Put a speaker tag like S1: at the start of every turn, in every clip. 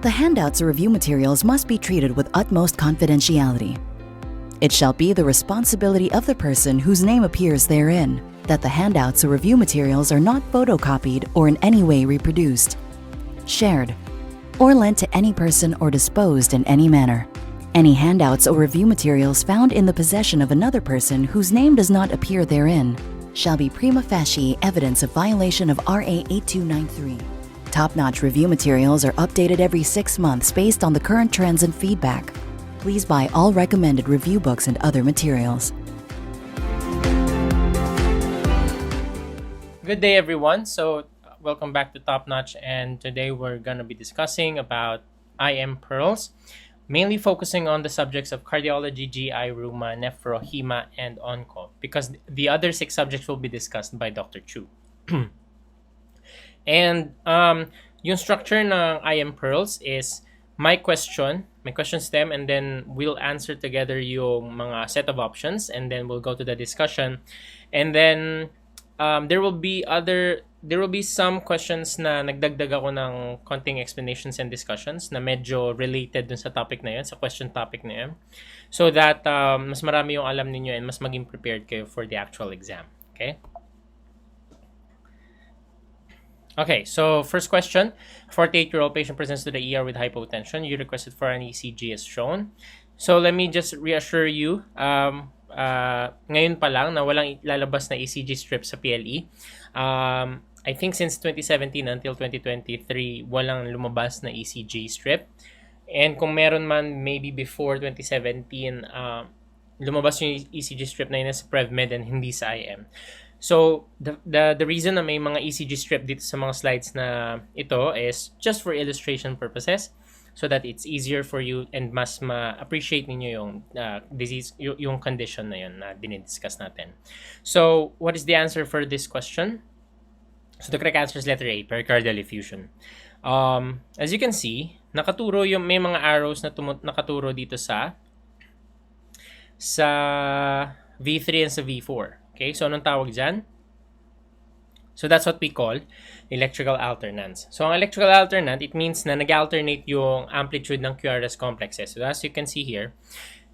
S1: The handouts or review materials must be treated with utmost confidentiality. It shall be the responsibility of the person whose name appears therein that the handouts or review materials are not photocopied or in any way reproduced, shared, or lent to any person or disposed in any manner. Any handouts or review materials found in the possession of another person whose name does not appear therein shall be prima facie evidence of violation of RA 8293. Top-notch review materials are updated every 6 months based on the current trends and feedback. Please buy all recommended review books and other materials.
S2: Good day, everyone. So, welcome back to Top Notch, and today we're going to be discussing about IM pearls, mainly focusing on the subjects of cardiology, GI, rheuma, nephro, hema, and onco, because the other 6 subjects will be discussed by Dr. Chu. And yung structure ng IM pearls is my question stem, and then we'll answer together yung mga set of options, and then we'll go to the discussion, and then there will be some questions na nagdagdag ako ng konting explanations and discussions na medyo related dun sa topic na yun, sa question topic na yun, so that mas marami yung alam ninyo and mas maging prepared kayo for the actual exam. Okay, so first question. 48-year-old patient presents to the ER with hypotension. You requested for an ECG as shown. So let me just reassure you, ngayon pa lang na walang lalabas na ECG strip sa PLE. I think since 2017 until 2023, walang lumabas na ECG strip. And kung meron man, maybe before 2017, lumabas yung ECG strip na yun sa PrevMed and hindi sa IM. So, the reason na may mga ECG strip dito sa mga slides na ito is just for illustration purposes, so that it's easier for you and mas ma-appreciate ninyo yung disease, yung condition na yun na dinidiscuss natin. So, what is the answer for this question? So, the correct answer is letter A, pericardial effusion. As you can see, nakaturo yung may mga arrows na nakaturo dito sa V3 and sa V4. Okay, so anong tawag dyan? So that's what we call electrical alternance. So ang electrical alternant, it means na nag-alternate yung amplitude ng QRS complexes. So as you can see here,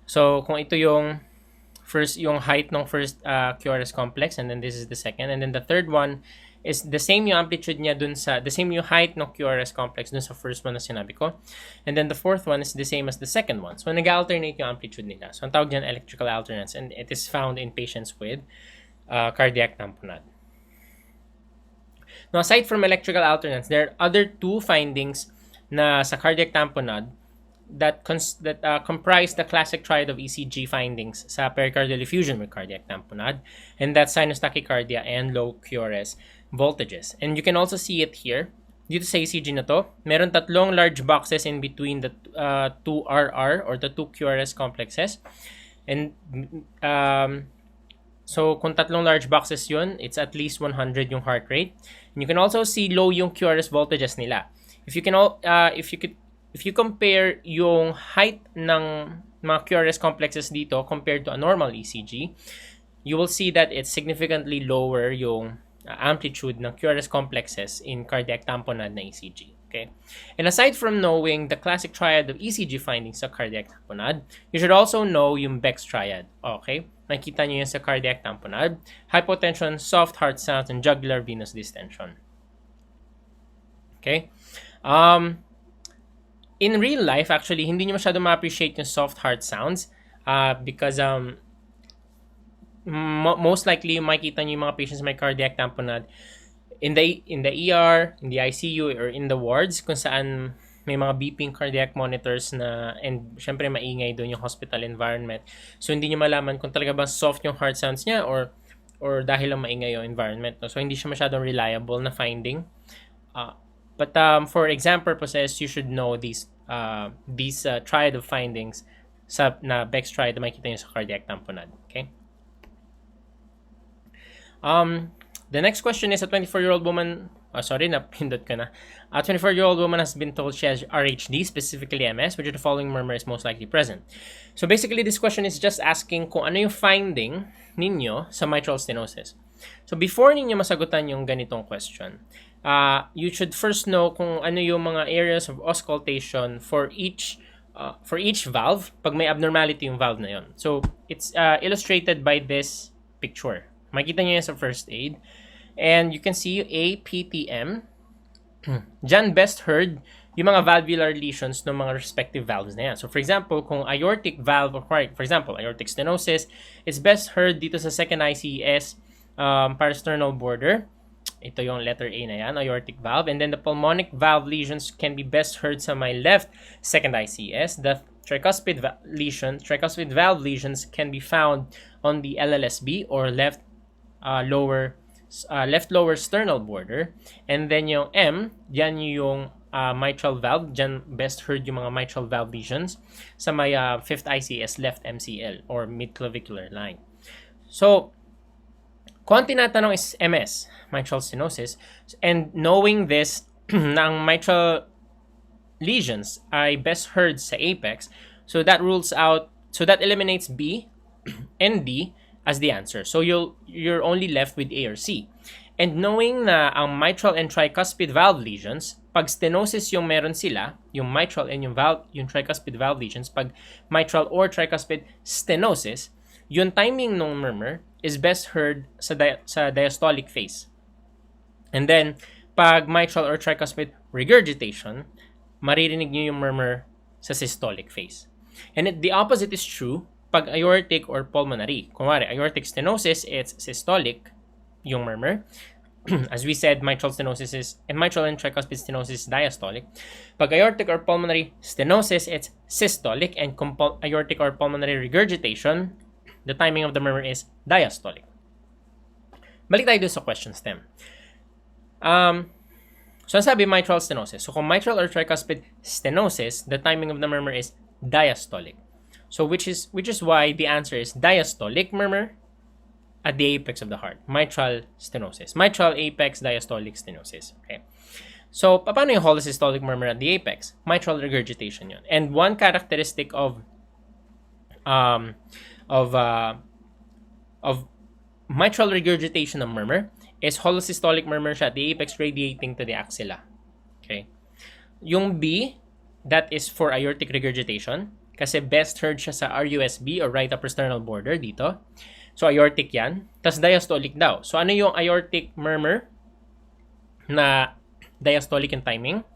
S2: so kung ito yung height ng first QRS complex, and then this is the second, and then the third one is the same yung amplitude niya the same yung height ng QRS complex dun sa first one na sinabi ko. And then the fourth one is the same as the second one. So nag-alternate yung amplitude nila. So ang tawag dyan electrical alternance, and it is found in patients with cardiac tamponade. Now, aside from electrical alternance, there are other 2 findings na sa cardiac tamponade that comprise the classic triad of ECG findings sa pericardial effusion with cardiac tamponade, and that's sinus tachycardia and low QRS voltages. And you can also see it here. Dito sa ECG na to, meron 3 large boxes in between the 2 RR or the 2 QRS complexes. And so kung 3 large boxes yun, it's at least 100 yung heart rate. And you can also see low yung QRS voltages nila. If you compare yung height ng mga QRS complexes dito compared to a normal ECG, you will see that it's significantly lower yung amplitude ng QRS complexes in cardiac tamponade na ECG. Okay? And aside from knowing the classic triad of ECG findings sa cardiac tamponade, you should also know yung Beck's triad. Okay? Nakita nyo yun sa cardiac tamponade: hypotension, soft heart sounds, and jugular venous distension. Okay? In real life, actually, hindi nyo masyado ma-appreciate yung soft heart sounds because most likely, makikita nyo yung mga patients may cardiac tamponade in the ER, in the ICU, or in the wards kung saan may mga beeping cardiac monitors na, and syempre maingay doon yung hospital environment. So, hindi nyo malaman kung talaga ba soft yung heart sounds niya or dahil lang maingay yung environment. No? So, hindi siya masyadong reliable na finding. But for exam purposes, you should know these triad of findings na Beck's triad na makikita nyo sa cardiac tamponade. Okay? The next question is a 24-year-old woman. Napindot ko na. A 24-year-old woman has been told she has RHD, specifically MS, which of the following murmur is most likely present. So basically, this question is just asking kung ano yung finding ninyo sa mitral stenosis. So before ninyo masagutan yung ganitong question, you should first know kung ano yung mga areas of auscultation for each valve pag may abnormality yung valve na yon. So it's illustrated by this picture. Makita nyo yan sa first aid. And you can see APTM. Diyan best heard yung mga valvular lesions ng mga respective valves na yan. So for example, kung aortic valve, or for example, aortic stenosis, is best heard dito sa second ICS parasternal border. Ito yung letter A na yan, aortic valve. And then the pulmonic valve lesions can be best heard sa my left second ICS. The tricuspid valve lesions can be found on the LLSB or left lower sternal border. And then yung M, dyan yung mitral valve. Dyan best heard yung mga mitral valve lesions sa may 5th ICS left MCL or mid-clavicular line. So, kung ang tinatanong is MS, mitral stenosis, and knowing this, na ang mitral lesions ay best heard sa apex, so that eliminates B and D as the answer. So you're only left with A or C. And knowing na ang mitral and tricuspid valve lesions, pag stenosis yung meron sila, yung mitral and yung tricuspid valve lesions, pag mitral or tricuspid stenosis, yung timing ng murmur is best heard sa diastolic phase. And then, pag mitral or tricuspid regurgitation, maririnig nyo yung murmur sa systolic phase. And the opposite is true pag aortic or pulmonary. Kunwari, aortic stenosis, it's systolic yung murmur. As we said, mitral and tricuspid stenosis is diastolic. Pag aortic or pulmonary stenosis, it's systolic. And kung aortic or pulmonary regurgitation, the timing of the murmur is diastolic. Balik tayo dun sa question stem. So, ang sabi, mitral stenosis. So, kung mitral or tricuspid stenosis, the timing of the murmur is diastolic. So, which is why the answer is diastolic murmur at the apex of the heart. Mitral stenosis. Mitral apex diastolic stenosis. Okay. So, paano yung holosystolic murmur at the apex? Mitral regurgitation yun. And one characteristic of mitral regurgitation ng murmur is holosystolic murmur siya at the apex radiating to the axilla. Okay. Yung B, that is for aortic regurgitation kasi best heard siya sa RUSB or right upper sternal border dito. So, aortic yan. Tas diastolic daw. So, ano yung aortic murmur na diastolic yung timing?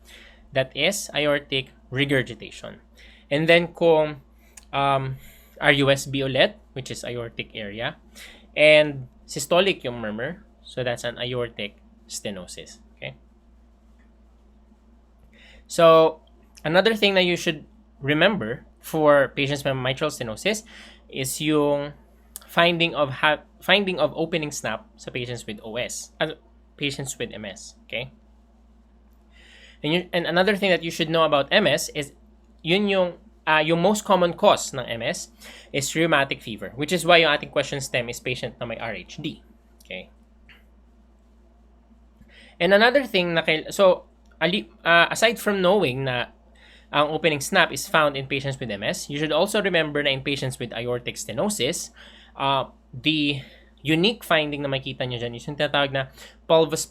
S2: That is aortic regurgitation. And then, kung RUSB ulit, which is aortic area, and systolic yung murmur, so that's an aortic stenosis. Okay. So, another thing that you should remember for patients with mitral stenosis is yung finding of opening snap sa patients with patients with MS. Okay. And another thing that you should know about MS is yun yung most common cause ng MS is rheumatic fever, which is why yung ating question stem is patient na may RHD. Okay. And another thing aside from knowing na ang opening snap is found in patients with MS, you should also remember na in patients with aortic stenosis, the unique finding na makita nyo dyan is yung tinatawag na pulsus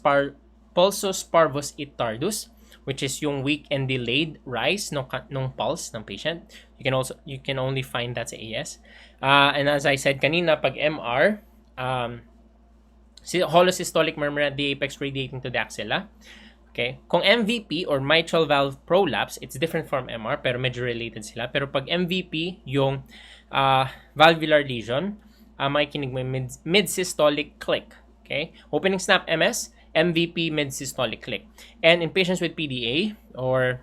S2: parvus et tardus, which is yung weak and delayed rise nung pulse ng patient. You can only find that sa AS. And as I said kanina, pag MR, holosystolic murmur at the apex radiating to the axilla. Okay? Kung MVP or mitral valve prolapse, it's different from MR pero medyo related sila. Pero pag MVP, yung valvular lesion, makikinig mo mid-systolic click. Okay? Opening snap MS, MVP mid-systolic click. And in patients with PDA or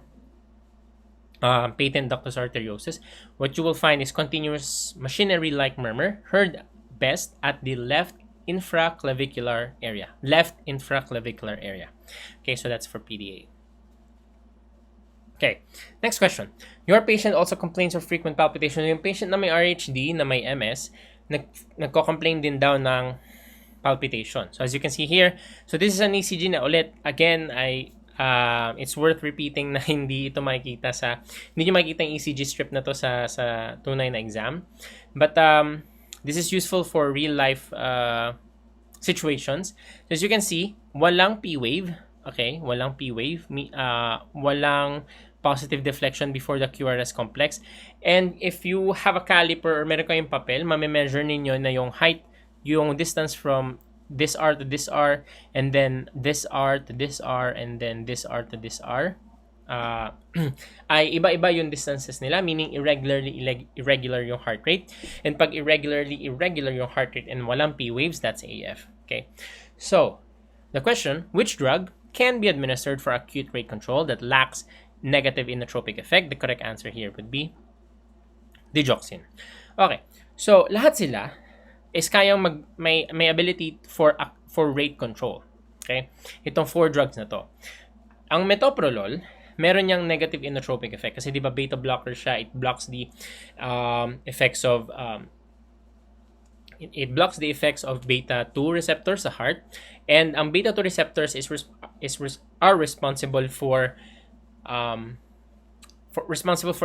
S2: patent ductus arteriosus, what you will find is continuous machinery-like murmur heard best at the left infraclavicular area. Okay, so that's for PDA. Okay, next question. Your patient also complains of frequent palpitation. Yung patient na may RHD, na may MS, nagko-complain din daw ng palpitation. So as you can see here, so this is an ECG na ulit. Again, it's worth repeating na hindi nyo makikita yung ECG strip na to sa tunay na exam. But this is useful for real life situations. As you can see, walang P wave. Okay, walang P wave. Walang positive deflection before the QRS complex. And if you have a caliper or meron kayong papel, mame-measure ninyo na yung height, yung distance from this R to this R, and then this R to this R, and then this R to this R. Ay iba-iba yung distances nila, meaning irregular yung heart rate. And pag irregular yung heart rate and walang P waves, that's AF. Okay. So, the question, which drug can be administered for acute rate control that lacks negative inotropic effect? The correct answer here would be digoxin. Okay. So, lahat sila is kayang may ability for rate control. Okay? Itong 4 drugs na to. Ang metoprolol, meron niyang negative inotropic effect kasi 'di ba beta blocker siya, it blocks the effects of beta 2 receptors sa heart, and ang beta 2 receptors are responsible for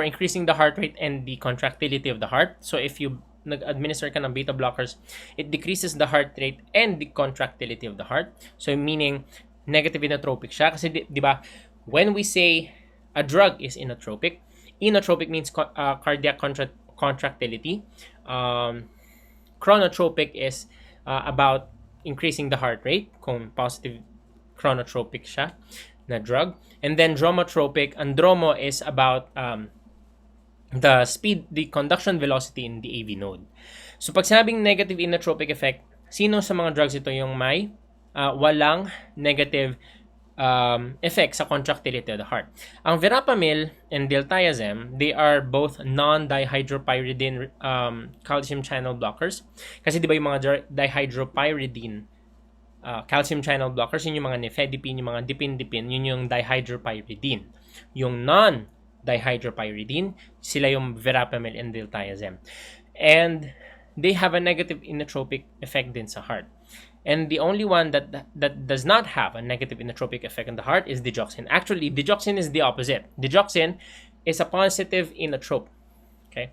S2: increasing the heart rate and the contractility of the heart. So if you nag-administer ka ng beta blockers, it decreases the heart rate and the contractility of the heart. So meaning negative inotropic siya kasi 'di ba when we say a drug is inotropic means cardiac contractility. Chronotropic is about increasing the heart rate kung positive chronotropic siya na drug. And then dromotropic, ang dromo is about the conduction velocity in the AV node. So pag sinabing negative inotropic effect, sino sa mga drugs ito yung may walang negative effect sa contractility of the heart? Ang verapamil and diltiazem, they are both non-dihydropyridine calcium channel blockers. Kasi di ba yung mga dihydropyridine calcium channel blockers, yun yung mga nifedipine, yung mga dipindipine, yun yung dihydropyridine. Yung non-dihydropyridine, sila yung verapamil and diltiazem. And they have a negative inotropic effect din sa heart. And the only one that does not have a negative inotropic effect on the heart is digoxin. Actually, digoxin is the opposite. Digoxin is a positive inotrope. Okay?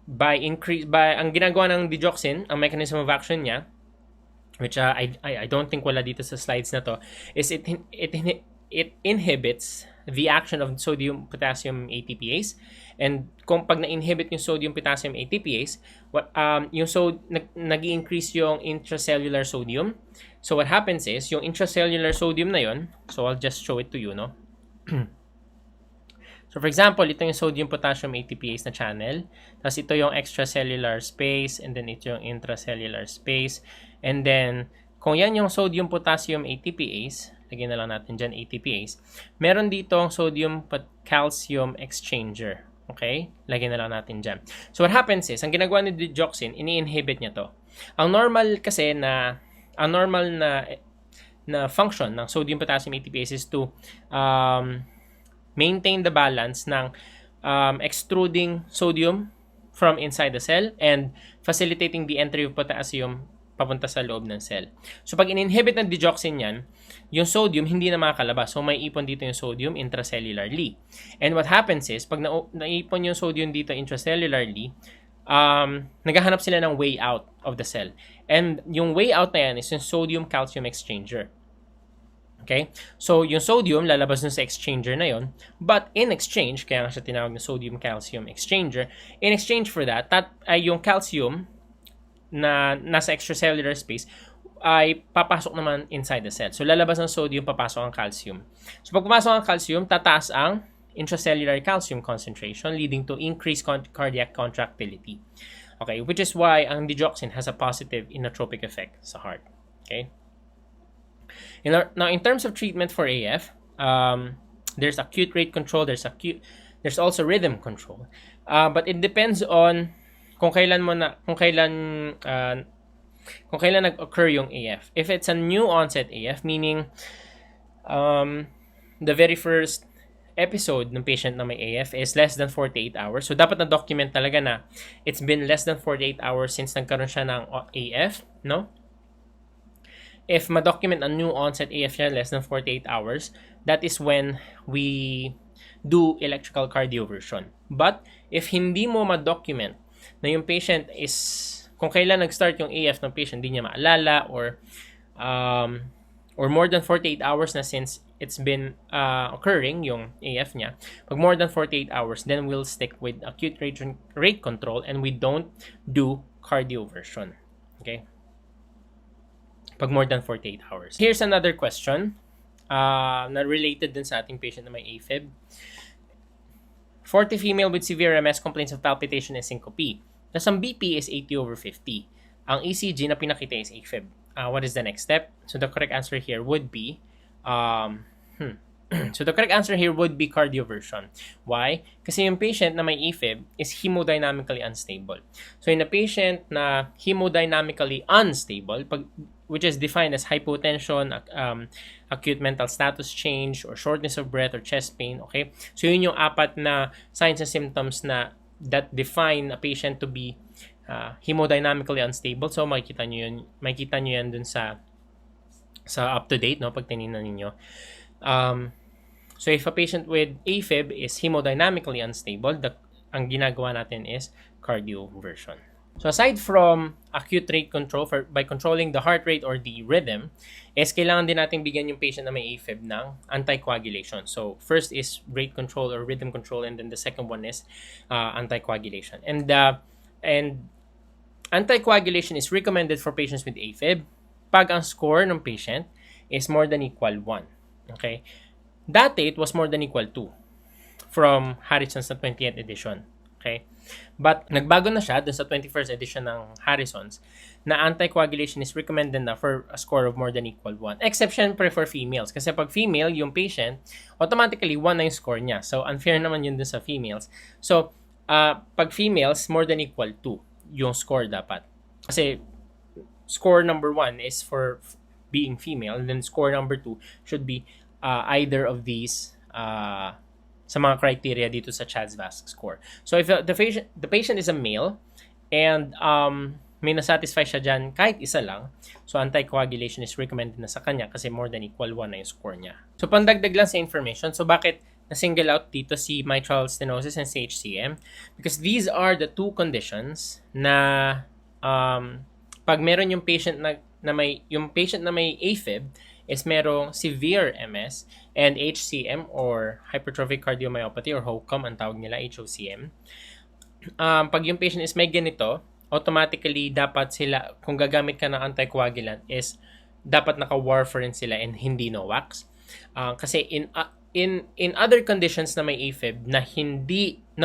S2: By ang ginagawa ng digoxin, ang mechanism of action niya, which I don't think wala dito sa slides na to, is it inhibits the action of sodium potassium ATPase. And kung pag na-inhibit yung sodium potassium ATPase, nag-i-increase yung intracellular sodium. So what happens is yung intracellular sodium na yon, so I'll just show it to you, no. So for example, ito yung sodium potassium ATPase na channel, tapos ito yung extracellular space, and then ito yung intracellular space, and then kung yan yung sodium potassium ATPase, lagyan na lang natin dyan ATPase, meron dito ang sodium calcium exchanger. Okay? Lagyan na lang natin dyan. So what happens is, ang ginagawa ni digoxin, ini-inhibit niya to. Ang normal na function ng sodium potassium ATPase is to maintain the balance ng extruding sodium from inside the cell and facilitating the entry of potassium papunta sa loob ng cell. So pag in-inhibit ng digoxin yan, yung sodium hindi na makakalabas. So may ipon dito yung sodium intracellularly. And what happens is, pag naipon yung sodium dito intracellularly, naghahanap sila ng way out of the cell. And yung way out na yan is yung sodium calcium exchanger. Okay? So yung sodium lalabas dun sa exchanger na yon, but in exchange, kaya nga siya tinawag na sodium calcium exchanger, in exchange for that, ay yung calcium na nasa extracellular space ay papasok naman inside the cell. So lalabas ng sodium, papasok ang calcium. So pag pumasok ang calcium, tataas ang intracellular calcium concentration, leading to increased cardiac contractility. Okay, which is why ang digoxin has a positive inotropic effect sa heart. Okay. Now in terms of treatment for AF, there's acute rate control, there's also rhythm control. But it depends on kung kailan nag-occur yung AF. If it's a new onset AF, meaning the very first episode ng patient na may AF is less than 48 hours. So dapat na-document talaga na it's been less than 48 hours since nagkaroon siya ng AF, no? If ma-document a new onset AF siya less than 48 hours, that is when we do electrical cardioversion. But if hindi mo ma-document na yung patient is kung kailan nag-start yung AF ng patient, di niya maalala, or more than 48 hours na since it's been occurring yung AF niya. Pag more than 48 hours, then we'll stick with acute rate control and we don't do cardioversion. Okay? Pag more than 48 hours. Here's another question na related din sa ating patient na may AFib. 40 female with severe MS complains of palpitation and syncope. Thus, ang BP is 80/50. Ang ECG na pinakita is AFib. What is the next step? So the correct answer here would be cardioversion. Why? Kasi yung patient na may AFib is hemodynamically unstable. So in a patient na hemodynamically unstable, which is defined as hypotension, acute mental status change, or shortness of breath or chest pain, okay? So yun yung apat na signs and symptoms na that define a patient to be hemodynamically unstable. So makikita nyo yan dun sa up to date, no, pag tinignan ninyo. So if a patient with AFib is hemodynamically unstable, ang ginagawa natin is cardioversion. So aside from acute rate control by controlling the heart rate or the rhythm, is kailangan din natin bigyan yung patient na may AFib ng anticoagulation. So first is rate control or rhythm control, and then the second one is anticoagulation. And anticoagulation is recommended for patients with AFib pag ang score ng patient is more than equal 1. Okay? Dati, it was more than equal 2 from Harrison's na 20th edition. Okay? But nagbago na siya dun sa 21st edition ng Harrison's na anticoagulation is recommended na for a score of more than equal 1. Exception for females. Kasi pag female, yung patient, automatically 1 na yung score niya. So, unfair naman yun dun sa females. So, pag females, more than equal 2 yung score dapat. Kasi score number 1 is for being female, and then score number 2 should be either of these sa mga criteria dito sa CHA2DS2-VASc score. So if the patient is a male and may nasatisfy siya dyan kahit isa lang, so anticoagulation is recommended na sa kanya kasi more than equal 1 na yung score niya. So pandagdag lang sa information, so bakit na-single out dito si mitral stenosis and si HCM? Because these are the two conditions na pag meron yung patient na may AFib is merong severe MS and HCM or hypertrophic cardiomyopathy or HOCM, ang tawag nila, HOCM. Pag yung patient is may ganito, automatically dapat sila, kung gagamit ka ng anticoagulant, is dapat naka-warfarin sila and hindi NOACs. Kasi in other conditions na may AFib na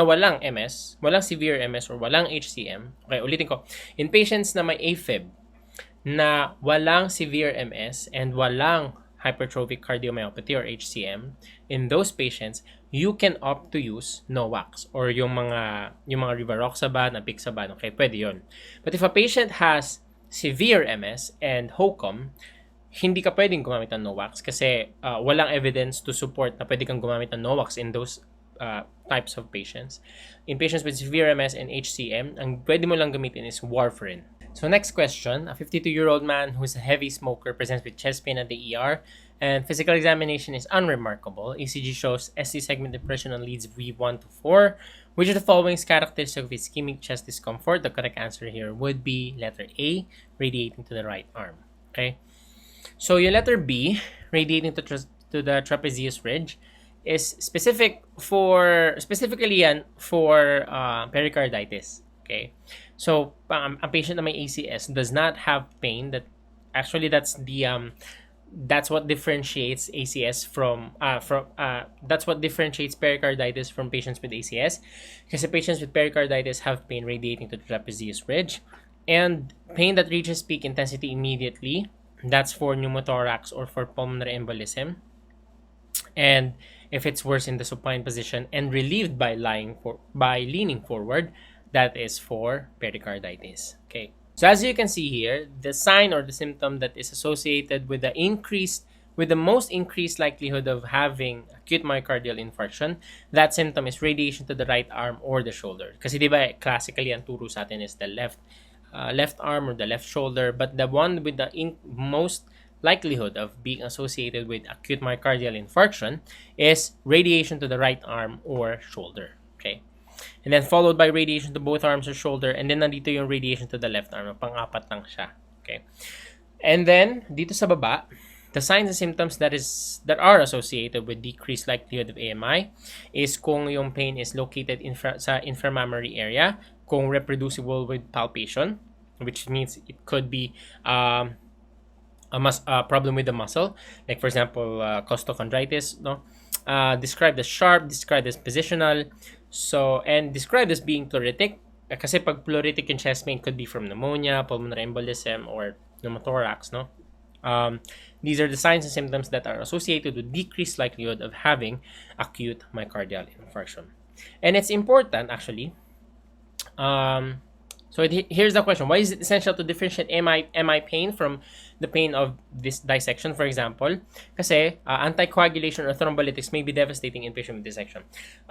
S2: walang MS, walang severe MS or walang HCM, okay, ulitin ko, in patients na may AFib na walang severe MS and walang hypertrophic cardiomyopathy or HCM, in those patients, you can opt to use NOACs or yung mga rivaroxaban, apixaban, okay, pwede yun. But if a patient has severe MS and HOCM, hindi ka pwedeng gumamit ng NOACs kasi walang evidence to support na pwede kang gumamit ng NOACs in those types of patients. In patients with severe MS and HCM, ang pwede mo lang gamitin is warfarin. So next question, a 52-year-old man who's a heavy smoker presents with chest pain at the ER and physical examination is unremarkable. ECG shows ST segment depression on leads V1 to 4. Which of the following is characteristic of ischemic chest discomfort? The correct answer here would be letter A, radiating to the right arm. Okay? So yung letter B, radiating to the trapezius ridge, is specifically yan for pericarditis. Okay? So, a patient na may ACS does not have pain. That's what differentiates ACS that's what differentiates pericarditis from patients with ACS. Kasi patients with pericarditis have pain radiating to the trapezius ridge and pain that reaches peak intensity immediately. That's for pneumothorax or for pulmonary embolism. And if it's worse in the supine position and relieved by leaning forward, that is for pericarditis. Okay. So as you can see here, the sign or the symptom that is associated with the most increased likelihood of having acute myocardial infarction, that symptom is radiation to the right arm or the shoulder. Kasi diba, classically, ang turo sa atin is the left arm or the left shoulder, but the one with the most likelihood of being associated with acute myocardial infarction is radiation to the right arm or shoulder. Okay. And then followed by radiation to both arms or shoulder. And then nandito yung radiation to the left arm. Pang-apat lang siya. Okay. And then, dito sa baba, the signs and symptoms that are associated with decreased likelihood of AMI is kung yung pain is located sa inframammary area, kung reproducible with palpation, which means it could be a problem with the muscle, like for example, costochondritis, no? Described as sharp, described as positional, and described as being pleuritic. Kasi pag pleuritic yung chest pain, could be from pneumonia, pulmonary embolism, or pneumothorax, no? These are the signs and symptoms that are associated with decreased likelihood of having acute myocardial infarction. And it's important, actually. Here's the question. Why is it essential to differentiate MI pain from the pain of this dissection, for example? Kasi anticoagulation or thrombolytics may be devastating in patient with dissection.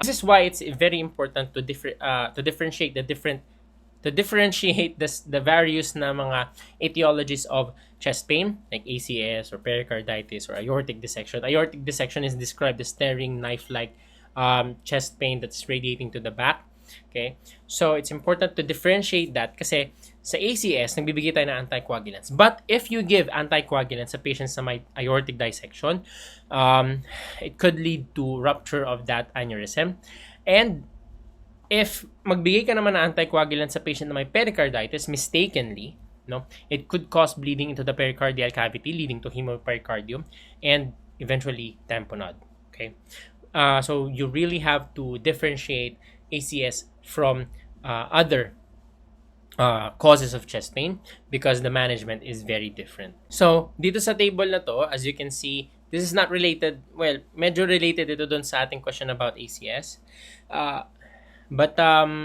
S2: This is why it's very important to differentiate the various na mga etiologies of chest pain, like ACS or pericarditis or aortic dissection. Aortic dissection is described as staring knife-like chest pain that's radiating to the back. Okay? So, it's important to differentiate that kasi sa ACS, nagbibigay tayo ng anticoagulants. But if you give anticoagulants sa patients na may aortic dissection, it could lead to rupture of that aneurysm. And if magbigay ka naman ng anticoagulant sa patient na may pericarditis mistakenly, no, it could cause bleeding into the pericardial cavity, leading to hemopericardium and eventually tamponade. Okay, so you really have to differentiate ACS from other causes of chest pain because the management is very different. So dito sa table na to, as you can see, this is not related. Well, medyo related ito dun sa ating question about ACS. But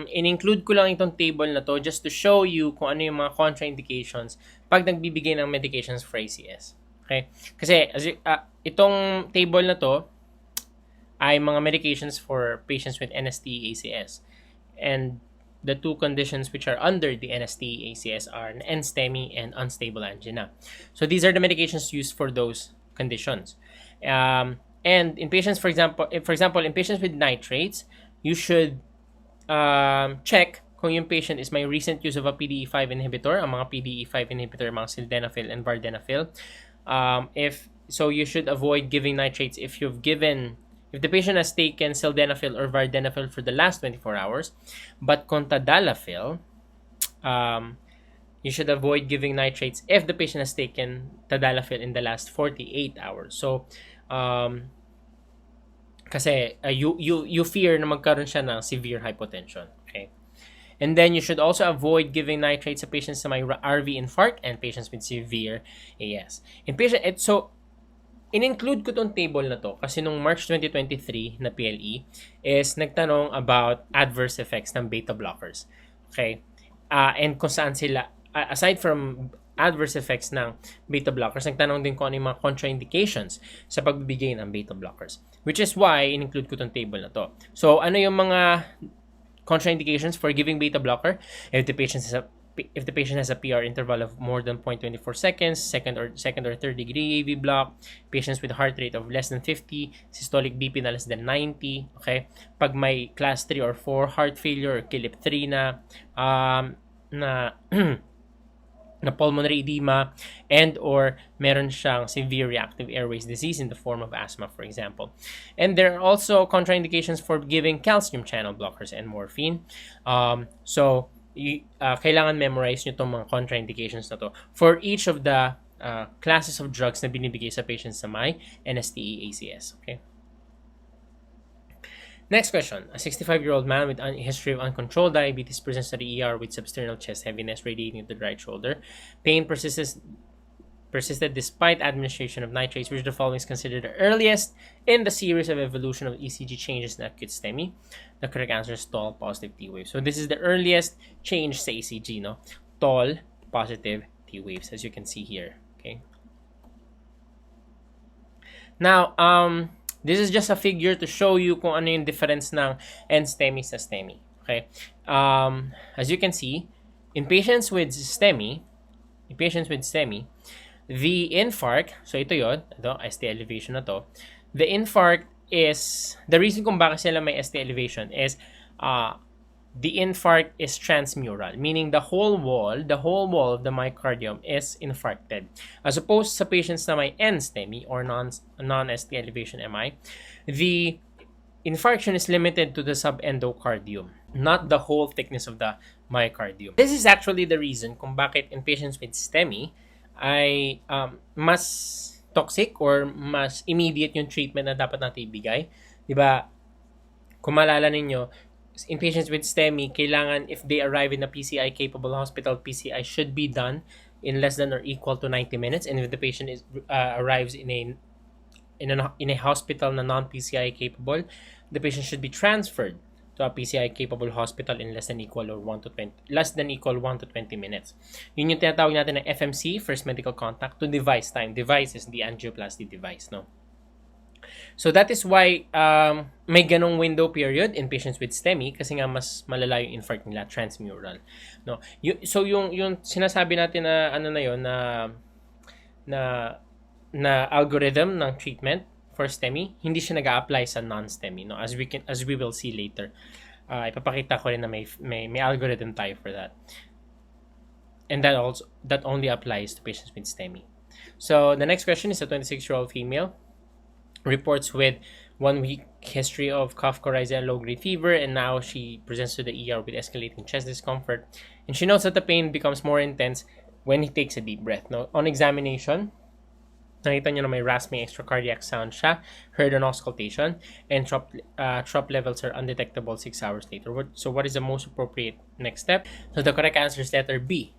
S2: in-include ko lang itong table na to just to show you kung ano yung mga contraindications pag nagbibigay ng medications for ACS. Okay? Kasi itong table na to ay mga medications for patients with NST ACS. And the two conditions which are under the NST ACS are NSTEMI and unstable angina. So these are the medications used for those conditions. And in patients, for example, in patients with nitrates, you should check kung yung patient is may recent use of a PDE5 inhibitor, ang mga PDE5 inhibitor, mga sildenafil and vardenafil. You should avoid giving nitrates if the patient has taken sildenafil or vardenafil for the last 24 hours, but kung tadalafil, you should avoid giving nitrates if the patient has taken tadalafil in the last 48 hours. So, kasi you fear na magkaroon siya ng severe hypotension. Okay? And then you should also avoid giving nitrates sa patients na may RV infarct and patients with severe AS. In-include ko tong table na to kasi nung March 2023 na PLE is nagtanong about adverse effects ng beta blockers. Okay? And kung saan sila, aside from adverse effects ng beta blockers, nagtanong din kung ano yung mga contraindications sa pagbibigay ng beta blockers. Which is why in-include ko tong table na to. So, ano yung mga contraindications for giving beta blocker? If the patient has a PR interval of more than 0.24 seconds, second or third degree AV block, patients with heart rate of less than 50, systolic BP na less than 90, okay? Pag may class 3 or 4 heart failure or KLIP 3 na pulmonary edema and or meron siyang severe reactive airways disease in the form of asthma, for example. And there are also contraindications for giving calcium channel blockers and morphine. Kailangan memorize nyo itong mga contraindications na to for each of the classes of drugs na binibigay sa patients sa may NSTE ACS. Okay? Next question. A 65-year-old man with a history of uncontrolled diabetes presents to the ER with substernal chest heaviness radiating to the right shoulder. Pain persisted despite administration of nitrates, which the following is considered the earliest in the series of evolution of ECG changes in acute STEMI. The correct answer is tall positive T wave. So this is the earliest change sa ECG, no? Tall positive T waves, as you can see here. Okay. Now, this is just a figure to show you kung ano yung difference ng NSTEMI sa STEMI. Okay? As you can see, in patients with STEMI, the infarct, so ito ST elevation na to. The infarct is, the reason kung bakit sila may ST elevation is the infarct is transmural, meaning the whole wall of the myocardium is infarcted. As opposed sa patients na may N-STEMI or non-ST elevation MI, the infarction is limited to the subendocardium, not the whole thickness of the myocardium. This is actually the reason kung bakit in patients with STEMI ay mas toxic or mas immediate yung treatment na dapat natin ibigay. Diba? Kung malala ninyo, in patients with STEMI, kailangan if they arrive in a PCI-capable hospital, PCI should be done in less than or equal to 90 minutes. And if the patient arrives in a hospital na non-PCI capable, the patient should be transferred to a PCI capable hospital in less than equal 1 to 20 minutes. Yun yung tinatawag natin na FMC, first medical contact, to device time. Device is the angioplasty device, no? So that is why may ganong window period in patients with STEMI kasi nga mas malala yung infarct nila, transmural, no? So yung sinasabi natin na ano na yon na algorithm ng treatment for STEMI, hindi siya nag-a-apply sa non-STEMI, no? As we will see later. Ipapakita ko rin na may algorithm tayo for that. And that only applies to patients with STEMI. So the next question is a 26-year-old female reports with 1 week history of cough, coryza, and low-grade fever, and now she presents to the ER with escalating chest discomfort. And she notes that the pain becomes more intense when he takes a deep breath. Now, on examination, nakita nyo na may rasping extracardiac sound siya, heard on auscultation, and trop levels are undetectable 6 hours later. So what is the most appropriate next step? So the correct answer is letter B.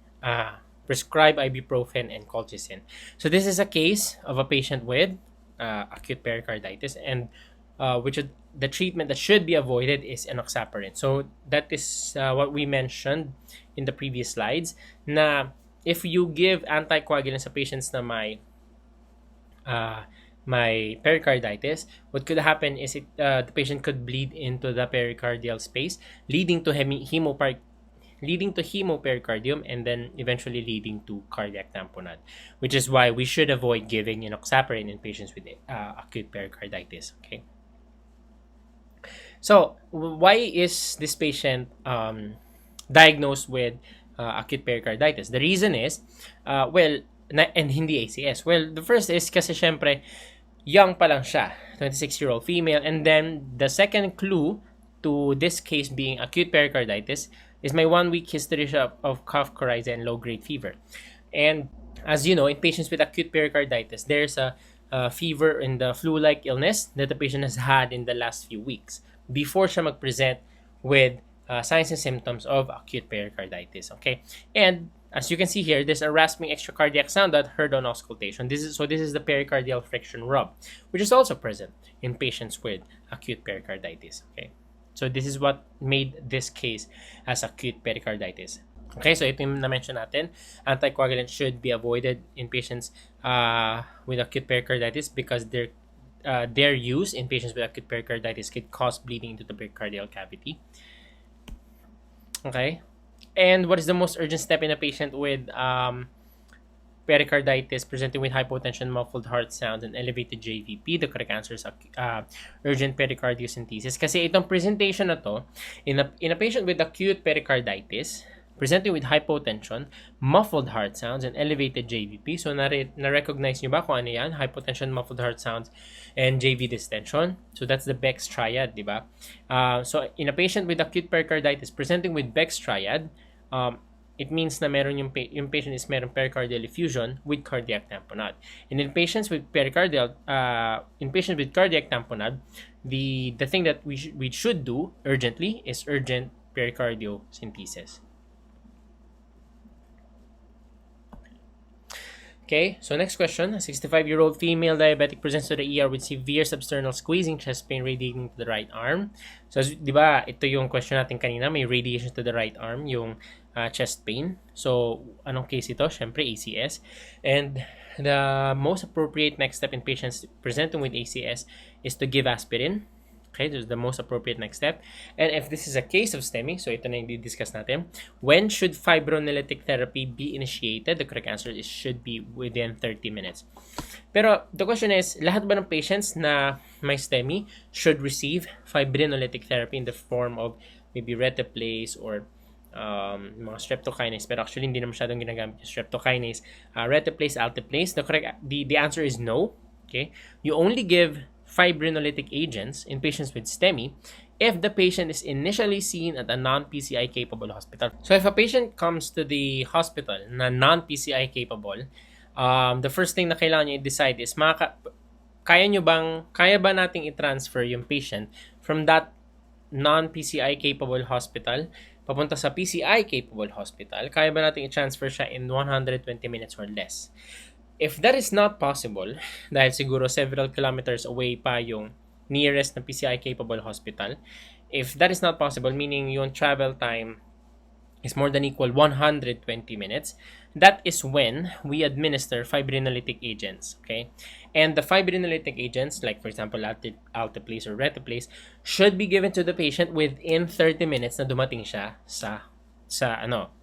S2: Prescribe ibuprofen and colchicine. So this is a case of a patient with acute pericarditis, and the treatment that should be avoided is enoxaparin. So that is what we mentioned in the previous slides, na if you give anticoagulants sa patients na may pericarditis, what could happen is the patient could bleed into the pericardial space, leading to hemopericardium, and then eventually leading to cardiac tamponade, which is why we should avoid giving enoxaparin in patients with acute pericarditis. Okay. So why is this patient diagnosed with acute pericarditis? The reason is, and hindi ACS. Well, the first is kasi syempre, young pa lang siya, 26-year-old female, and then the second clue to this case being acute pericarditis is my 1 week history of cough, coryza, and low-grade fever. And as you know, in patients with acute pericarditis, there's a fever and the flu-like illness that the patient has had in the last few weeks before siya mag-present with signs and symptoms of acute pericarditis. Okay, and as you can see here, there's a rasping extracardiac sound that heard on auscultation. This is the pericardial friction rub, which is also present in patients with acute pericarditis. Okay. So this is what made this case as acute pericarditis. Okay, so ito yung na-mention natin. Anticoagulants should be avoided in patients with acute pericarditis because their use in patients with acute pericarditis could cause bleeding into the pericardial cavity. Okay, and what is the most urgent step in a patient with pericarditis presenting with hypotension, muffled heart sounds, and elevated JVP? The correct answer is urgent pericardiocentesis. Kasi itong presentation na to, in a patient with acute pericarditis, presenting with hypotension, muffled heart sounds, and elevated JVP. So, na-recognize nyo ba kung ano yan? Hypotension, muffled heart sounds, and JV distension. So, that's the Beck's triad, di ba? So, in a patient with acute pericarditis presenting with Beck's triad, it means na meron yung patient is meron pericardial effusion with cardiac tamponade. And in patients with cardiac tamponade, the thing that we should do urgently is urgent pericardiocentesis. Okay, so next question. A 65-year-old female diabetic presents to the ER with severe substernal squeezing chest pain radiating to the right arm. So, di ba, ito yung question natin kanina, may radiation to the right arm, yung chest pain. So, anong case ito? Syempre, ACS. And the most appropriate next step in patients presenting with ACS is to give aspirin. Okay, this is the most appropriate next step. And if this is a case of STEMI, so ito na yung di-discuss natin, when should fibrinolytic therapy be initiated? The correct answer is should be within 30 minutes. Pero the question is, lahat ba ng patients na may STEMI should receive fibrinolytic therapy in the form of maybe Retaplase or mga streptokinase, pero actually hindi na masyadong ginagamit yung streptokinase. Retaplase, Alteplase, the answer is no. Okay, you only give fibrinolytic agents in patients with STEMI if the patient is initially seen at a non-PCI capable hospital. So if a patient comes to the hospital na non-PCI capable, the first thing na kailangan nyo i-decide is kaya ba nating i-transfer yung patient from that non-PCI capable hospital papunta sa PCI capable hospital? Kaya ba nating i-transfer siya in 120 minutes or less? If that is not possible, dahil siguro several kilometers away pa yung nearest na PCI capable hospital, if that is not possible, meaning yung travel time is more than equal 120 minutes, that is when we administer fibrinolytic agents, okay? And the fibrinolytic agents, like for example, Alteplase or Retaplase, should be given to the patient within 30 minutes na dumating siya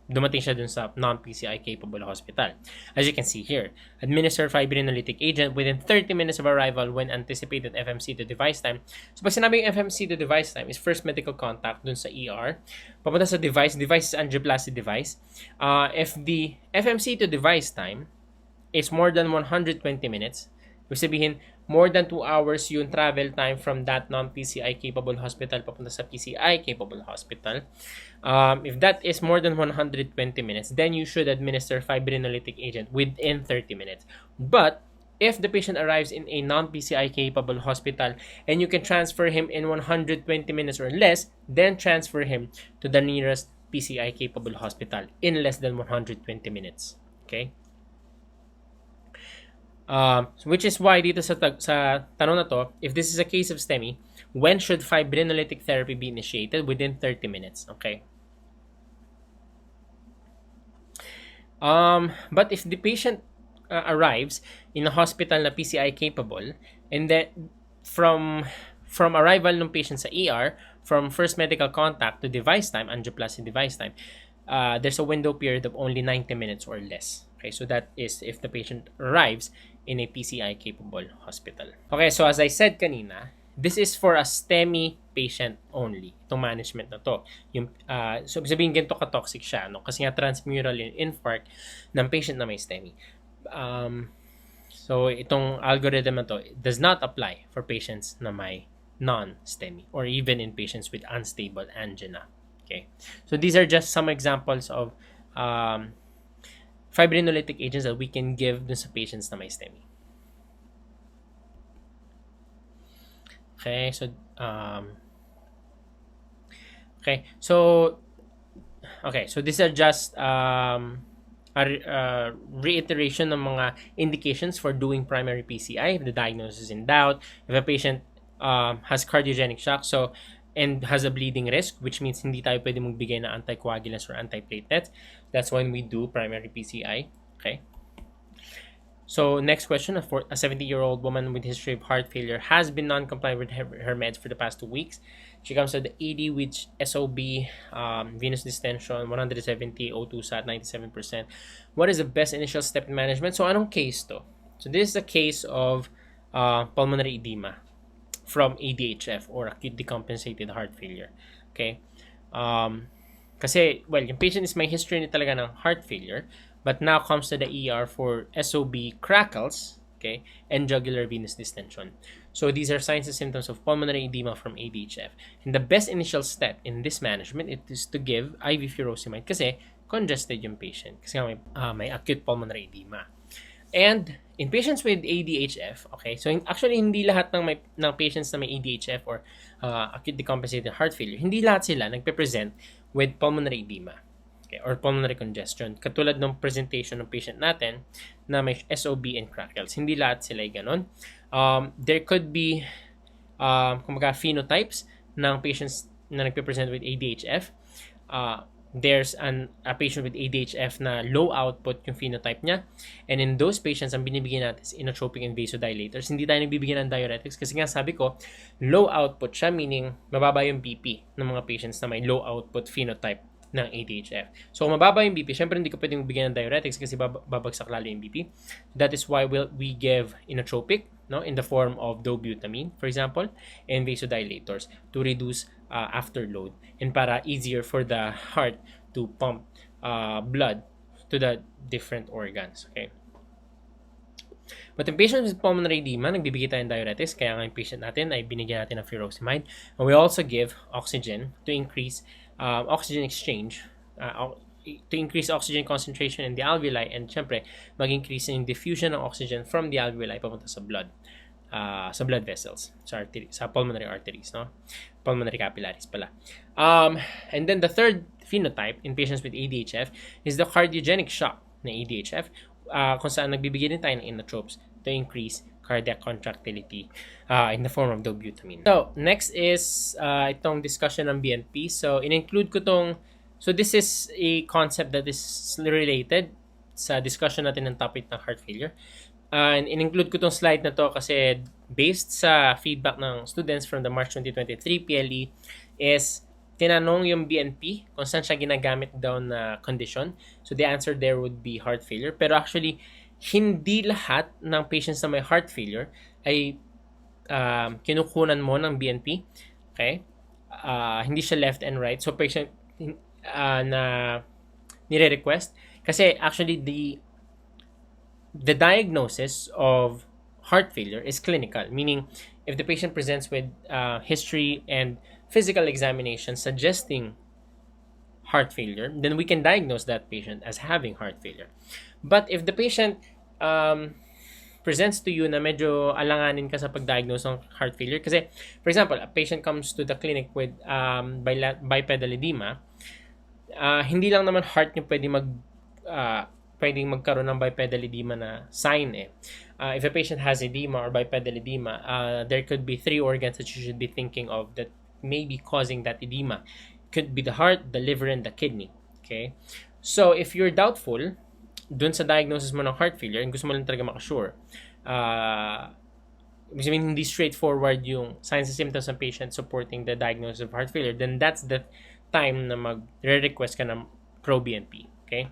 S2: dumating siya dun sa non-PCI capable hospital. As you can see here, administer fibrinolytic agent within 30 minutes of arrival when anticipated FMC to device time. So pag sinabing FMC to device time is first medical contact dun sa ER, papunta sa device is angioplasty device. If the FMC to device time is more than 120 minutes, ibig sabihin, more than 2 hours yung travel time from that non-PCI capable hospital papunta sa PCI capable hospital. If that is more than 120 minutes, then you should administer fibrinolytic agent within 30 minutes. But if the patient arrives in a non-PCI capable hospital and you can transfer him in 120 minutes or less, then transfer him to the nearest PCI capable hospital in less than 120 minutes. Okay? Which is why dito sa tanong na to, if this is a case of STEMI, when should fibrinolytic therapy be initiated? Within 30 minutes. Okay. But if the patient arrives in a hospital na PCI capable, and then from arrival ng patient sa ER, from first medical contact to device time, angioplasty device time, there's a window period of only 90 minutes or less. Okay, so that is if the patient arrives in a PCI capable hospital. Okay, so as I said kanina, this is for a STEMI patient only. Itong management na to. So sabihin ganito ka-toxic siya, no? Kasi nga transmural infarct ng patient na may STEMI. So itong algorithm na to does not apply for patients na may non-STEMI or even in patients with unstable angina. Okay, so these are just some examples of fibrinolytic agents that we can give dun sa patients na may STEMI. Okay, so these are just a reiteration ng mga indications for doing primary PCI if the diagnosis is in doubt, if a patient has cardiogenic shock and has a bleeding risk, which means hindi tayo pwede magbigay na anticoagulants or antiplatelets. That's when we do primary PCI. Okay. So next question, a 70-year-old woman with history of heart failure has been non-compliant with her meds for the past 2 weeks. She comes to the ED with SOB, venous distension, 170, O2 sat 97%. What is the best initial step in management? So anong case to? So this is a case of pulmonary edema from ADHF or acute decompensated heart failure. Okay? Kasi, well, yung patient is may history ni talaga ng heart failure, but now comes to the ER for SOB crackles, okay, and jugular venous distension. So these are signs and symptoms of pulmonary edema from ADHF. And the best initial step in this management is to give IV furosemide kasi congested yung patient. Kasi may acute pulmonary edema. And in patients with ADHF, okay, so actually hindi lahat ng patients na may ADHF or acute decompensated heart failure, hindi lahat sila nagpe-present with pulmonary edema, okay, or pulmonary congestion. Katulad ng presentation ng patient natin na may SOB and crackles. Hindi lahat sila ay ganun. There could be phenotypes ng patients na nagpe-present with ADHF. There's a patient with ADHF na low output yung phenotype niya. And in those patients, ang binibigyan natin is inotropic and vasodilators. Hindi tayo nagbibigyan ng diuretics kasi nga sabi ko, low output siya, meaning mababa yung BP ng mga patients na may low output phenotype ng ADHF. So kung mababa yung BP, syempre hindi ko pwedeng magbigyan ng diuretics kasi babagsak lalo yung BP. That is why we give inotropic no, in the form of dobutamine, for example, and vasodilators to reduce afterload and para easier for the heart to pump blood to the different organs. Okay. But in patients with pulmonary edema, nagbibigay tayo ng diuretics, kaya nga yung patient natin ay binigyan natin ng furosemide. And we also give oxygen to increase oxygen exchange, to increase oxygen concentration in the alveoli, and syempre, mag-increase yung diffusion ng oxygen from the alveoli papunta sa blood vessels, sa pulmonary arteries, no? Pulmonary capillaries pala. And then the third phenotype in patients with ADHF is the cardiogenic shock na ADHF, kung saan nagbibigay din tayo ng inotropes to increase cardiac contractility in the form of dobutamine. So, next is itong discussion ng BNP. So, in-include ko so this is a concept that is related sa discussion natin ng topic ng heart failure. And in-include ko tong slide na to kasi based sa feedback ng students from the March 2023 PLE is tinanong yung BNP kung saan siya ginagamit daw na condition. So, the answer there would be heart failure. Pero actually, hindi lahat ng patients na may heart failure ay kinukunan mo ng BNP. Okay? Hindi siya left and right. So, patient na nire-request. Kasi actually, the diagnosis of heart failure is clinical. Meaning, if the patient presents with history and physical examination suggesting heart failure, then we can diagnose that patient as having heart failure. But if the patient presents to you na medyo alanganin ka sa pag-diagnose ng heart failure, kasi, for example, a patient comes to the clinic with bipedal edema, hindi lang naman heart niyo pwedeng magkaroon ng bipedal edema na sign eh. If a patient has edema or bipedal edema, there could be 3 organs that you should be thinking of that may be causing that edema. Could be the heart, the liver, and the kidney. Okay? So, if you're doubtful dun sa diagnosis mo ng heart failure and gusto mo lang talaga makasure, hindi straightforward yung signs and symptoms ng patient supporting the diagnosis of heart failure, then that's the time na mag-request ka ng pro-BNP. Okay?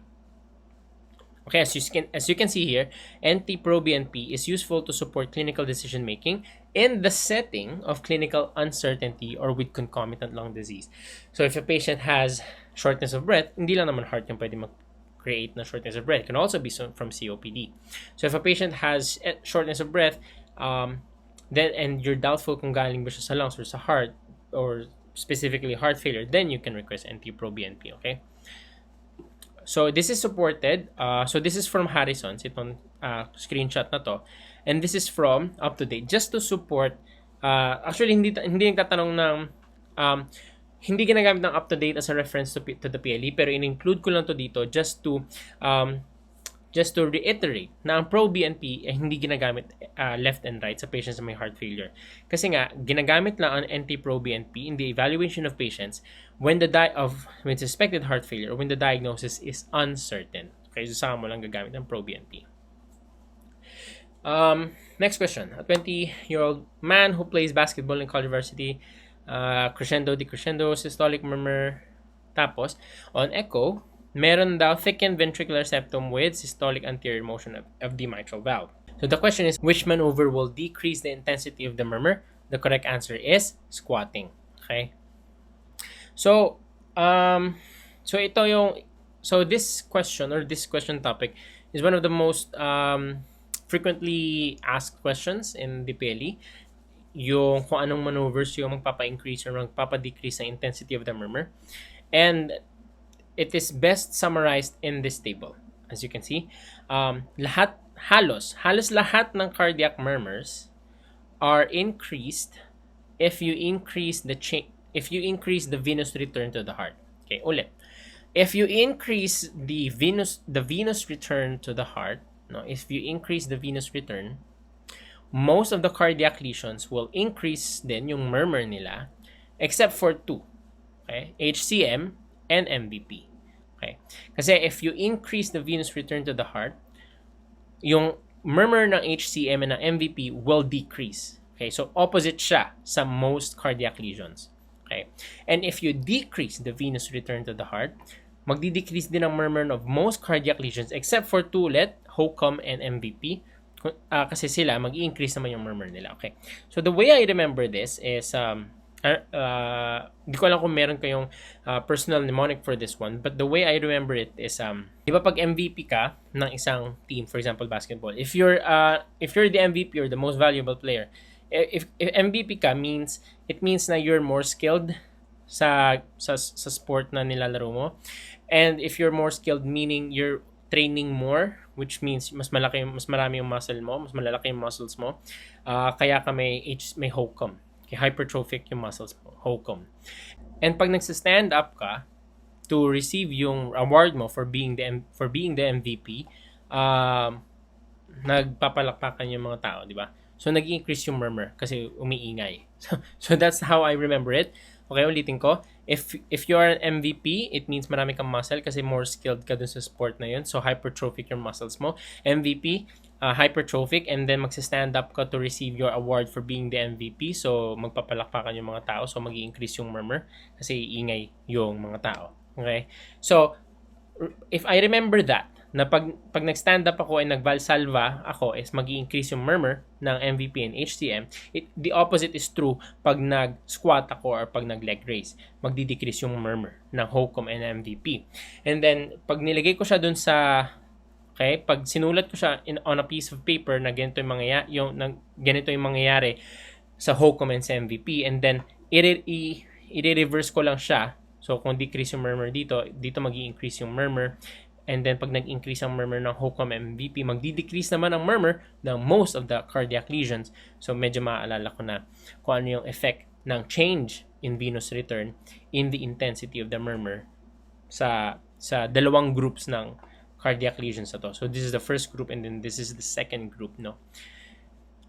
S2: Okay, as you can see here, NT-proBNP is useful to support clinical decision making in the setting of clinical uncertainty or with concomitant lung disease. So if a patient has shortness of breath, hindi lang naman heart yung pwede mag-create na shortness of breath. It can also be from COPD. So if a patient has shortness of breath, then and you're doubtful kung galing ba siya sa lungs or sa heart or specifically heart failure, then you can request NT-proBNP. Okay. So, this is supported. So, this is from Harrison's, itong screenshot na to. And this is from UpToDate. Just to support, actually, hindi nagtatanong ng, hindi ginagamit ng UpToDate as a reference to the PLE, pero in-include ko lang to dito just to reiterate na ang pro-BNP ay hindi ginagamit left and right sa patients na may heart failure. Kasi nga, ginagamit lang ang NT-proBNP in the evaluation of patients when suspected heart failure or when the diagnosis is uncertain. Okay, so saan mo lang gagamit ng pro-BNP. Next question. A 20-year-old man who plays basketball in college varsity, crescendo, decrescendo, systolic murmur, tapos, on echo, meron daw thickened ventricular septum with systolic anterior motion of the mitral valve. So the question is, which maneuver will decrease the intensity of the murmur? The correct answer is squatting. Okay? So, this question topic is one of the most frequently asked questions in the PLE. Yung kung anong maneuvers yung magpapa-increase or magpapa-decrease ng intensity of the murmur. And it is best summarized in this table. As you can see, halos lahat ng cardiac murmurs are increased if you increase the venous return to the heart. Okay, ulit. If you increase the venous return to the heart, if you increase the venous return, most of the cardiac lesions will increase din yung murmur nila, except for 2. Okay, HCM and MVP. Okay? Kasi if you increase the venous return to the heart, yung murmur ng HCM and ng MVP will decrease. Okay? So, opposite siya sa most cardiac lesions. Okay? And if you decrease the venous return to the heart, magdi-decrease din ang murmur of most cardiac lesions except for 2 ulit, HOCM and MVP. Kasi sila, mag-i-increase naman yung murmur nila. Okay. So, the way I remember this is, hindi ko alam kung meron kayong personal mnemonic for this one, but the way I remember it is, di ba pag MVP ka ng isang team, for example, basketball, if you're the MVP or the most valuable player, if MVP ka it means na you're more skilled sa sport na nilalaro mo. And if you're more skilled, meaning you're training more, which means mas marami yung muscle mo, mas malalaki yung muscles mo. Kaya ka may HOCM. Okay, hypertrophic yung muscles mo, HOCM. And pag nagsa-stand up ka to receive yung award mo for being the MVP, nagpapalakpakan yung mga tao, di ba? So, nag-increase yung murmur kasi umiingay. So that's how I remember it. Okay, ulitin ko. If you are an MVP, it means marami kang muscle kasi more skilled ka dun sa sport na yun. So, hypertrophic yung muscles mo. MVP, hypertrophic, and then magsa-stand up ka to receive your award for being the MVP. So, magpapalakpakan yung mga tao. So, mag-increase yung murmur kasi iingay yung mga tao. Okay? So, if I remember that, na pag nag-stand up ako and nag-valsalva ako is mag-i-increase yung murmur ng MVP and HTM. The opposite is true pag nag-squat ako or pag nag-leg raise. Magdi-decrease yung murmur ng HOCM and MVP. And then, pag nilagay ko siya dun sa, okay, pag sinulat ko siya on a piece of paper na ganito yung mangyayari sa HOCM and sa MVP, and then, i-reverse ko lang siya. So, kung decrease yung murmur dito mag-i-increase yung murmur. And then, pag nag-increase ang murmur ng HOCM MVP, magdi-decrease naman ang murmur ng most of the cardiac lesions. So, medyo maaalala ko na kung ano yung effect ng change in venous return in the intensity of the murmur sa dalawang groups ng cardiac lesions na to. So, this is the first group and then this is the second group, no?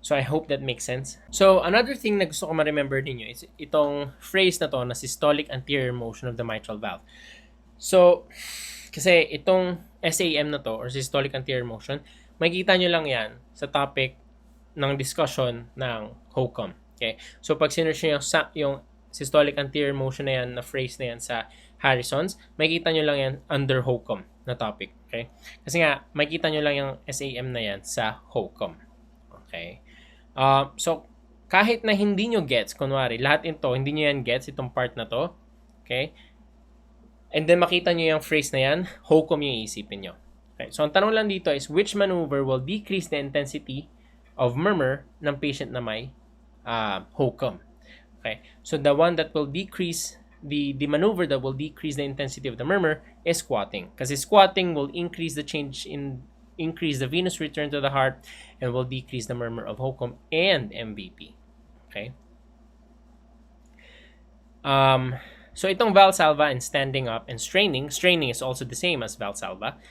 S2: So, I hope that makes sense. So, another thing na gusto ko ma-remember ninyo is itong phrase na to na systolic anterior motion of the mitral valve. So, kasi itong SAM na to or systolic anterior motion, makikita nyo lang yan sa topic ng discussion ng HOCM. Okay? So, pag sinearch nyo yung systolic anterior motion na yan, na phrase na yan sa Harrison's, makikita nyo lang yan under HOCM na topic. Okay? Kasi nga, makikita nyo lang yung SAM na yan sa HOCM. Okay? So, kahit na hindi nyo gets, kunwari, lahat ito, hindi nyo yan gets, itong part na to, okay? And then makita nyo yung phrase na yan, HOCM yung iisipin nyo. Okay, so ang tanong lang dito is, which maneuver will decrease the intensity of murmur ng patient na may HOCM? Okay, so the one that will decrease, the maneuver that will decrease the intensity of the murmur is squatting. Kasi squatting will increase the venous return to the heart and will decrease the murmur of HOCM and MVP. Okay? So itong Valsalva and standing up and straining is also the same as Valsalva.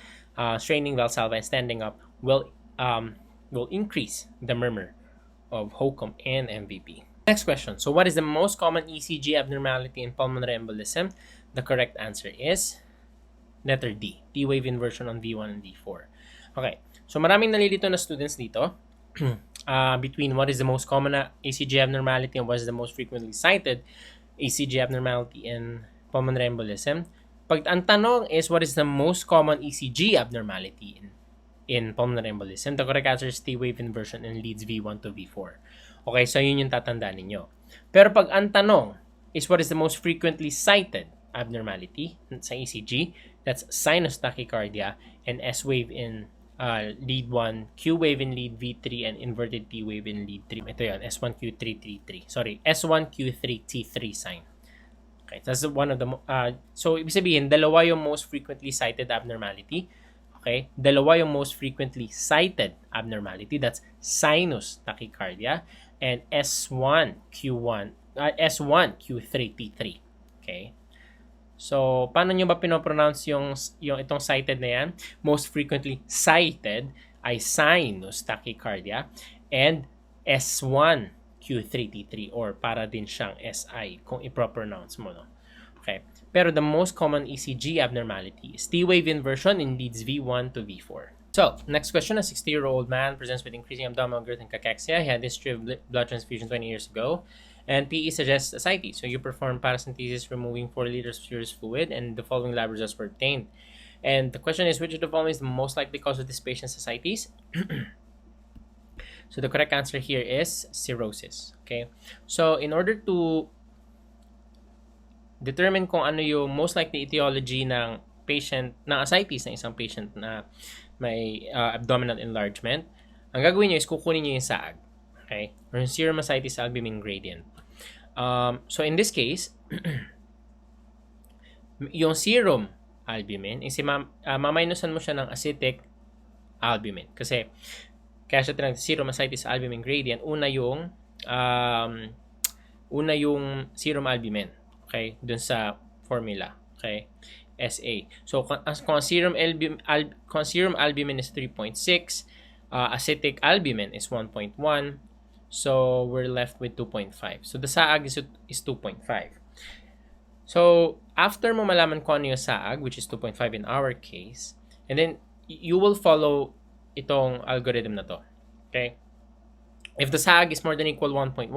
S2: Straining, Valsalva, and standing up will increase the murmur of HOCM and MVP. Next question. So what is the most common ECG abnormality in pulmonary embolism? The correct answer is letter D, T-wave inversion on V1 and V4. Okay. So maraming nalilito na students dito between what is the most common ECG abnormality and what is the most frequently cited ECG abnormality in pulmonary embolism. Pag ang tanong is what is the most common ECG abnormality in pulmonary embolism, the correct answer is T-wave inversion and leads V1 to V4. Okay, so yun yung tatandaan ninyo. Pero pag ang tanong is what is the most frequently cited abnormality sa ECG, that's sinus tachycardia and S-wave in lead 1, Q-wave in lead V3, and inverted T-wave in lead 3. Ito yan, S1Q3T3. Sorry, S1Q3T3 sign. Okay, that's one of the, so ibig sabihin, dalawa yung most frequently cited abnormality. Okay, dalawa yung most frequently cited abnormality. That's sinus tachycardia and S1Q3T3. Okay. So, paano nyo ba pinopronounce yung itong cited na yan? Most frequently cited ay sinus tachycardia and S1Q3T3 or para din siyang SI kung i-pronounce mo, no? Okay. Pero the most common ECG abnormality is T-wave inversion in leads V1 to V4. So, next question. A 60-year-old man presents with increasing abdominal girth and cachexia. He had history of blood transfusion 20 years ago. And PE suggests ascites. So you perform paracentesis, removing 4 liters of serous fluid, and the following lab results were obtained. And the question is, which of the following is the most likely cause of this patient's ascites? So the correct answer here is cirrhosis. Okay? So in order to determine kung ano yung most likely etiology ng patient, ng ascites ng isang patient na may abdominal enlargement, ang gagawin nyo is kukunin nyo yung SAAG. Okay? Or yung serum ascites albumin gradient. So in this case, yung serum albumin, maminusan mo siya ng acetic albumin. Kasi, kaya siya tinatawag serum ascites albumin gradient, una yung serum albumin. Okay? Dun sa formula. Okay? SA. So, kung serum albumin is 3.6, acetic albumin is 1.1, so we're left with 2.5. So, the SAAG is 2.5. So, after mo malaman kung ano yung SAAG, which is 2.5 in our case, and then you will follow itong algorithm na to. Okay? If the SAAG is more than equal 1.1,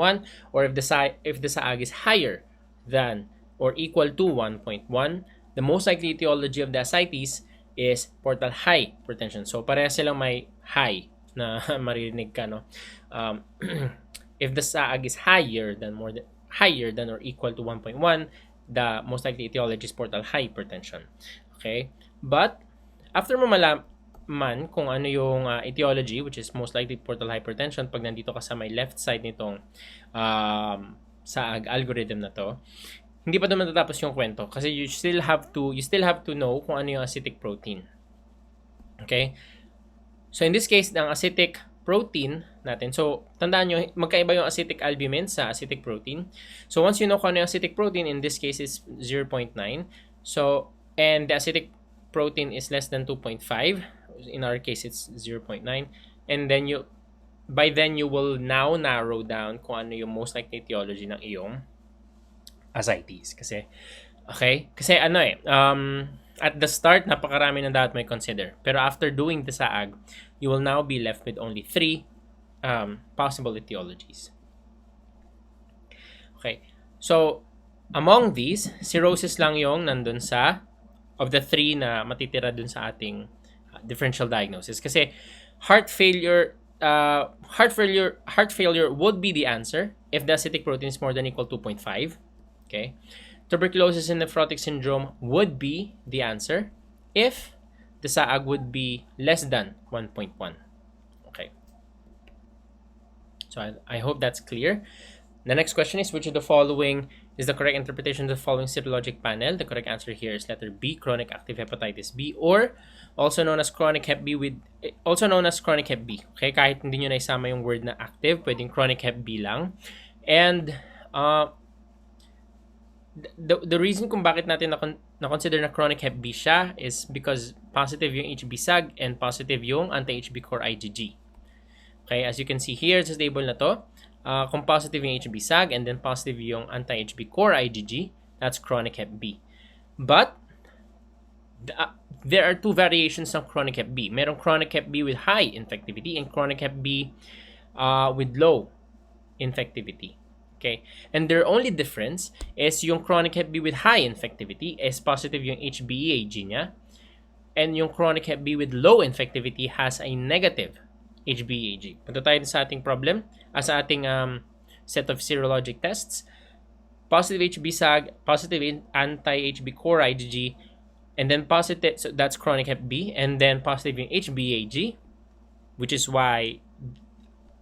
S2: or if the SAAG is higher than or equal to 1.1, the most likely etiology of the ascites is portal hypertension. So, pareha silang may high na maririnig ka, no? If the SAAG is higher than or equal to 1.1, the most likely etiology is portal hypertension. Okay? But, after mo malaman kung ano yung etiology, which is most likely portal hypertension, pag nandito ka sa may left side nitong SAAG algorithm na to, hindi pa doon matatapos yung kwento kasi you still have to know kung ano yung acetic protein. Okay? So, in this case, ang acetic protein natin. So, tandaan nyo, magkaiba yung acetic albumin sa acetic protein. So, once you know kung ano yung acetic protein, in this case is 0.9. So, and the acetic protein is less than 2.5. In our case, it's 0.9. And then by then you will now narrow down kung ano yung most likely etiology ng iyong ascites. Kasi at the start, napakarami na dapat may consider. Pero after doing the SAAG, you will now be left with only 3 possible etiologies. Okay. So, among these, cirrhosis lang yung nandun of the 3 na matitira dun sa ating differential diagnosis. Kasi heart failure would be the answer if the acetic protein is more than equal to 2.5. Okay. Tuberculosis and nephrotic syndrome would be the answer if the SAAG would be less than 1.1. Okay. So I hope that's clear. The next question is, which of the following is the correct interpretation of the following serologic panel? The correct answer here is letter B, chronic active hepatitis B, or also known as chronic hep B. Okay, kahit hindi nyo na isama yung word na active, pwedeng chronic hep B lang. And the reason kung bakit natin na-consider na chronic hep B siya is because positive yung HB-Sag and positive yung anti-HB core IgG. Okay, as you can see here sa table na to, kung positive yung HB-Sag and then positive yung anti-HB core IgG, that's chronic hep B. But there are 2 variations ng chronic hep B. Merong chronic hep B with high infectivity and chronic hep B with low infectivity. Okay, and their only difference is yung chronic hep B with high infectivity is positive yung HBeAg niya, and yung chronic hep B with low infectivity has a negative HBeAg. Punta tayo sa ating problem, sa ating set of serologic tests. Positive HB-Sag, positive anti-HB core IgG, and then positive, so that's chronic hep B, and then positive yung HBeAg, which is why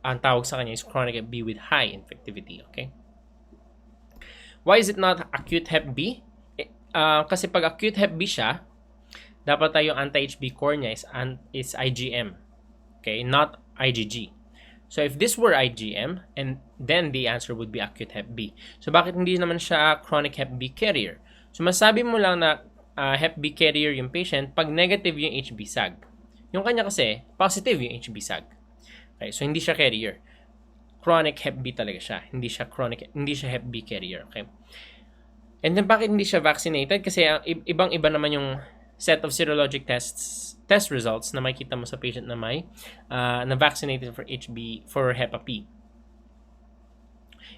S2: ang tawag sa kanya is chronic hep B with high infectivity. Okay? Why is it not acute hep B? Kasi pag acute hep B siya, dapat yung anti-HB core niya is IgM. Okay? Not IgG. So if this were IgM, and then the answer would be acute hep B. So bakit hindi naman siya chronic hep B carrier? So masabi mo lang na hep B carrier yung patient pag negative yung HB-Sag. Yung kanya kasi, positive yung HB-Sag. Okay, so hindi siya carrier. Chronic hep B talaga siya. Hindi siya hep B carrier. Okay? And then bakit hindi siya vaccinated? Kasi ibang-iba naman yung set of serologic test results na makikita mo sa patient na may na vaccinated for Hepa B.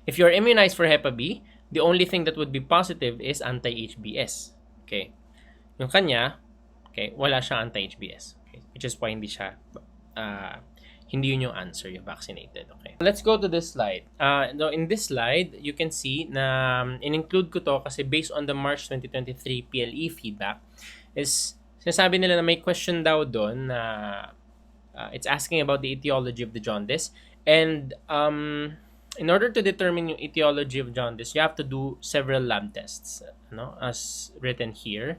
S2: If you're immunized for Hepa B, the only thing that would be positive is anti-HBs. Okay? Yung kanya, okay, wala siyang anti-HBs. Okay? Which is why hindi siya hindi yun yung answer, yung vaccinated. Okay. Let's go to this slide. Now in this slide, you can see na in-include ko to kasi based on the March 2023 PLE feedback is sinasabi nila na may question daw doon na it's asking about the etiology of the jaundice. And in order to determine yung etiology of jaundice, you have to do several lab tests, as written here.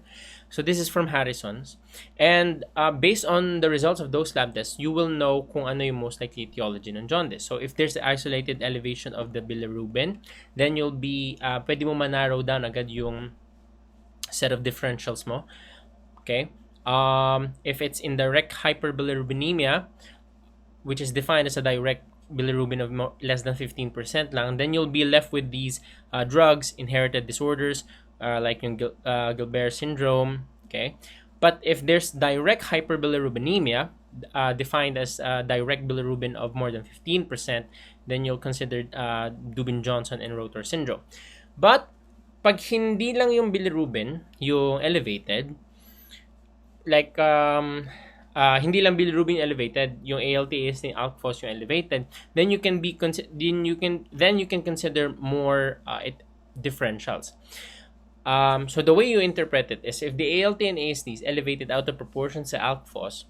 S2: So this is from Harrison's. And based on the results of those lab tests, you will know kung ano yung most likely etiology ng jaundice. So if there's isolated elevation of the bilirubin, then you'll be, pwede mo ma-narrow down agad yung set of differentials mo. Okay? If it's indirect hyperbilirubinemia, which is defined as a direct bilirubin of less than 15% lang, then you'll be left with these drugs, inherited disorders, like yung Gilbert syndrome, okay? But if there's direct hyperbilirubinemia, defined as direct bilirubin of more than 15%, then you'll consider Dubin-Johnson and Rotor syndrome. But pag hindi lang yung bilirubin yung elevated, like hindi lang bilirubin elevated, yung ALT, AST, ALK phos yung elevated, then you can consider more differentials. So the way you interpret it is if the ALT and AST is elevated out of proportion sa ALK phos,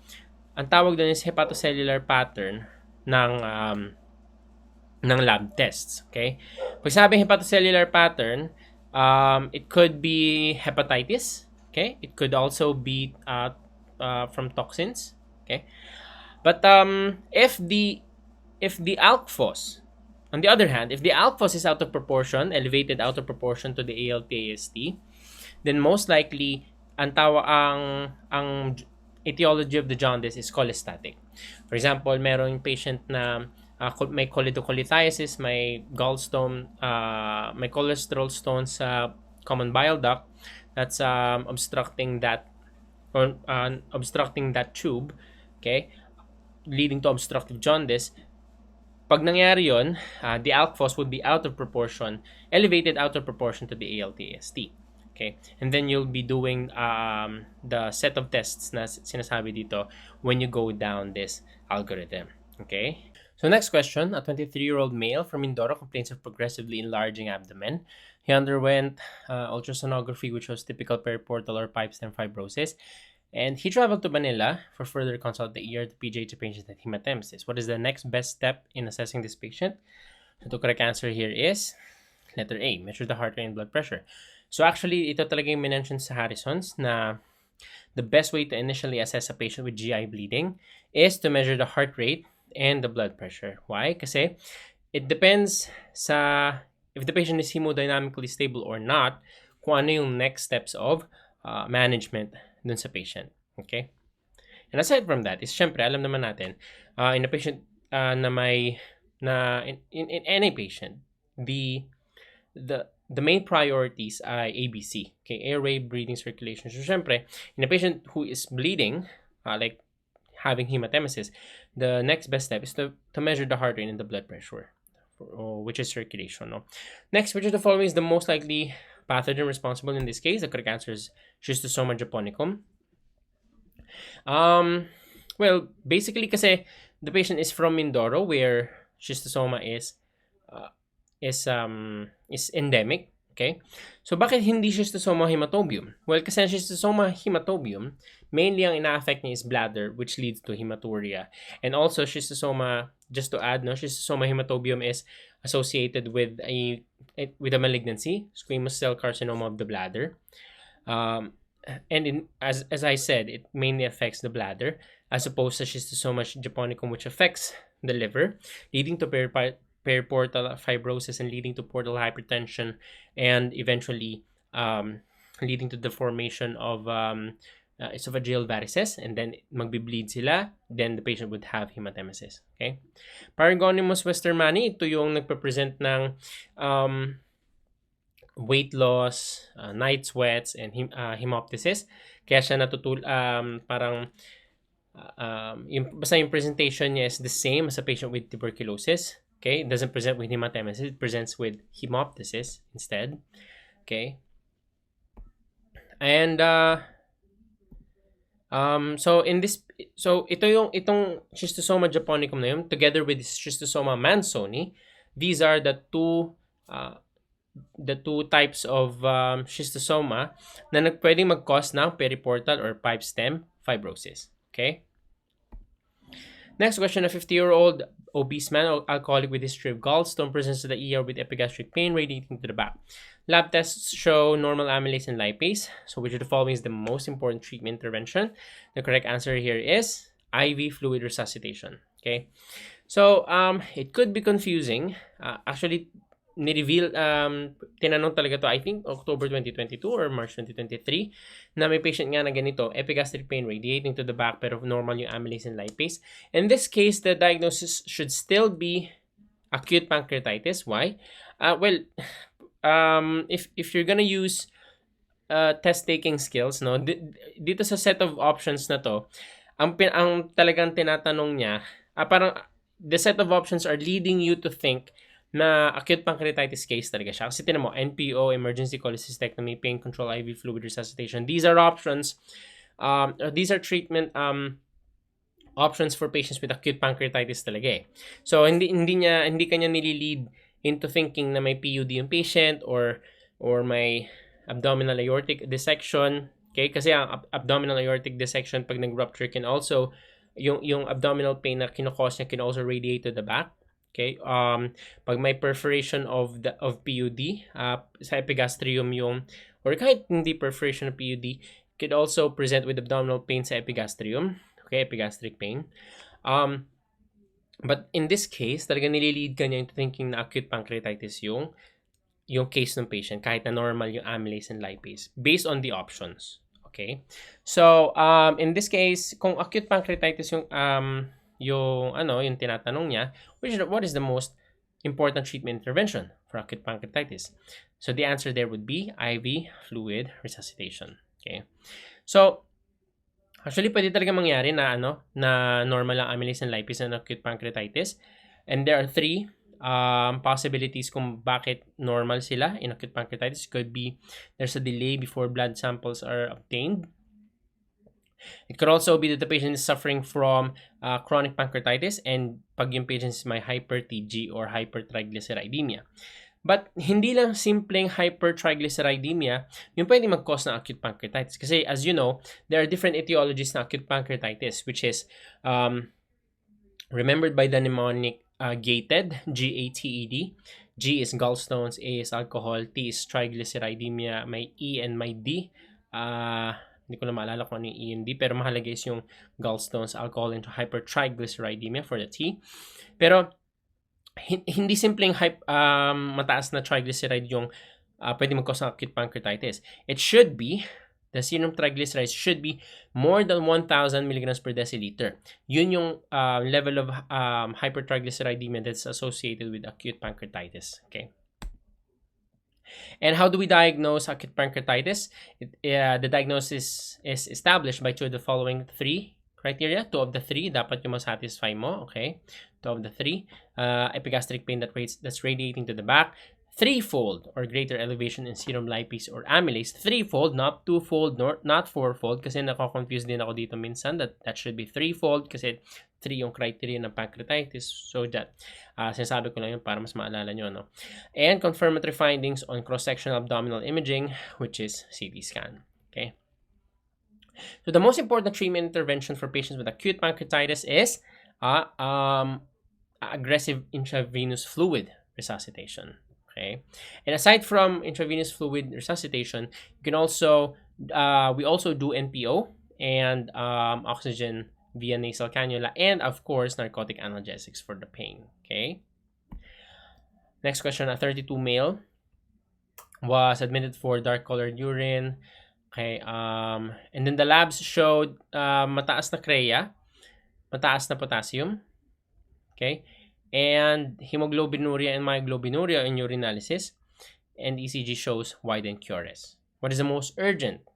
S2: ang tawag doon is hepatocellular pattern ng lab tests. Okay? Pag sabing hepatocellular pattern, it could be hepatitis. Okay? It could also be from toxins. Okay? But if the ALK phos, on the other hand, if the ALK phos is out of proportion, elevated out of proportion to the ALT AST, then most likely ang etiology of the jaundice is cholestatic. For example, merong patient na may cholelithiasis, may gallstone, may cholesterol stone sa common bile duct that's obstructing that tube, okay, leading to obstructive jaundice. Pag nangyari yon, the ALK phos would be elevated out of proportion to the ALT/AST. Okay, and then you'll be doing the set of tests na sinasabi dito when you go down this algorithm. Okay. So next question, a 23-year-old male from Mindoro complains of progressively enlarging abdomen. He underwent ultrasonography, which was typical periportal or pipe stem fibrosis. And he traveled to Manila for further consult the ER, the PGH patient at hematemesis. What is the next best step in assessing this patient? So the correct answer here is letter A, measure the heart rate and blood pressure. So actually, ito talaga yung minention sa Harrison's na the best way to initially assess a patient with GI bleeding is to measure the heart rate and the blood pressure. Why? Kasi it depends sa if the patient is hemodynamically stable or not, kung ano yung next steps of management dun sa patient. Okay? And aside from that, is syempre, alam naman natin, in a patient in any patient, the main priorities are ABC. Okay? Airway, breathing, circulation. So syempre, in a patient who is bleeding, like having hematemesis, the next best step is to measure the heart rate and the blood pressure, which is circulation. No? Next, which of the following is the most likely pathogen responsible in this case? The correct answer is Schistosoma japonicum. Well, basically kasi the patient is from Mindoro where schistosoma is endemic. Okay? So, bakit hindi schistosoma hematobium? Well, kasi schistosoma hematobium, mainly ang ina-affect niya is bladder, which leads to hematuria. And also, schistosoma, just to add, schistosoma hematobium is associated with a malignancy, squamous cell carcinoma of the bladder. And as I said, it mainly affects the bladder, as opposed to schistosoma japonicum, which affects the liver, leading to periportal fibrosis and leading to portal hypertension, and eventually leading to the formation of esophageal varices, and then magbi-bleed sila, then the patient would have hematemesis. Okay? Paragonimus westermani, ito yung nagpe-present ng weight loss, night sweats, and hemoptysis. Kaya siya basta yung presentation niya is the same as a patient with tuberculosis. Okay, it doesn't present with hematemesis, it presents with hemoptysis instead. Okay, and Itong Schistosoma japonicum na yun, together with Schistosoma mansoni, these are the two types of schistosoma na pwedeng mag-cause ng periportal or pipe stem fibrosis. Okay? Next question, a 50-year-old obese man, alcoholic with history of gallstone, presents to the ER with epigastric pain radiating to the back. Lab tests show normal amylase and lipase. So which of the following is the most important treatment intervention? The correct answer here is IV fluid resuscitation. Okay? So it could be confusing. Actually, ni-reveal, tinanong talaga to, I think, October 2022 or March 2023, na may patient nga na ganito, epigastric pain radiating to the back pero normal yung amylase and lipase. In this case, the diagnosis should still be acute pancreatitis. Why? If you're gonna use test-taking skills, no, dito sa set of options na to, ang talagang tinatanong niya, parang the set of options are leading you to think na acute pancreatitis case talaga siya. Kasi tinan mo, NPO, emergency cholecystectomy, pain control, IV fluid resuscitation. These are options, these are treatment options for patients with acute pancreatitis talaga eh. So, hindi kanya nililid into thinking na may PUD yung patient or may abdominal aortic dissection. Okay? Kasi ang abdominal aortic dissection, pag nag-rupture, can also, yung abdominal pain na kinokause niya can also radiate to the back. Okay, pag may perforation of PUD sa epigastrium yung, or kahit hindi perforation of PUD, could also present with abdominal pain sa epigastrium. Okay, epigastric pain. But in this case, talaga nililid ka niya into thinking na acute pancreatitis yung case ng patient kahit na normal yung amylase and lipase based on the options. Okay, so in this case, kung acute pancreatitis yung tinatanong niya, what is the most important treatment intervention for acute pancreatitis? So the answer there would be IV fluid resuscitation. Okay. So actually pwede talaga mangyari na na normal lang amylase and lipase and acute pancreatitis. And there are three possibilities kung bakit normal sila in acute pancreatitis. Could be there's a delay before blood samples are obtained. It could also be that the patient is suffering from chronic pancreatitis and pag yung patient is may hyper-TG or hypertriglyceridemia. But hindi lang simpleng hypertriglyceridemia yung pwede mag-cause ng acute pancreatitis. Kasi as you know, there are different etiologies ng acute pancreatitis, which is remembered by the mnemonic GATED, G-A-T-E-D. G is gallstones, A is alcohol, T is triglyceridemia, may E and may D. Hindi ko na maalala kung ano yung E and D, pero mahalaga is yung gallstones, alcohol, and hypertriglyceridemia for the T. Pero hindi simpleng mataas na triglyceride yung pwede mag-cause ng acute pancreatitis. It should be, the serum triglycerides should be more than 1,000 milligrams per deciliter. Yun yung level of hypertriglyceridemia that's associated with acute pancreatitis. Okay. And how do we diagnose acute pancreatitis? The diagnosis is established by two of the following three criteria. Two of the three dapat yung masatisfy mo. Okay, two of the three. Epigastric pain that's radiating to the back. Threefold or greater elevation in serum lipase or amylase. Threefold, not twofold, not fourfold. Kasi nako-confuse din ako dito minsan that should be threefold kasi 3 yung criteria ng pancreatitis. So that, sinasabi ko lang yun para mas maalala nyo. No? And confirmatory findings on cross-sectional abdominal imaging, which is CT scan. Okay. So the most important treatment intervention for patients with acute pancreatitis is aggressive intravenous fluid resuscitation. Okay, and aside from intravenous fluid resuscitation, you can also we also do NPO and oxygen via nasal cannula, and of course narcotic analgesics for the pain. Okay. Next question: a 32 male was admitted for dark colored urine. Okay, and then the labs showed mataas na CREA, mataas na potassium. Okay. And hemoglobinuria and myoglobinuria in urinalysis, and ECG shows widened QRS. What is the most urgent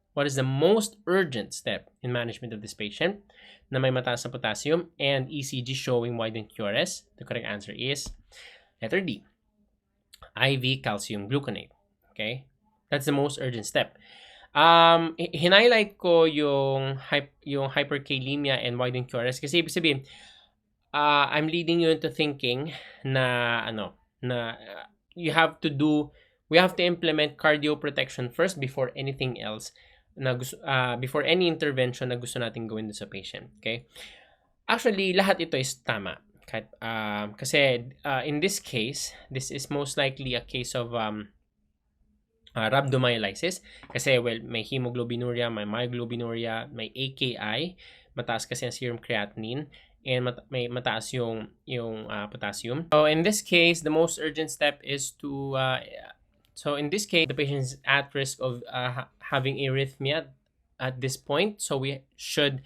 S2: step in management of this patient na may mataas na potassium and ECG showing widened QRS? The correct answer is letter D, IV calcium gluconate. Okay, that's the most urgent step. Hinighlight ko yung hyperkalemia and widened QRS kasi ibig sabihin, I'm leading you into thinking na we have to implement cardio protection first before anything else before any intervention na gusto nating gawin sa patient. Okay? Actually, lahat ito is tama. Kasi in this case, this is most likely a case of rhabdomyolysis. Kasi, may hemoglobinuria, may myoglobinuria, may AKI, mataas kasi ang serum creatinine, and may mataas yung potassium. So, in this case, the most urgent step is to the patient is at risk of having arrhythmia at this point. So, we should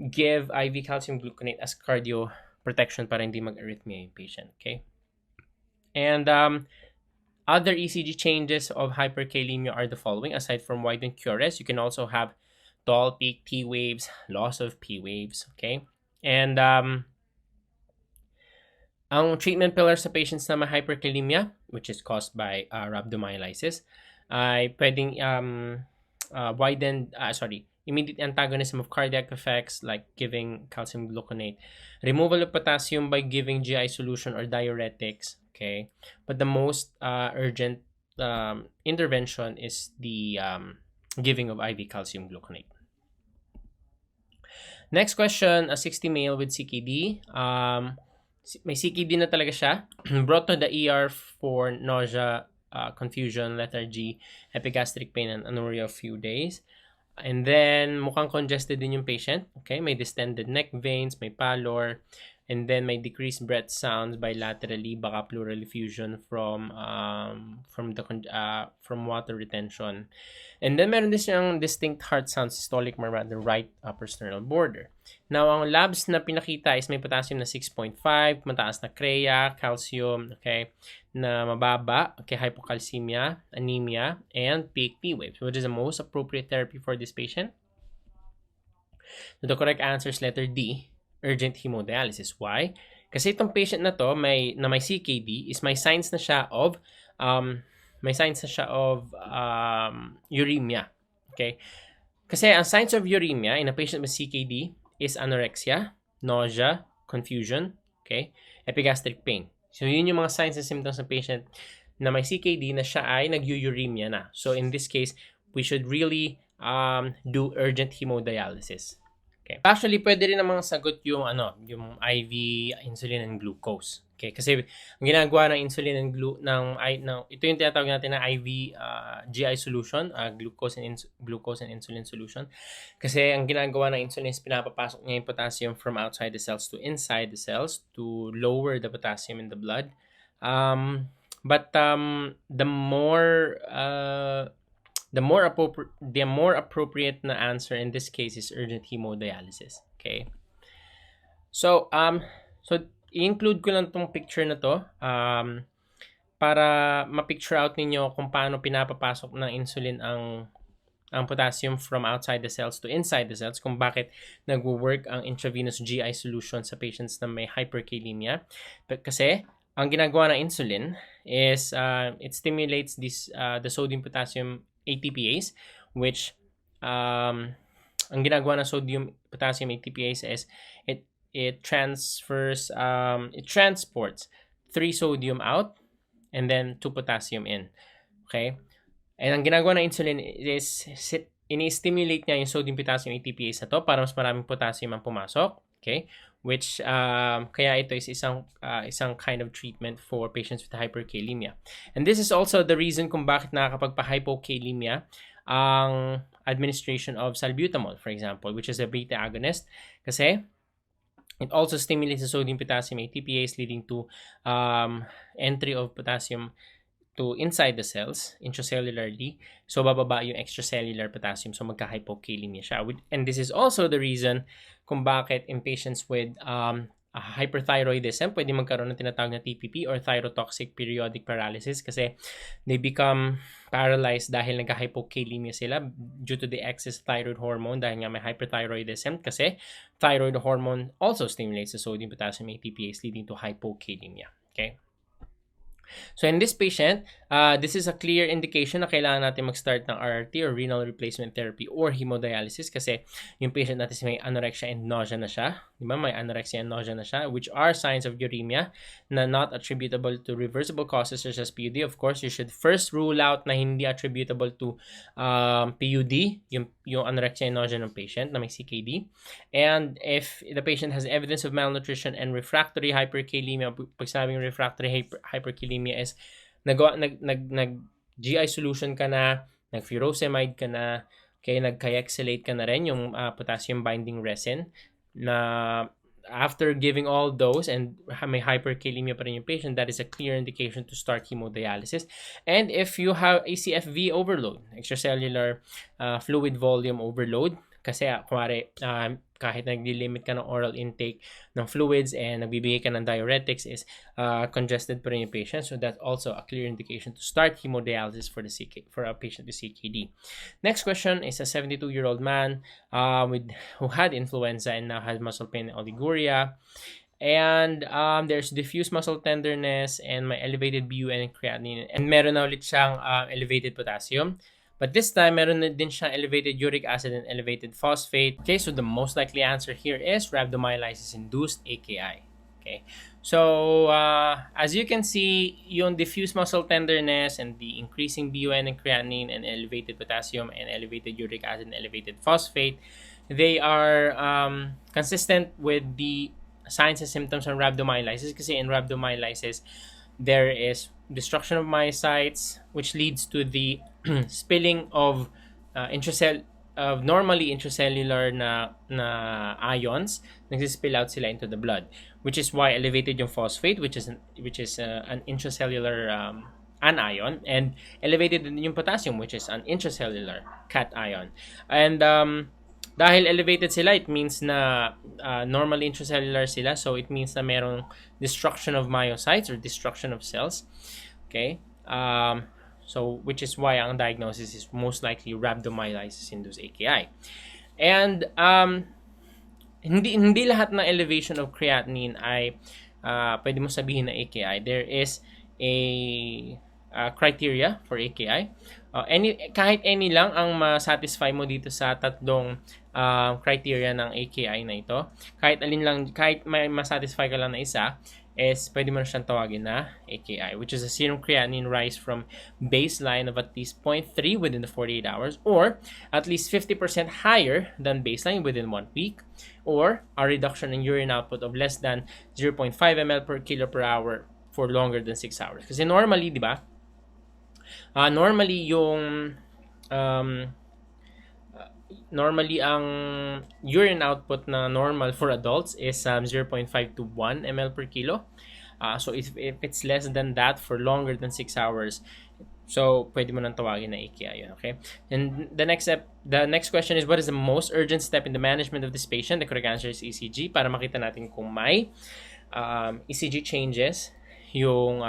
S2: give IV calcium gluconate as cardio protection para hindi mag-arrhythmia yung patient. Okay? And other ECG changes of hyperkalemia are the following. Aside from widened QRS, you can also have tall peak T waves, loss of P waves. Okay? And ang treatment pillar sa patients na may hyperkalemia, which is caused by rhabdomyolysis, ay pwedeng immediate antagonism of cardiac effects like giving calcium gluconate, removal of potassium by giving GI solution or diuretics. Okay, but the most urgent intervention is the giving of IV calcium gluconate. Next question, a 60 male with CKD. May CKD na talaga siya. Brought to the ER for nausea, confusion, lethargy, epigastric pain, and anuria of few days. And then, mukhang congested din yung patient. Okay, may distended neck veins, may pallor, and then may decreased breath sounds bilaterally, baka pleural effusion from water retention. And then meron din siyang distinct heart sound systolic murmur at the right upper sternal border. Now, ang labs na pinakita is may potassium na 6.5, mataas na CREA, calcium, okay, na mababa, okay, hypocalcemia, anemia, and peak P waves, which is the most appropriate therapy for this patient. So the correct answer is letter D, urgent hemodialysis. Why? Kasi itong patient na to may CKD is may signs na siya of uremia. Okay? Kasi ang signs of uremia in a patient with CKD is anorexia, nausea, confusion, okay, epigastric pain. So yun yung mga signs and symptoms ng patient na may CKD na siya ay nag-uremia na. So in this case, we should really do urgent hemodialysis. Okay. Actually, pwede rin namang sagot yung IV insulin and glucose. Okay, kasi ang ginagawa ng insulin and ito yung tinatawag natin na IV GI solution, glucose and insulin solution. Kasi ang ginagawa ng insulin is pinapapasok niya yung potassium from outside the cells to inside the cells to lower the potassium in the blood. But the more appropriate na answer in this case is urgent hemodialysis. Okay. So i-include ko lang tong picture na to para ma-picture out ninyo kung paano pinapapasok ng insulin ang potassium from outside the cells to inside the cells, kung bakit nagwo-work ang intravenous GI solution sa patients na may hyperkalemia. Kasi ang ginagawa ng insulin is it stimulates the sodium potassium ATPase, which ang ginagawa ng sodium potassium ATPase is it transports 3 sodium out and then 2 potassium in. Okay? And ang ginagawa ng insulin is ini-stimulate niya yung sodium potassium ATPase na to para mas maraming potassium ang pumasok. Okay? Which kaya ito is isang kind of treatment for patients with hyperkalemia. And this is also the reason kung bakit nakakapagpa-hypokalemia ang administration of salbutamol, for example, which is a beta agonist, kasi it also stimulates the sodium potassium ATPase, leading to entry of potassium to inside the cells intracellularly. So bababa yung extracellular potassium, so magka-hypokalemia siya. And this is also the reason kung bakit in patients with hyperthyroidism, pwede magkaroon ng tinatawag na TPP or thyrotoxic periodic paralysis, kasi they become paralyzed dahil nagka-hypokalemia sila due to the excess thyroid hormone, dahil nga may hyperthyroidism, kasi thyroid hormone also stimulates the sodium potassium ATPase, leading to hypokalemia. Okay? So in this patient, this is a clear indication na kailangan natin mag-start ng RRT or renal replacement therapy or hemodialysis kasi yung patient natin may anorexia and nausea na siya. Di ba? May anorexia and nausea na siya, which are signs of uremia na not attributable to reversible causes such as PUD. Of course, you should first rule out na hindi attributable to PUD, yung anorexia and nausea ng patient na may CKD. And if the patient has evidence of malnutrition and refractory hyperkalemia, pag sabing refractory hyperkalemia is nag GI solution ka na, nag-furosemide ka na, okay, nag-kayexalate ka na rin, yung potassium binding resin, na after giving all those and may hyperkalemia pa rin yung patient, that is a clear indication to start hemodialysis. And if you have ACFV overload, extracellular fluid volume overload, kasi kumare kahit nagli-limit ka ng oral intake ng fluids and nagbibigay ka ng diuretics is congested pa rin yung patient. So that's also a clear indication to start hemodialysis for a patient with CKD. Next question is a 72-year-old man who had influenza and now has muscle pain and oliguria. And there's diffuse muscle tenderness and may elevated BUN and creatinine. And meron na ulit siyang elevated potassium. But this time, meron na din siyang elevated uric acid and elevated phosphate. Okay, so the most likely answer here is rhabdomyolysis-induced AKI. Okay, so as you can see, yung diffuse muscle tenderness and the increasing BUN and creatinine and elevated potassium and elevated uric acid and elevated phosphate, they are consistent with the signs and symptoms of rhabdomyolysis. Kasi in rhabdomyolysis, there is destruction of myocytes, which leads to the spilling of normally intracellular na ions, nagsispill out sila into the blood, which is why elevated yung phosphate, which is an intracellular anion, and elevated din yung potassium, which is an intracellular cation. And dahil elevated sila, it means na normally intracellular sila, so it means na merong destruction of myocytes or destruction of cells. Okay, so which is why ang diagnosis is most likely rhabdomyolysis-induced AKI. And hindi lahat ng elevation of creatinine ay pwede mo sabihin na AKI. There is a criteria for AKI. Kahit any lang ang ma-satisfy mo dito sa tatlong criteria ng AKI na ito. Kahit may ma-satisfy ka lang na isa, is pwede mo na siyang tawagin na AKI, which is a serum creatinine rise from baseline of at least 0.3 within the 48 hours, or at least 50% higher than baseline within 1 week, or a reduction in urine output of less than 0.5 ml per kilo per hour for longer than 6 hours. Kasi normally, di ba? Normally ang urine output na normal for adults is 0.5 to 1 ml per kilo. So if it's less than that for longer than 6 hours, so pwede mo nang tawagin na AKI yun, okay? And the next question is, what is the most urgent step in the management of this patient? The correct answer is ECG, para makita natin kung may ECG changes yung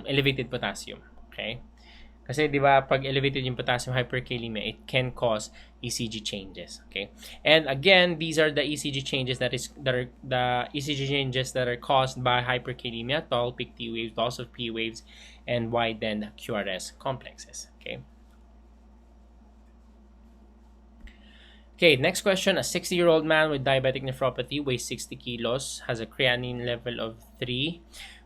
S2: elevated potassium, okay? Kasi di ba pag elevated yung potassium hyperkalemia, it can cause ECG changes, okay? And again, these are the ECG changes that are caused by hyperkalemia, tall peak T waves, loss of P waves, and widened QRS complexes, okay? Okay, next question. A 60-year-old man with diabetic nephropathy, weighs 60 kilos, has a creatinine level of 3.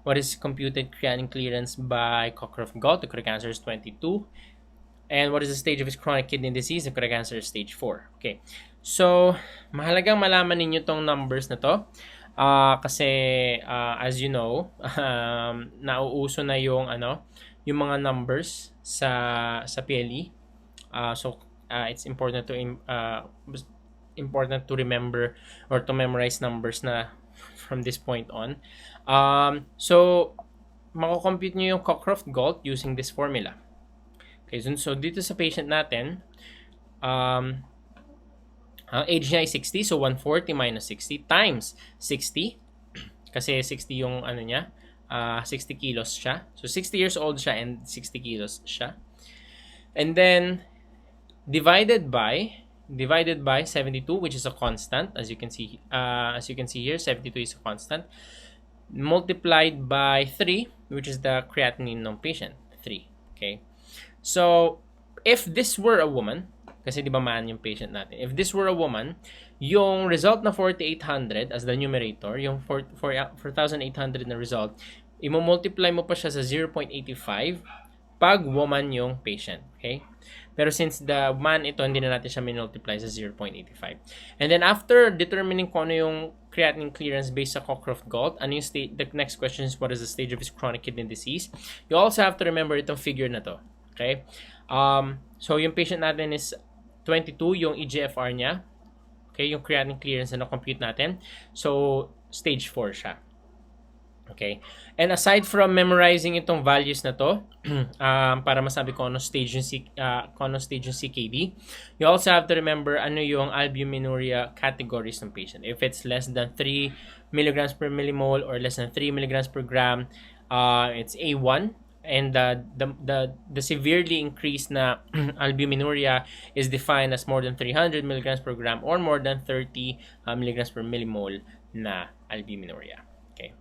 S2: What is computed creatinine clearance by Cockcroft-Gault? The correct answer is 22. And what is the stage of his chronic kidney disease? The correct answer is stage 4. Okay. So, mahalagang malaman ninyo tong numbers na to. Kasi, as you know, nauuso na yung mga numbers sa PLE. It's important to remember or to memorize numbers na from this point on. So mako-compute nyo yung Cockcroft-Gault using this formula. Okay, so dito sa patient natin, ang age niya ay 60, so 140 minus 60 times 60, kasi 60 yung 60 kilos siya. So 60 years old siya and 60 kilos siya. And then divided by 72, which is a constant, as you can see here, 72 is a constant. multiplied by 3, which is the creatinine ng patient, 3. Okay? So, if this were a woman, kasi di ba man yung patient natin, if this were a woman, yung result na 4,800 as the numerator, yung 4,800 na result, i-multiply mo pa siya sa 0.85 pag woman yung patient. Okay? Pero since the man ito, hindi na natin siya minultiply sa 0.85. And then after determining kung ano yung creatinine clearance based sa Cockcroft-Gault, ano yung the next question is what is the stage of his chronic kidney disease? You also have to remember itong figure na to. Okay? So yung patient natin is 22, yung eGFR niya. Okay? Yung creatinine clearance na compute natin. So stage 4 siya. Okay? And aside from memorizing itong values na to, para masabi ko ano stage yung CKD, you also have to remember ano yung albuminuria categories ng patient. If it's less than 3 milligrams per millimole or less than 3 milligrams per gram, it's A1. And the severely increased na albuminuria is defined as more than 300 milligrams per gram or more than 30 milligrams per millimole na albuminuria. Okay.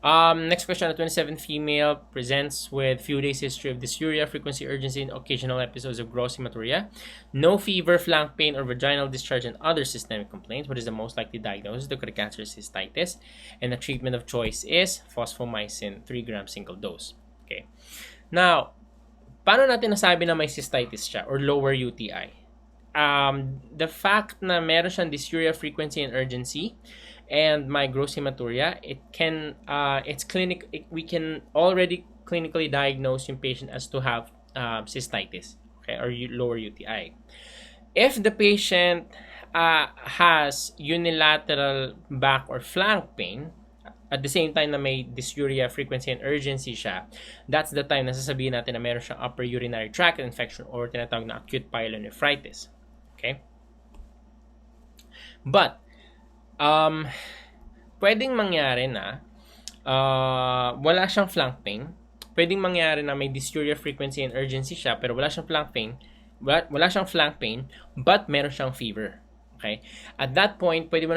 S2: Next question, a 27 female presents with few days history of dysuria, frequency, urgency, and occasional episodes of gross hematuria. No fever, flank pain, or vaginal discharge and other systemic complaints. What is the most likely diagnosis? The cancer cystitis. And the treatment of choice is fosfomycin 3 grams single dose. Okay. Now, paano natin nasabi na may cystitis siya or lower UTI? The fact na meron siyang dysuria, frequency, and urgency, and my gross hematuria, we can already clinically diagnose yung patient as to have cystitis, okay, or lower UTI. If the patient has unilateral back or flank pain, at the same time na may dysuria, frequency, and urgency siya, that's the time na sasabihin natin na meron siyang upper urinary tract infection or tinatawag na acute pyelonephritis. Okay? But, pwedeng mangyari na wala siyang flank pain. Pwedeng mangyari na may dysuria, frequency, and urgency siya pero wala siyang flank pain. Wala siyang flank pain but meron siyang fever. Okay? At that point, pwede mo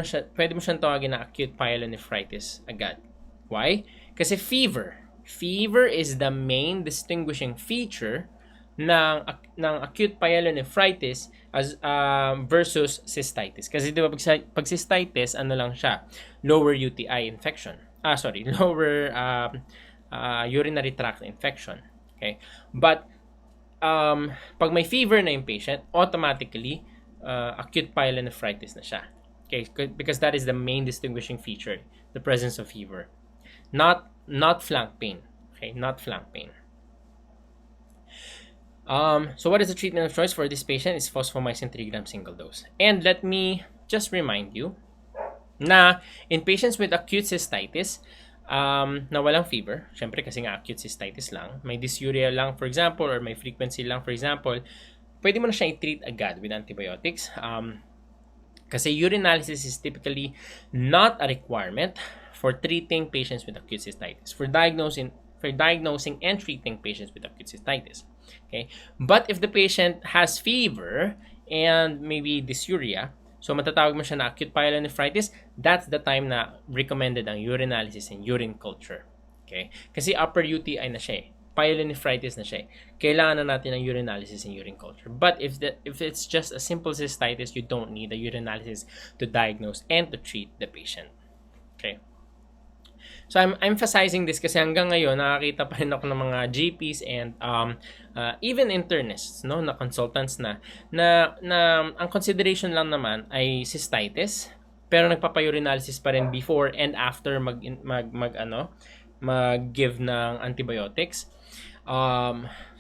S2: siyang tawagin na acute pyelonephritis agad. Why? Kasi fever is the main distinguishing feature ng acute pyelonephritis as versus cystitis. Kasi di ba pag cystitis, ano lang siya, lower UTI infection. Lower urinary tract infection. Okay? But pag may fever na yung patient, automatically acute pyelonephritis na siya. Okay? Because that is the main distinguishing feature, the presence of fever. Not flank pain. Okay? Not flank pain. So what is the treatment of choice for this patient? Is fosfomycin 3 grams single dose. And let me just remind you na in patients with acute cystitis, na walang fever, syempre kasi nga acute cystitis lang, may dysuria lang for example, or may frequency lang for example, pwede mo na siya i-treat agad with antibiotics. Kasi urinalysis is typically not a requirement for treating patients with acute cystitis. For diagnosing and treating patients with acute cystitis. Okay? But if the patient has fever and maybe dysuria, so matatawag mo siya na acute pyelonephritis, that's the time na recommended ang urinalysis and urine culture. Okay? Kasi upper UTI na siya eh. Pyelonephritis na siya eh. Kailangan na natin ang urinalysis and urine culture. But if it's just a simple cystitis, you don't need a urinalysis to diagnose and to treat the patient. Okay? So I'm emphasizing this kasi hanggang ngayon nakakita pa rin ako ng mga GPs and even internists, no, na consultants na ang consideration lang naman ay cystitis pero nagpapa-urinalysis pa rin before and after mag-give ng antibiotics.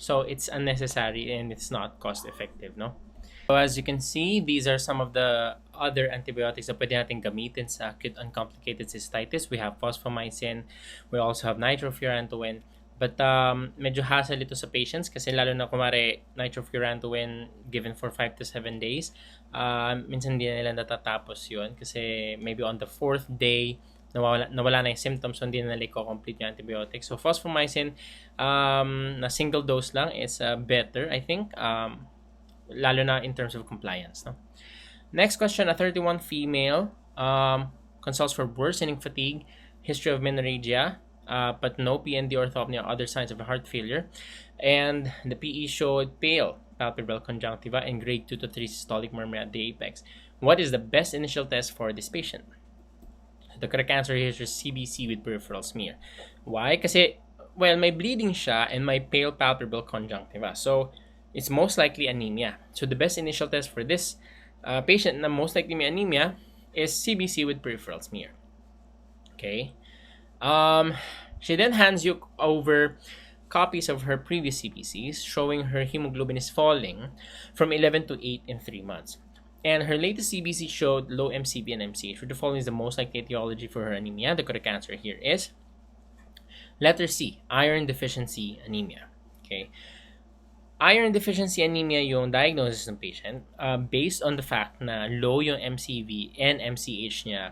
S2: So it's unnecessary and it's not cost effective, no? So as you can see, these are some of the other antibiotics na pwede natin gamitin sa acute uncomplicated cystitis. We have fosfomycin, we also have nitrofurantoin. But medyo hassle ito sa patients kasi lalo na kumare nitrofurantoin given for 5 to 7 days. Minsan hindi na nila natatapos yun kasi maybe on the 4th day, nawala na yung symptoms, so hindi na nila complete yung antibiotics. So fosfomycin na single dose lang is better, I think. Lalo na in terms of compliance, no? Next question, a 31 female consults for worsening fatigue, history of menorrhagia, but no PND orthopnea or other signs of heart failure. And the PE showed pale palpebral conjunctiva and grade 2 to 3 systolic murmur at the apex. What is the best initial test for this patient? The correct answer here is CBC with peripheral smear. Why? Kasi, well, may bleeding siya and may pale palpebral conjunctiva. So, it's most likely anemia. So, the best initial test for this patient na most likely may anemia is CBC with peripheral smear. Okay. She then hands you over copies of her previous CBCs showing her hemoglobin is falling from 11 to 8 in 3 months. And her latest CBC showed low MCV and MCH, which the following is the most likely etiology for her anemia. The correct answer here is letter C, iron deficiency anemia. Okay. Iron deficiency anemia yung diagnosis ng patient based on the fact na low yung MCV and MCH niya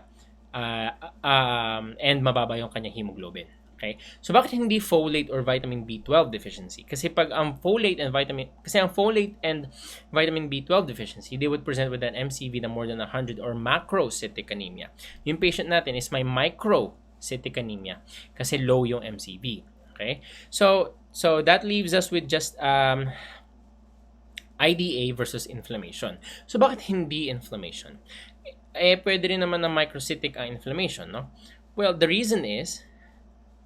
S2: and mababa yung kanyang hemoglobin. Okay? So, bakit hindi folate or vitamin B12 deficiency? Kasi pag ang folate and vitamin B12 deficiency, they would present with an MCV na more than 100 or macrocytic anemia. Yung patient natin is may microcytic anemia kasi low yung MCV. Okay? So that leaves us with just IDA versus inflammation. So, bakit hindi inflammation? Pwede rin naman na microcytic ang inflammation, no? Well, the reason is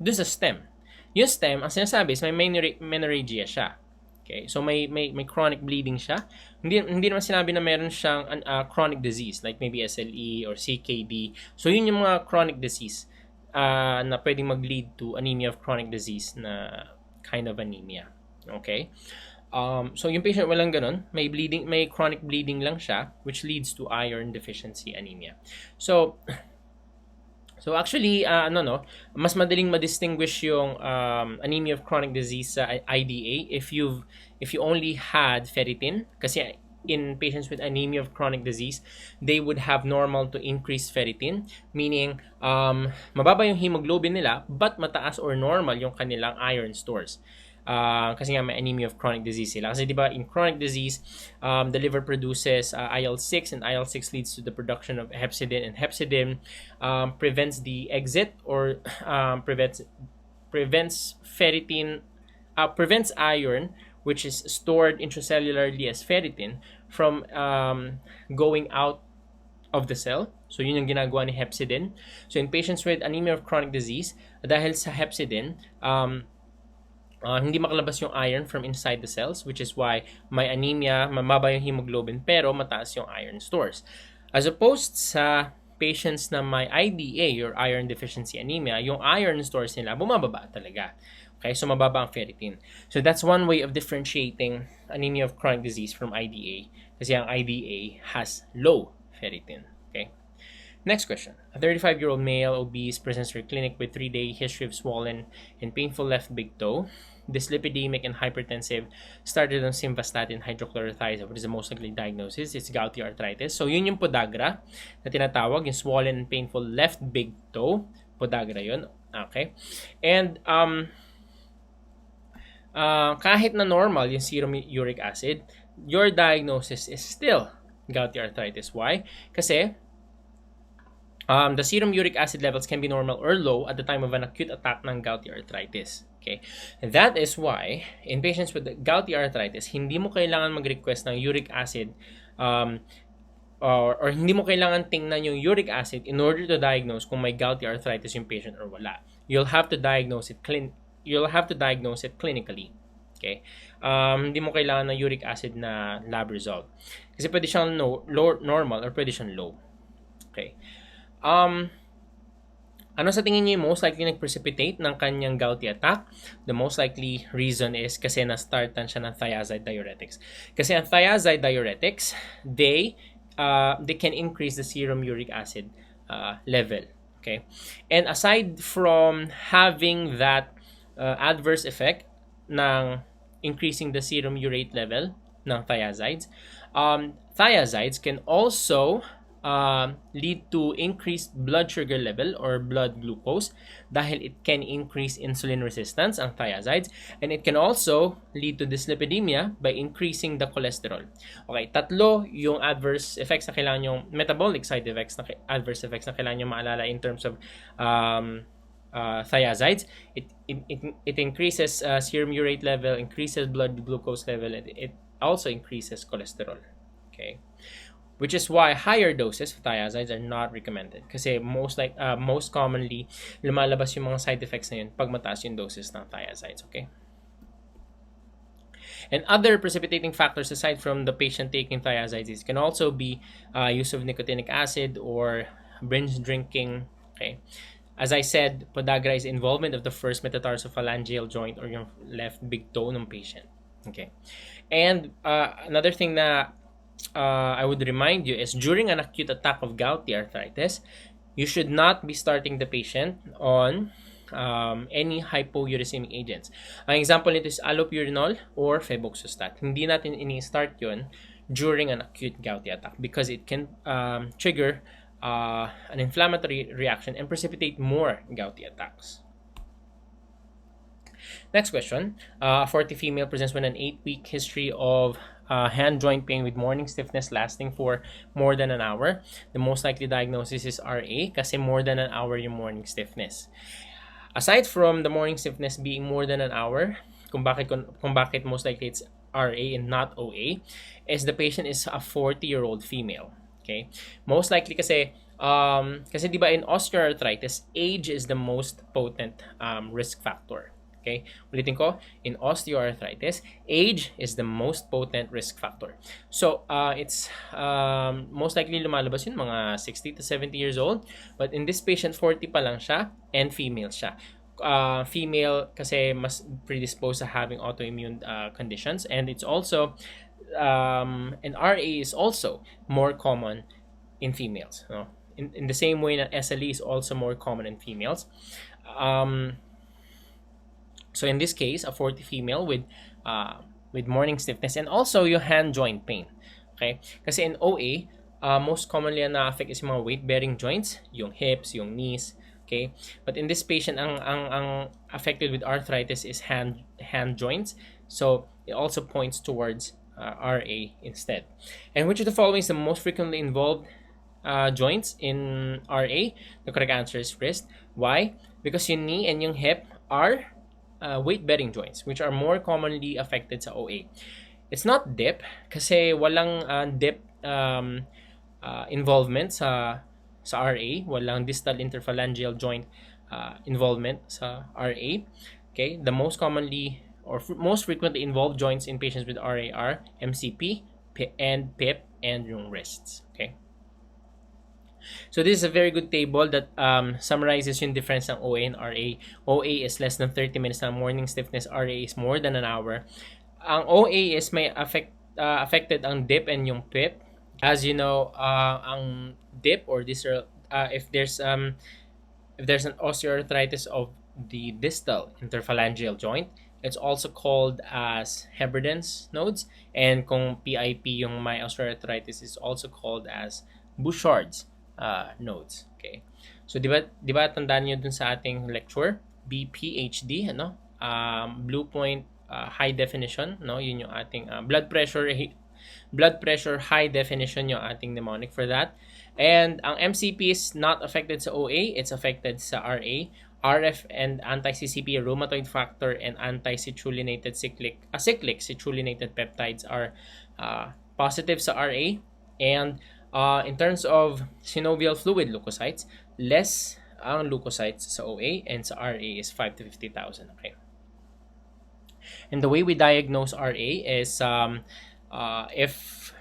S2: doon sa stem. Yung stem, ang sinasabi is may menorrhagia siya. Okay? So, may chronic bleeding siya. Hindi naman sinabi na meron siyang chronic disease like maybe SLE or CKD. So, yun yung mga chronic disease na pwedeng mag-lead to anemia of chronic disease na kind of anemia. Okay? So, yung patient walang ganun. May chronic bleeding lang siya which leads to iron deficiency anemia. So actually, mas madaling ma-distinguish yung anemia of chronic disease sa IDA if you only had ferritin. Kasi in patients with anemia of chronic disease, they would have normal to increased ferritin, meaning mababa yung hemoglobin nila but mataas or normal yung kanilang iron stores. Kasi nga may anemia of chronic disease sila. Kasi diba in chronic disease, the liver produces IL-6 and IL-6 leads to the production of hepcidin, and hepcidin prevents the exit or prevents iron, which is stored intracellularly as ferritin, from going out of the cell. So yun yung ginagawa ni hepcidin. So in patients with anemia of chronic disease, dahil sa hepcidin, hindi makalabas yung iron from inside the cells, which is why may anemia, mababa yung hemoglobin, pero mataas yung iron stores. As opposed sa patients na may IDA or iron deficiency anemia, yung iron stores nila bumababa talaga. Okay, so mababa ang ferritin. So that's one way of differentiating anemia of chronic disease from IDA, kasi ang IDA has low ferritin. Okay. Next question. A 35-year-old male obese presents to your clinic with 3-day history of swollen and painful left big toe. Dyslipidemic and hypertensive, started on simvastatin hydrochlorothiazide, which is the most likely diagnosis. It's gouty arthritis. So, yun yung podagra na tinatawag, yung swollen and painful left big toe. Podagra yun. Okay. And, kahit na normal yung serum uric acid, your diagnosis is still gouty arthritis. Why? Kasi, the serum uric acid levels can be normal or low at the time of an acute attack ng gouty arthritis. Okay? And that is why, in patients with gouty arthritis, hindi mo kailangan mag-request ng uric acid or hindi mo kailangan tingnan yung uric acid in order to diagnose kung may gouty arthritis yung patient or wala. You'll have to diagnose it clinically. Okay? Hindi mo kailangan ng uric acid na lab result. Kasi pwede siyang normal or pwede siyang low. Okay? Ano sa tingin niyo yung most likely nag-precipitate ng kanyang gouty attack? The most likely reason is kasi na-startan siya ng thiazide diuretics. Kasi ang thiazide diuretics, they can increase the serum uric acid level. Okay? And aside from having that adverse effect ng increasing the serum urate level ng thiazides, thiazides can also lead to increased blood sugar level or blood glucose dahil it can increase insulin resistance, ang thiazides, and it can also lead to dyslipidemia by increasing the cholesterol. Okay, tatlo yung adverse effects na kailangan yung metabolic side effects na adverse effects na kailangan yung maalala in terms of thiazides. It increases serum urate level, increases blood glucose level, and it also increases cholesterol. Okay, which is why higher doses of thiazides are not recommended kasi most commonly lumalabas yung mga side effects na yun pag mataas yung doses ng thiazides. Okay, and other precipitating factors aside from the patient taking thiazides can also be use of nicotinic acid or binge drinking. Okay, as I said, podagra is involvement of the first metatarsophalangeal joint or yung left big toe ng patient. Okay, and another thing na I would remind you is during an acute attack of gouty arthritis, you should not be starting the patient on any hypouricemic agents. Ang example nito is allopurinol or febuxostat. Hindi natin ini-start yun during an acute gouty attack because it can trigger an inflammatory reaction and precipitate more gouty attacks. Next question. A 40 female presents with an 8-week history of hand joint pain with morning stiffness lasting for more than an hour. The most likely diagnosis is RA kasi more than an hour yung morning stiffness. Aside from the morning stiffness being more than an hour, kung bakit most likely it's RA and not OA, is the patient is a 40-year-old female. Okay? Most likely kasi di ba in osteoarthritis, age is the most potent risk factor. Okay, ulitin ko, in osteoarthritis, age is the most potent risk factor. So, it's most likely lumalabas yun mga 60 to 70 years old. But in this patient, 40 pa lang siya and female siya. Female kasi mas predisposed sa having autoimmune conditions. And it's also, and RA is also more common in females. No? In the same way that SLE is also more common in females. So in this case, a 40 female with morning stiffness and also yung hand joint pain. Okay? Kasi in OA, most commonly na-affect is yung mga weight-bearing joints, yung hips, yung knees. Okay? But in this patient, ang affected with arthritis is hand joints. So it also points towards RA instead. And which of the following is the most frequently involved joints in RA? The correct answer is wrist. Why? Because yung knee and yung hip are weight-bearing joints, which are more commonly affected sa OA. It's not dip kasi walang dip involvement sa RA, walang distal interphalangeal joint involvement sa RA. Okay, the most commonly or most frequently involved joints in patients with RA are MCP and PIP and yung wrists. Okay. So this is a very good table that summarizes yung difference ng OA and RA. OA is less than 30 minutes ng morning stiffness. RA is more than an hour. Ang OA is may affected ang dip and yung PIP. As you know, ang dip or if there's an osteoarthritis of the distal interphalangeal joint, it's also called as Heberden's nodes. And kung PIP yung may osteoarthritis is also called as Bouchard's nodes. Okay. So di ba tandaan niyo dun sa ating lecture, BPHD, blue point high definition, no? Yun yung ating blood pressure high definition yung ating mnemonic for that. And ang MCP is not affected sa OA, it's affected sa RA. RF and anti-CCP rheumatoid factor and anti-citrulinated cyclic citrulinated peptides are positive sa RA. And in terms of synovial fluid leukocytes, less ang leukocytes sa OA and sa RA is 5 to 50,000. Okay. And the way we diagnose RA is if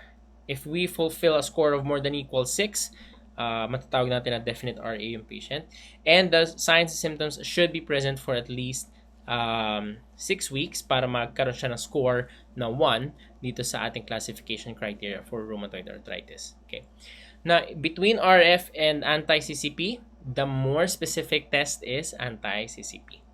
S2: we fulfill a score of more than equals 6, matatawag natin na definite RA yung patient. And the signs and symptoms should be present for at least 6 weeks para magkaroon siya ng score na 1 dito sa ating classification criteria for rheumatoid arthritis. Okay. Now, between RF and anti-CCP, the more specific test is anti-CCP.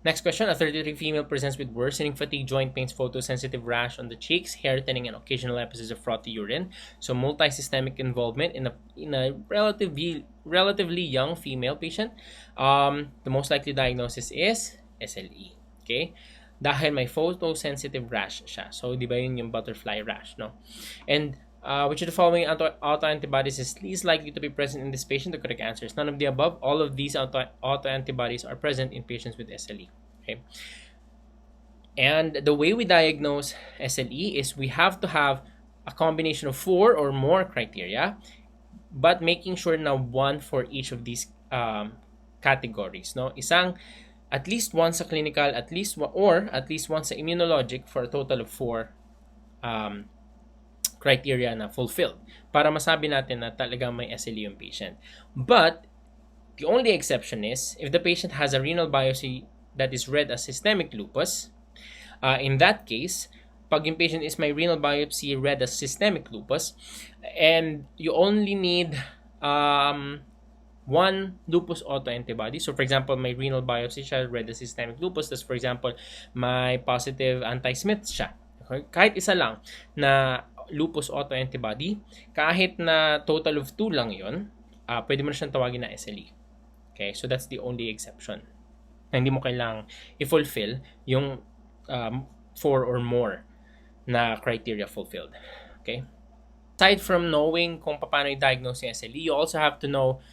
S2: Next question. A 33 female presents with worsening fatigue, joint pains, photosensitive rash on the cheeks, hair thinning, and occasional episodes of frothy urine. So multisystemic involvement in a relatively young female patient. The most likely diagnosis is SLE. Okay? Dahil may photosensitive rash siya. So, di ba yun yung butterfly rash, no? And which of the following autoantibodies is least likely to be present in this patient? The correct answer is none of the above. All of these autoantibodies are present in patients with SLE. Okay. And the way we diagnose SLE is we have to have a combination of 4 or more criteria, but making sure na one for each of these categories. No, at least one sa clinical, at least one sa immunologic for a total of 4 criteria na fulfilled para masabi natin na talagang may SLE yung patient. But the only exception is if the patient has a renal biopsy that is read as systemic lupus. In that case, pag yung patient is may renal biopsy read as systemic lupus, and you only need one lupus autoantibody. So, for example, may renal biopsy siya read as systemic lupus. That's, for example, may positive anti-Smith siya. Okay? Kahit isa lang na lupus autoantibody, kahit na total of 2 lang yun, pwede mo na siyang tawagin na SLE. Okay, so that's the only exception. Na hindi mo kailangang i-fulfill yung 4 or more na criteria fulfilled. Okay? Aside from knowing kung paano i-diagnose yung SLE, you also have to know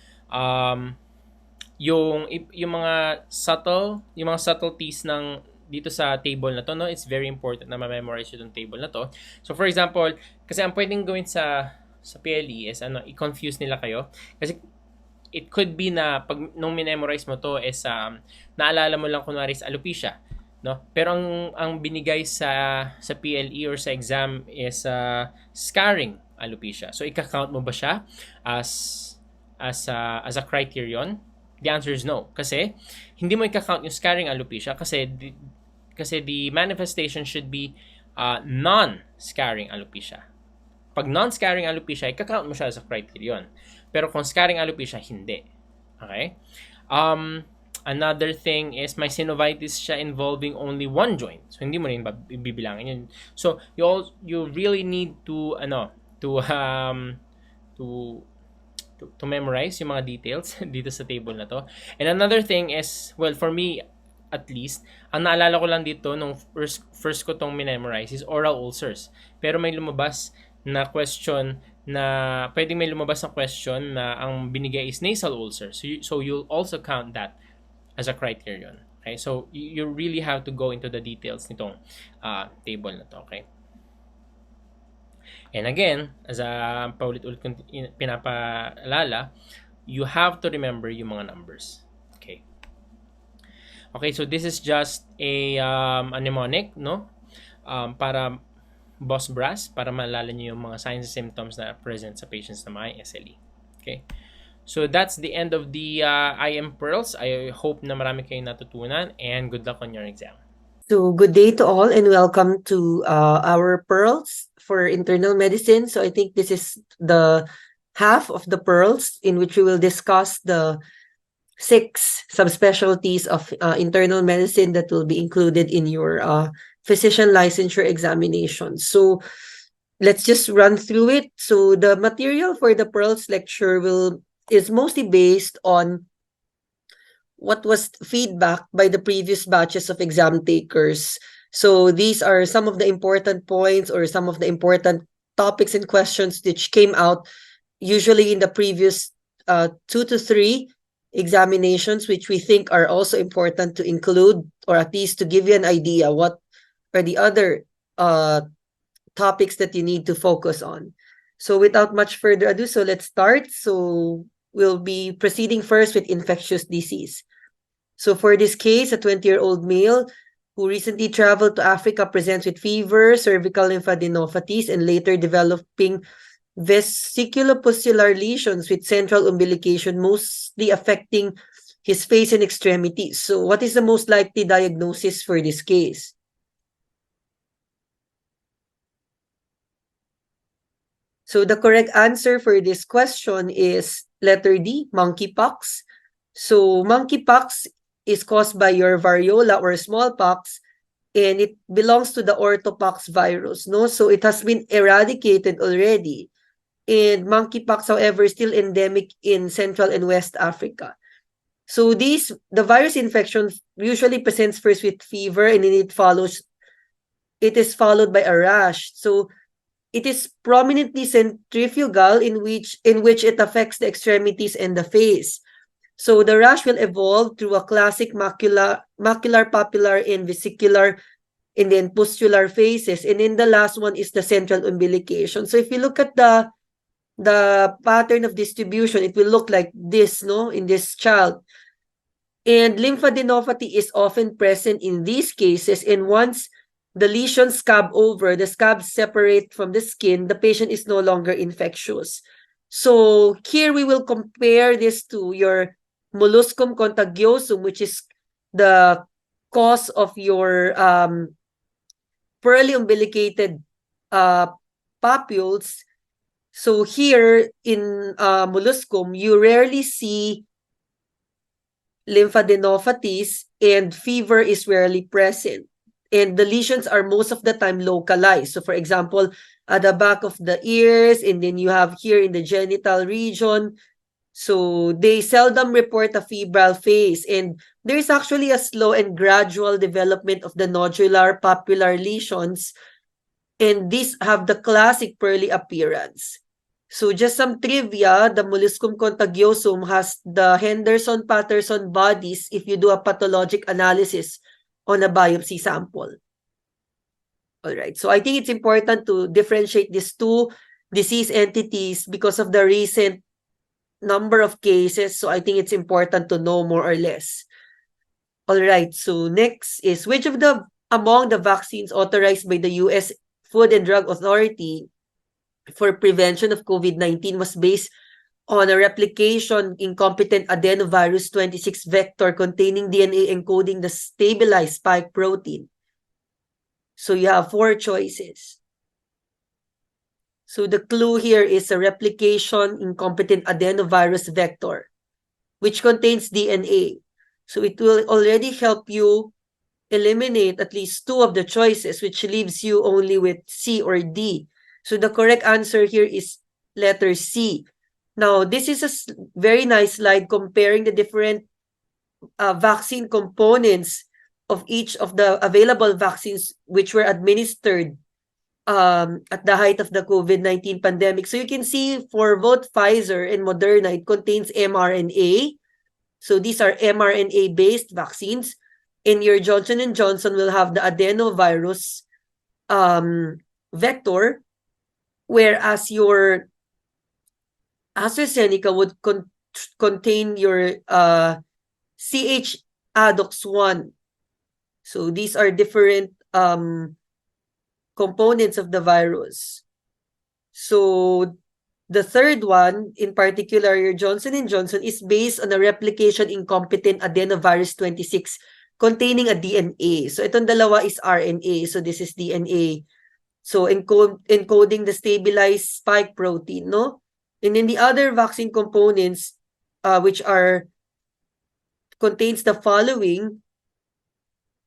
S2: yung mga subtleties ng dito sa table na to, no? It's very important na ma-memorize yung table na to. So, for example, kasi ang pwedeng gawin sa PLE is i-confuse nila kayo. Kasi it could be na pag nung memorize mo to is naalala mo lang kunwari sa alopecia, no? Pero ang binigay sa PLE or sa exam is scarring alopecia. So, ika-count mo ba siya as a criterion? The answer is no. Kasi hindi mo ika-count yung scarring alopecia kasi the manifestation should be non-scarring alopecia. Pag non-scarring alopecia, ika-count mo siya as a criterion. Pero kung scarring alopecia, hindi. Okay? Another thing is may synovitis siya involving only one joint. So, hindi mo rin bibilangin yun. So, you really need to memorize yung mga details dito sa table na to. And another thing is, well, for me, at least, ang naalala ko lang dito nung first ko tong memorize is oral ulcers. Pero may lumabas na question na pwedeng may lumabas na question na ang binigay is nasal ulcers. So you'll also count that as a criterion. Okay? So you really have to go into the details nitong table na to. Okay? And again, as paulit-ulit kong pinapaalala, you have to remember yung mga numbers. Okay, so this is just a mnemonic, no? Para Boss Brass, para maalala niyo yung mga signs and symptoms na present sa patients na may SLE. Okay? So that's the end of the IM Pearls. I hope na marami kayong natutunan and good luck on your exam.
S3: So good day to all and welcome to our Pearls for internal medicine. So I think this is the half of the Pearls in which we will discuss the 6 subspecialties of internal medicine that will be included in your physician licensure examination. So let's just run through it. So the material for the Pearls lecture is mostly based on what was feedback by the previous batches of exam takers. So these are some of the important points or some of the important topics and questions which came out usually in the previous 2 to 3 examinations, which we think are also important to include, or at least to give you an idea what are the other topics that you need to focus on. So without much further ado, so let's start. So we'll be proceeding first with infectious disease. So for this case, a 20-year-old male who recently traveled to Africa presents with fever, cervical lymphadenopathies, and later developing vesiculopustular lesions with central umbilication, mostly affecting his face and extremities. So what is the most likely diagnosis for this case? So the correct answer for this question is letter D, monkeypox. So monkeypox is caused by your variola or smallpox, and it belongs to the orthopox virus, no? So it has been eradicated already. And monkeypox, however, is still endemic in Central and West Africa. So the virus infection usually presents first with fever, and then it is followed by a rash. So it is prominently centrifugal in which it affects the extremities and the face. So the rash will evolve through a classic macular, papular, and vesicular, and then pustular phases. And then the last one is the central umbilication. So if you look at the pattern of distribution, it will look like this, no, in this child. And lymphadenopathy is often present in these cases, and once the lesions scab over, the scabs separate from the skin, the patient is no longer infectious. So here we will compare this to your molluscum contagiosum, which is the cause of your pearly umbilicated papules. So here in molluscum, you rarely see lymphadenopathies, and fever is rarely present. And the lesions are most of the time localized. So for example, at the back of the ears, and then you have here in the genital region. So they seldom report a febrile phase, and there is actually a slow and gradual development of the nodular papular lesions, and these have the classic pearly appearance. So just some trivia, the molluscum contagiosum has the Henderson-Patterson bodies if you do a pathologic analysis on a biopsy sample. All right, so I think it's important to differentiate these two disease entities because of the recent number of cases. So I think it's important to know more or less. All right, so next is which of among the vaccines authorized by the U.S. Food and Drug Authority for prevention of COVID-19 was based on a replication incompetent adenovirus 26 vector containing DNA encoding the stabilized spike protein. So you have 4 choices. So the clue here is a replication incompetent adenovirus vector, which contains DNA. So it will already help you eliminate at least 2 of the choices, which leaves you only with C or D. So the correct answer here is letter C. Now, this is a very nice slide comparing the different vaccine components of each of the available vaccines which were administered at the height of the COVID-19 pandemic. So you can see for both Pfizer and Moderna, it contains mRNA. So these are mRNA-based vaccines. And your Johnson & Johnson will have the adenovirus vector, whereas your AstraZeneca would contain your CH ADOX1. So these are different components of the virus. So the third one, in particular, your Johnson & Johnson, is based on a replication incompetent adenovirus 26 containing a DNA. So itong dalawa is RNA. So this is DNA. So encoding the stabilized spike protein, no? And then the other vaccine components, which contains the following.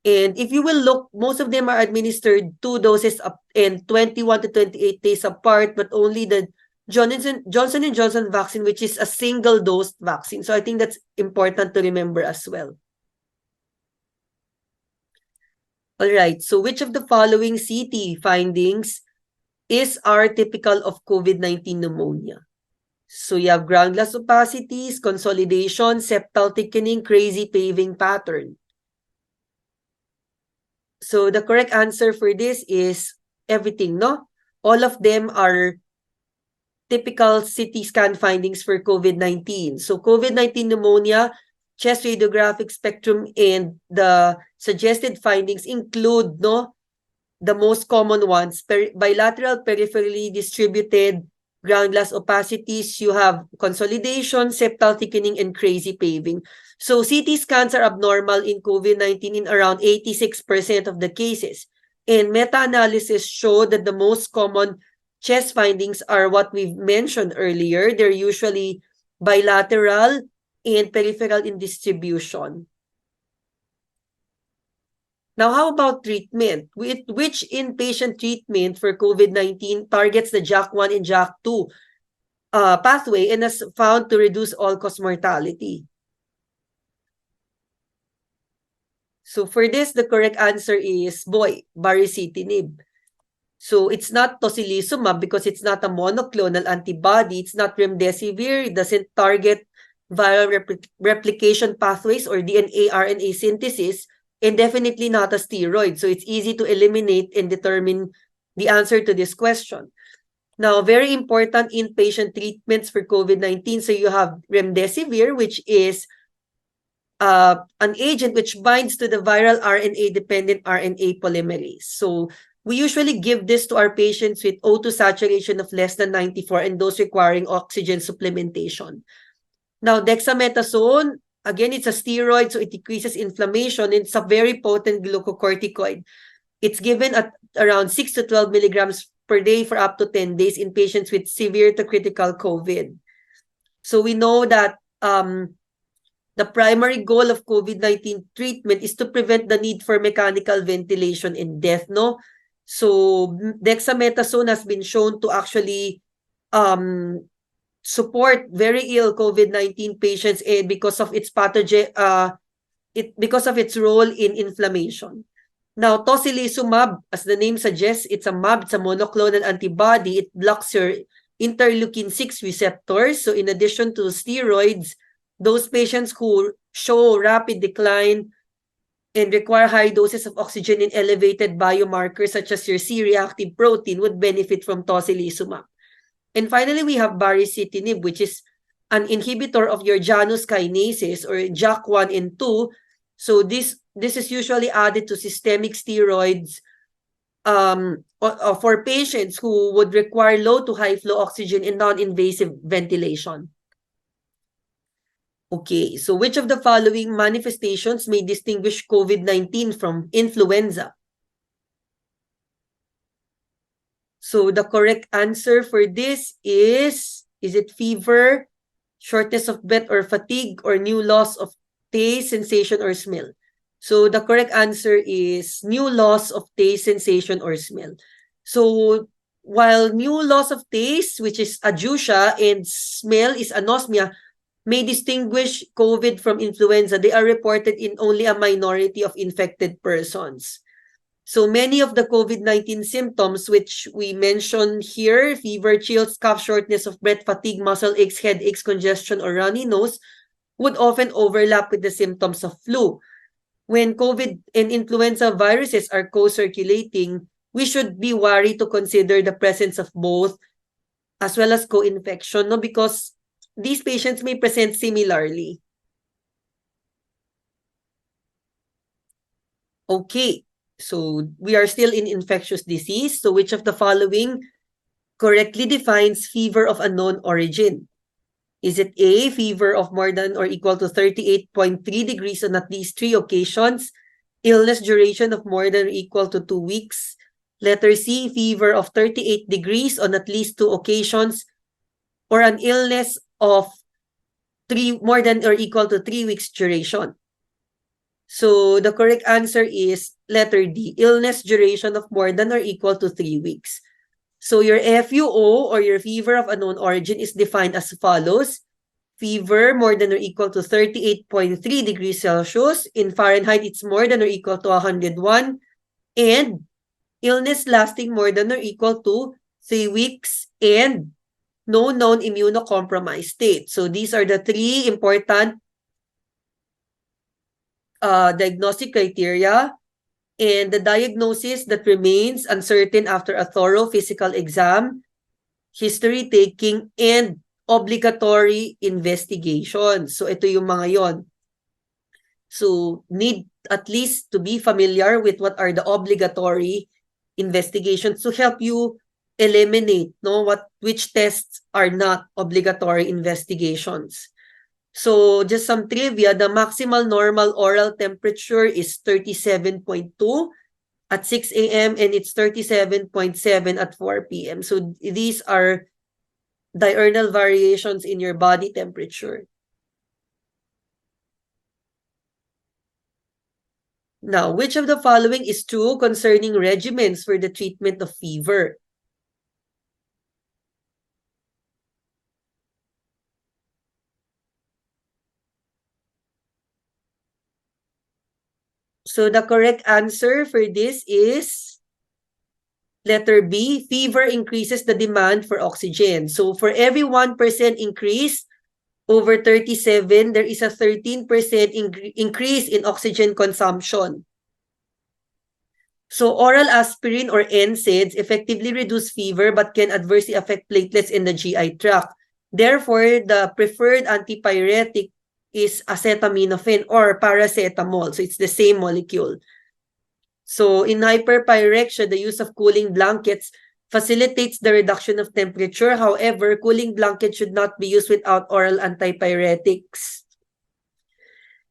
S3: And if you will look, most of them are administered 2 doses and 21 to 28 days apart, but only the Johnson & Johnson vaccine, which is a single-dose vaccine. So I think that's important to remember as well. All right, so which of the following CT findings are typical of COVID-19 pneumonia? So you have ground glass opacities, consolidation, septal thickening, crazy paving pattern. So the correct answer for this is everything, no? All of them are typical CT scan findings for COVID-19. So COVID-19 pneumonia, chest radiographic spectrum, and the suggested findings include, no, the most common ones, bilateral peripherally distributed ground glass opacities. You have consolidation, septal thickening, and crazy paving. So CT scans are abnormal in COVID-19 in around 86% of the cases. And meta-analysis show that the most common chest findings are what we've mentioned earlier. They're usually bilateral and peripheral in distribution. Now, how about treatment? Which inpatient treatment for COVID-19 targets the JAK1 and JAK2 pathway and has found to reduce all-cause mortality? So for this, the correct answer is baricitinib. So it's not tocilizumab because it's not a monoclonal antibody. It's not remdesivir. It doesn't target viral replication pathways or DNA RNA synthesis, and definitely not a steroid. So it's easy to eliminate and determine the answer to this question. Now, very important inpatient treatments for COVID-19. So you have remdesivir, which is an agent which binds to the viral RNA-dependent RNA polymerase. So we usually give this to our patients with O2 saturation of less than 94 and those requiring oxygen supplementation. Now, dexamethasone, again, it's a steroid, so it decreases inflammation. It's a very potent glucocorticoid. It's given at around 6 to 12 milligrams per day for up to 10 days in patients with severe to critical COVID. So we know that the primary goal of COVID-19 treatment is to prevent the need for mechanical ventilation and death, no? So dexamethasone has been shown to actually support very ill COVID-19 patients because of its because of its role in inflammation. Now, tocilizumab, as the name suggests, it's a monoclonal antibody. It blocks your interleukin-6 receptors. So in addition to steroids, those patients who show rapid decline and require high doses of oxygen and elevated biomarkers such as your C-reactive protein would benefit from tocilizumab. And finally, we have baricitinib, which is an inhibitor of your Janus kinases or JAK1 and 2. So this is usually added to systemic steroids for patients who would require low to high flow oxygen and non-invasive ventilation. Okay, so which of the following manifestations may distinguish COVID-19 from influenza? So the correct answer for this is it fever, shortness of breath or fatigue, or new loss of taste, sensation, or smell? So the correct answer is new loss of taste, sensation, or smell. So while new loss of taste, which is ageusia, and smell is anosmia, may distinguish COVID from influenza, they are reported in only a minority of infected persons. So many of the COVID-19 symptoms which we mentioned here, fever, chills, cough, shortness of breath, fatigue, muscle aches, headaches, congestion, or runny nose, would often overlap with the symptoms of flu. When COVID and influenza viruses are co-circulating, we should be worried to consider the presence of both as well as co-infection, no? Because these patients may present similarly. Okay, so we are still in infectious disease. So which of the following correctly defines fever of unknown origin? Is it A, fever of more than or equal to 38.3 degrees on at least 3 occasions, illness duration of more than or equal to 2 weeks? Letter C, fever of 38 degrees on at least 2 occasions, or an illness of more than or equal to 3 weeks duration? So the correct answer is letter D, illness duration of more than or equal to 3 weeks. So your FUO or your fever of unknown origin is defined as follows. Fever more than or equal to 38.3 degrees Celsius. In Fahrenheit, it's more than or equal to 101. And illness lasting more than or equal to 3 weeks and no known immunocompromised state. So these are the 3 important diagnostic criteria, and the diagnosis that remains uncertain after a thorough physical exam, history taking, and obligatory investigation. So ito yung mga yon. So need at least to be familiar with what are the obligatory investigations to help you eliminate which tests are not obligatory investigations. So just some trivia, the maximal normal oral temperature is 37.2 at 6 a.m. and it's 37.7 at 4 p.m. So these are diurnal variations in your body temperature. Now, which of the following is true concerning regimens for the treatment of fever? So the correct answer for this is letter B, fever increases the demand for oxygen. So for every 1% increase over 37, there is a 13% increase in oxygen consumption. So oral aspirin or NSAIDs effectively reduce fever but can adversely affect platelets in the GI tract. Therefore, the preferred antipyretic is acetaminophen or paracetamol. So it's the same molecule. So in hyperpyrexia, the use of cooling blankets facilitates the reduction of temperature. However, cooling blankets should not be used without oral antipyretics.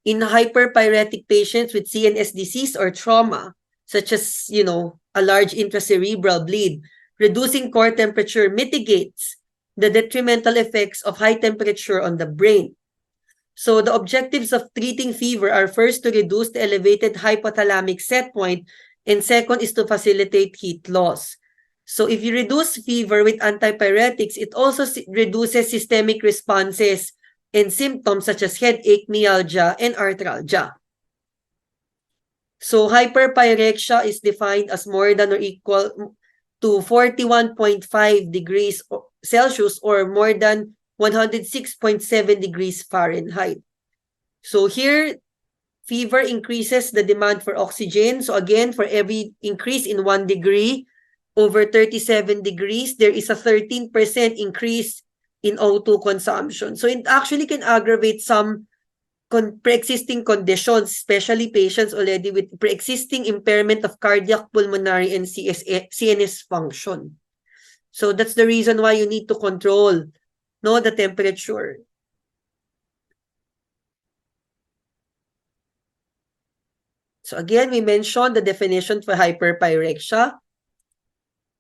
S3: In hyperpyretic patients with CNS disease or trauma, such as, a large intracerebral bleed, reducing core temperature mitigates the detrimental effects of high temperature on the brain. So the objectives of treating fever are first to reduce the elevated hypothalamic set point, and second is to facilitate heat loss. So if you reduce fever with antipyretics, it also reduces systemic responses and symptoms such as headache, myalgia, and arthralgia. So hyperpyrexia is defined as more than or equal to 41.5 degrees Celsius or more than 106.7 degrees Fahrenheit. So here, fever increases the demand for oxygen. So again, for every increase in 1 degree over 37 degrees, there is a 13% increase in O2 consumption. So it actually can aggravate some pre-existing conditions, especially patients already with pre-existing impairment of cardiac, pulmonary, and CNS function. So that's the reason why you need to control the temperature. So again, we mentioned the definition for hyperpyrexia.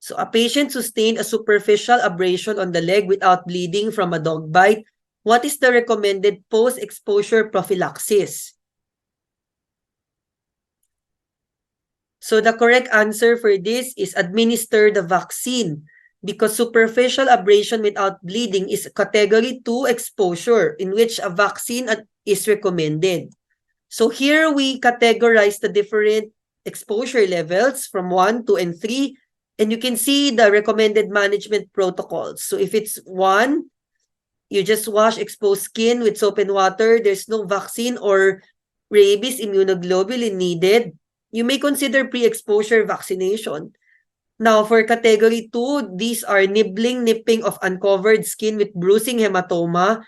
S3: So a patient sustained a superficial abrasion on the leg without bleeding from a dog bite. What is the recommended post-exposure prophylaxis? So the correct answer for this is administer the vaccine, because superficial abrasion without bleeding is category 2 exposure in which a vaccine is recommended. So here we categorize the different exposure levels from 1, 2, and 3, and you can see the recommended management protocols. So if it's 1, you just wash exposed skin with soap and water. There's no vaccine or rabies immunoglobulin needed. You may consider pre-exposure vaccination. Now, for category 2, these are nipping of uncovered skin with bruising hematoma,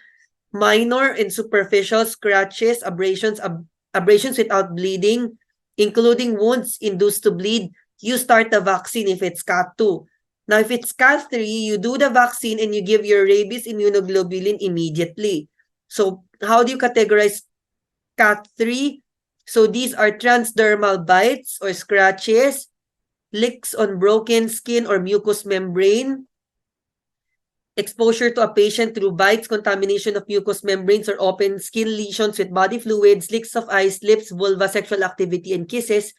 S3: minor and superficial scratches, abrasions without bleeding, including wounds induced to bleed. You start the vaccine if it's CAT2. Now, if it's CAT3, you do the vaccine and you give your rabies immunoglobulin immediately. So how do you categorize CAT3? So these are transdermal bites or scratches, licks on broken skin or mucous membrane, exposure to a patient through bites, contamination of mucous membranes or open skin lesions with body fluids, licks of eyes, lips, vulva, sexual activity, and kisses,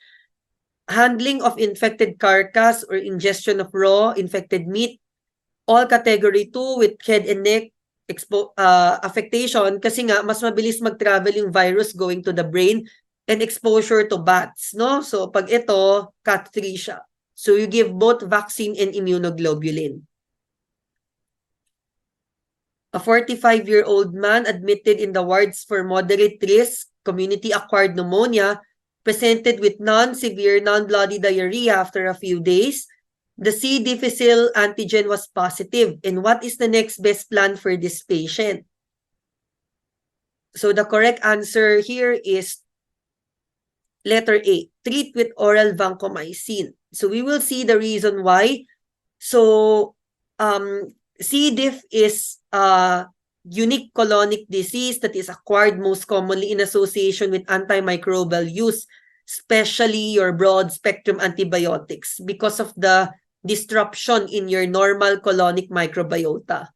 S3: handling of infected carcass or ingestion of raw infected meat, all category 2 with head and neck affectation kasi nga mas mabilis mag-travel yung virus going to the brain, and exposure to bats, no? So pag ito, CAT3 siya. So you give both vaccine and immunoglobulin. A 45-year-old man admitted in the wards for moderate risk community-acquired pneumonia presented with non-severe, non-bloody diarrhea after a few days. The C. difficile antigen was positive. And what is the next best plan for this patient? So the correct answer here is letter A, treat with oral vancomycin. So we will see the reason why. So C. diff is a unique colonic disease that is acquired most commonly in association with antimicrobial use, especially your broad-spectrum antibiotics, because of the disruption in your normal colonic microbiota.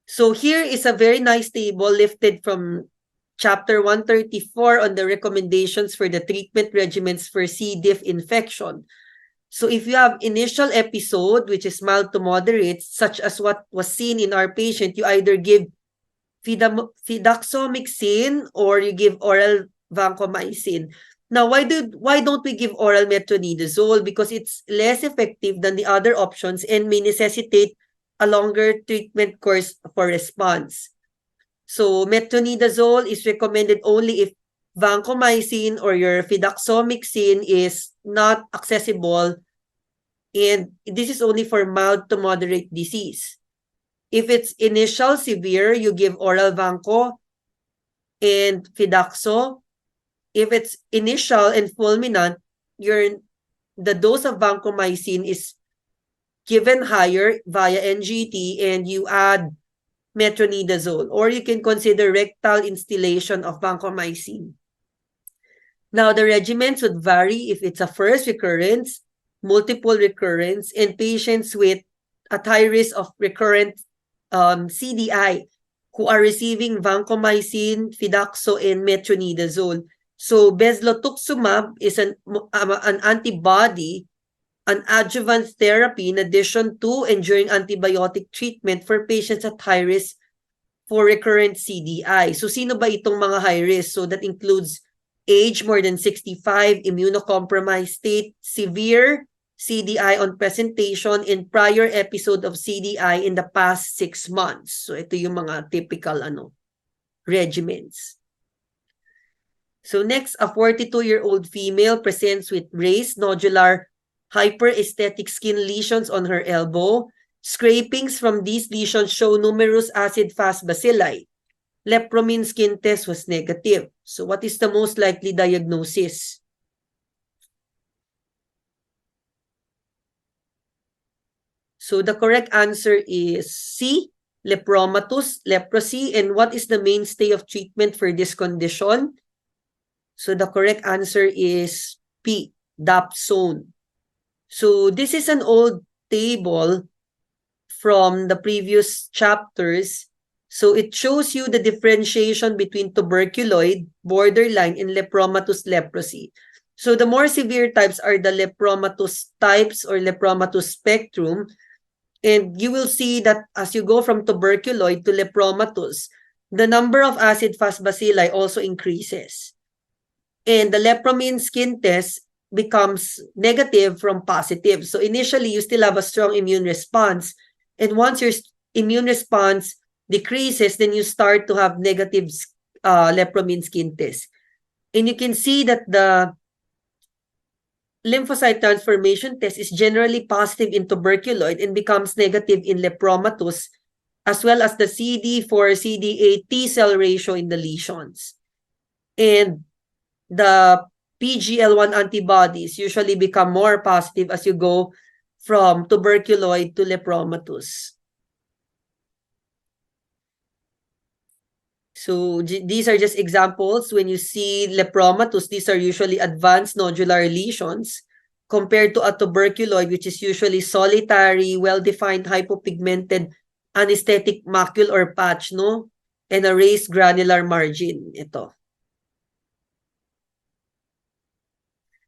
S3: So here is a very nice table lifted from chapter 134 on the recommendations for the treatment regimens for C. diff infection. So if you have initial episode, which is mild to moderate, such as what was seen in our patient, you either give fidaxomicin or you give oral vancomycin. Now, why don't we give oral metronidazole? Because it's less effective than the other options and may necessitate a longer treatment course for response. So metronidazole is recommended only if vancomycin or your fidaxomicin is not accessible, and this is only for mild to moderate disease. If it's initial severe, you give oral vanco and fidaxo. If it's initial and fulminant, the dose of vancomycin is given higher via NGT and you add metronidazole, or you can consider rectal instillation of vancomycin. Now, the regimens would vary if it's a first recurrence, multiple recurrence, and patients with at high risk of recurrent CDI who are receiving vancomycin, fidaxo, and metronidazole. So bezlotuximab is an antibody, an adjuvant therapy in addition to and during antibiotic treatment for patients at high risk for recurrent CDI. So sino ba itong mga high risk? So that includes age more than 65, immunocompromised state, severe CDI on presentation, and prior episode of CDI in the past 6 months. So ito yung mga typical regimens. So next, a 42-year-old female presents with raised nodular hyperesthetic skin lesions on her elbow. Scrapings from these lesions show numerous acid-fast bacilli. Lepromin skin test was negative. So what is the most likely diagnosis? So the correct answer is C, lepromatous, leprosy. And what is the mainstay of treatment for this condition? So the correct answer is P, dapsone. So this is an old table from the previous chapters. So it shows you the differentiation between tuberculoid, borderline, and lepromatous leprosy. So the more severe types are the lepromatous types or lepromatous spectrum. And you will see that as you go from tuberculoid to lepromatous, the number of acid-fast bacilli also increases. And the lepromin skin test becomes negative from positive. So initially, you still have a strong immune response. And once your immune response decreases, then you start to have negative lepromin skin test. And you can see that the lymphocyte transformation test is generally positive in tuberculoid and becomes negative in lepromatous, as well as the CD4, CD8 T cell ratio in the lesions. And the PGL1 antibodies usually become more positive as you go from tuberculoid to lepromatous. So these are just examples. When you see lepromatous, these are usually advanced nodular lesions compared to a tuberculoid, which is usually solitary, well-defined, hypopigmented, anesthetic macule or patch, no? And a raised granular margin. Ito.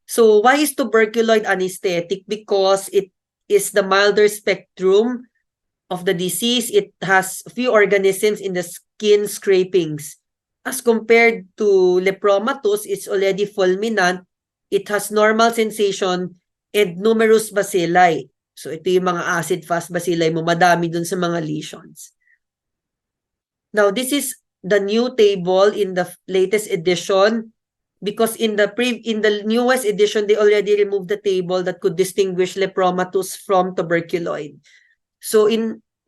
S3: So why is tuberculoid anesthetic? Because it is the milder spectrum of the disease. It has few organisms in the skin scrapings. As compared to lepromatous, it's already fulminant. It has normal sensation and numerous bacilli. So ito yung mga acid-fast bacilli mo, madami dun sa mga lesions. Now, this is the new table in the latest edition, because in the newest edition, they already removed the table that could distinguish lepromatous from tuberculoid. So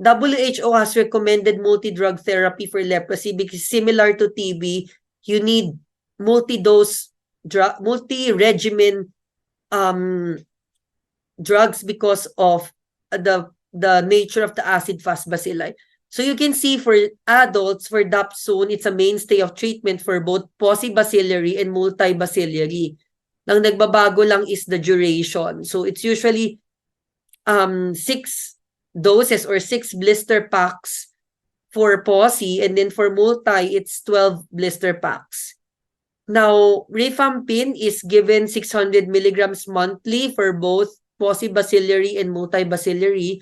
S3: WHO has recommended multi-drug therapy for leprosy because similar to TB, you need multi-dose drug, multi-regimen drugs because of the nature of the acid-fast bacilli. So you can see for adults, for dapsone, it's a mainstay of treatment for both paucibacillary and multibacillary. Ang nagbabago lang is the duration. So it's usually 6 doses or 6 blister packs for POSI, and then for multi, it's 12 blister packs. Now, rifampin is given 600 milligrams monthly for both paucibacillary and multibacillary,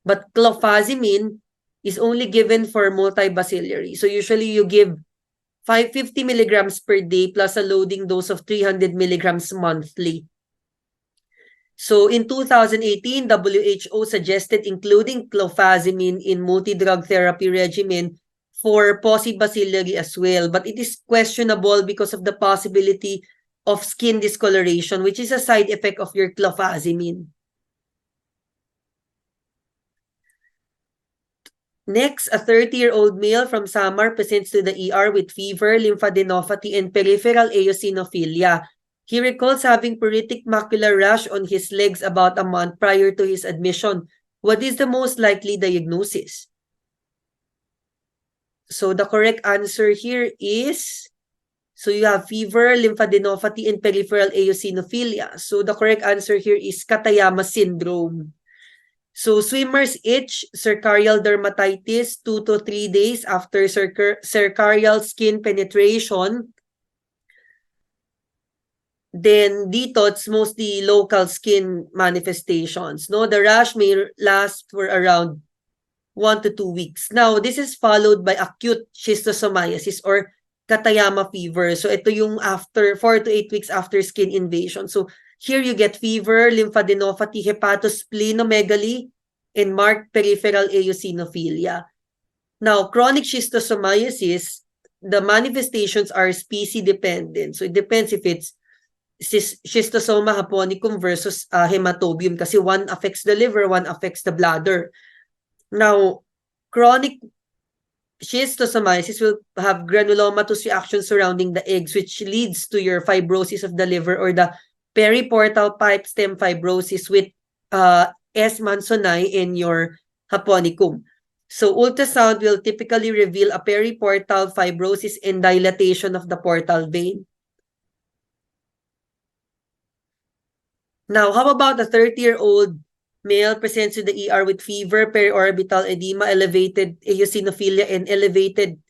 S3: but clofazimine is only given for multibacillary. So usually you give 550 milligrams per day plus a loading dose of 300 milligrams monthly. So in 2018, WHO suggested including clofazimine in multi-drug therapy regimen for paucibacillary as well, but it is questionable because of the possibility of skin discoloration, which is a side effect of your clofazimine. Next, a 30-year-old male from Samar presents to the ER with fever, lymphadenopathy, and peripheral eosinophilia. He recalls having pruritic macular rash on his legs about a month prior to his admission. What is the most likely diagnosis? So the correct answer here is, so you have fever, lymphadenopathy, and peripheral eosinophilia. So the correct answer here is Katayama syndrome. So swimmer's itch, cercarial dermatitis, 2 to 3 days after cercarial skin penetration. Then dito, it's mostly local skin manifestations. No, the rash may last for around 1 to 2 weeks. Now, this is followed by acute schistosomiasis or Katayama fever. So ito yung after 4 to 8 weeks after skin invasion. So here you get fever, lymphadenopathy, hepatosplenomegaly, and marked peripheral eosinophilia. Now, chronic schistosomiasis, the manifestations are species-dependent. So it depends if it's Schistosoma japonicum versus hematobium kasi one affects the liver, one affects the bladder. Now, chronic schistosomiasis will have granulomatous reactions surrounding the eggs, which leads to your fibrosis of the liver or the periportal pipe stem fibrosis with S. mansoni in your japonicum. So ultrasound will typically reveal a periportal fibrosis and dilatation of the portal vein. Now, how about a 30-year-old male presents to the ER with fever, periorbital edema, elevated eosinophilia, and elevated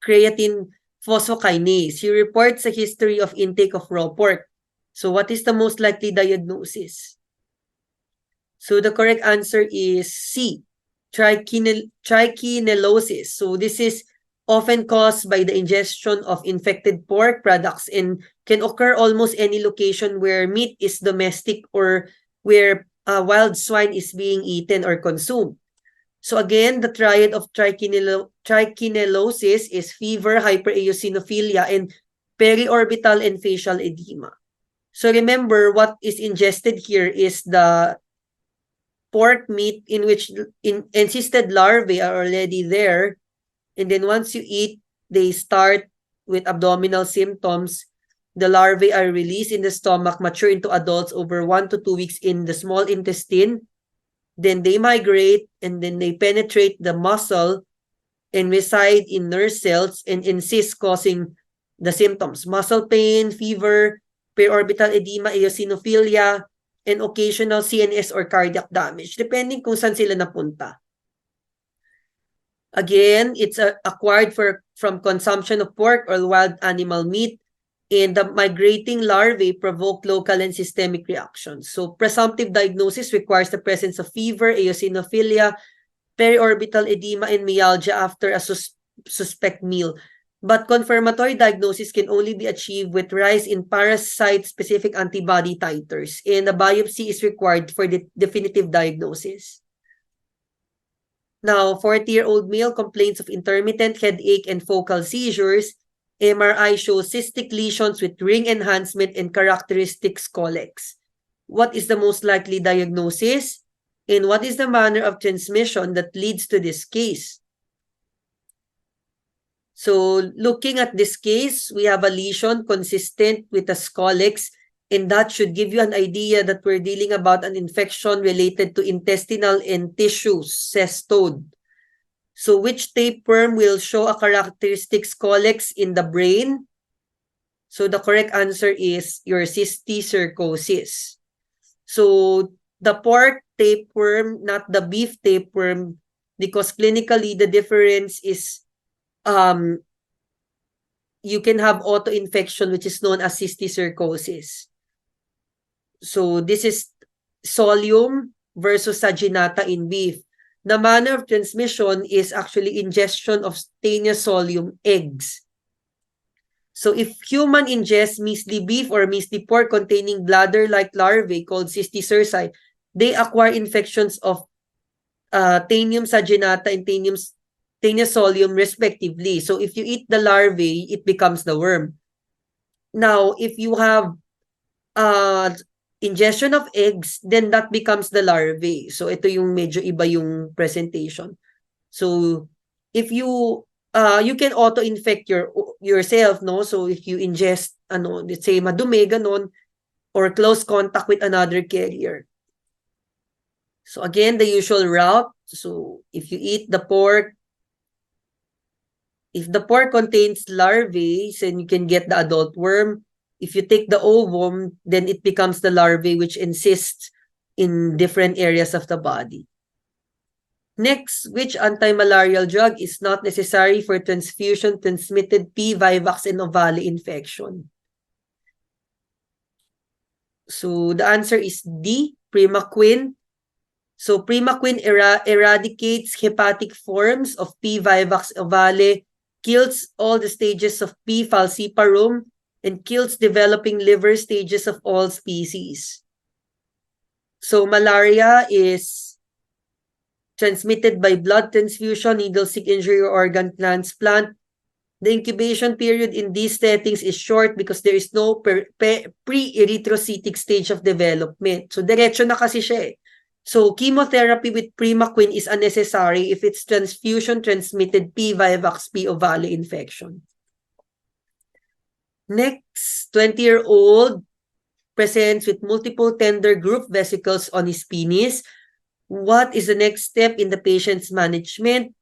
S3: creatine phosphokinase? He reports a history of intake of raw pork. So what is the most likely diagnosis? So the correct answer is C, trichinelosis. So this is often caused by the ingestion of infected pork products and can occur almost any location where meat is domestic or where wild swine is being eaten or consumed. So again, the triad of trichinelosis is fever, hypereosinophilia, and periorbital and facial edema. So remember, what is ingested here is the pork meat in which encysted larvae are already there. And then once you eat, they start with abdominal symptoms. The larvae are released in the stomach, mature into adults over 1 to 2 weeks in the small intestine. Then they migrate and then they penetrate the muscle and reside in nerve cells and insist, causing the symptoms: muscle pain, fever, periorbital edema, eosinophilia, and occasional CNS or cardiac damage, depending kung saan sila napunta. Again, it's acquired from consumption of pork or wild animal meat, and the migrating larvae provoke local and systemic reactions. So presumptive diagnosis requires the presence of fever, eosinophilia, periorbital edema, and myalgia after a suspect meal. But confirmatory diagnosis can only be achieved with rise in parasite-specific antibody titers, and a biopsy is required for the definitive diagnosis. Now, 40-year-old male complains of intermittent headache and focal seizures. MRI shows cystic lesions with ring enhancement and characteristic scolex. What is the most likely diagnosis? And what is the manner of transmission that leads to this case? So, looking at this case, we have a lesion consistent with a scolex, and that should give you an idea that we're dealing about an infection related to intestinal and tissues, cestode. So which tapeworm will show a characteristic scolex in the brain? So the correct answer is your cysticercosis. So the pork tapeworm, not the beef tapeworm, because clinically the difference is you can have autoinfection, which is known as cysticercosis. So this is solium versus saginata in beef. The manner of transmission is actually ingestion of Taenia solium eggs. So if human ingests measly beef or measly pork containing bladder-like larvae called cysticerci, they acquire infections of Taenium saginata and Taenia solium respectively. So if you eat the larvae, it becomes the worm. Now, if you have ingestion of eggs, then that becomes the larvae. So ito yung medyo iba yung presentation. So if you can auto-infect yourself, no? So if you ingest let's say madumi ganon or close contact with another carrier. So again, the usual route. So if you eat the pork, if the pork contains larvae, then you can get the adult worm. If you take the ovum, then it becomes the larvae which encysts in different areas of the body. Next, which antimalarial drug is not necessary for transfusion-transmitted P. vivax and ovale infection? So the answer is D, Primaquine. So Primaquine eradicates hepatic forms of P. vivax ovale, kills all the stages of P. falciparum, and kills developing liver stages of all species. So malaria is transmitted by blood transfusion, needle stick injury, or organ transplant. The incubation period in these settings is short because there is no pre-erythrocytic stage of development. So diretso na kasi siya eh. So chemotherapy with Primaquine is unnecessary if it's transfusion-transmitted P. vivax P. ovale infection. Next, 20-year-old presents with multiple tender group vesicles on his penis. What is the next step in the patient's management?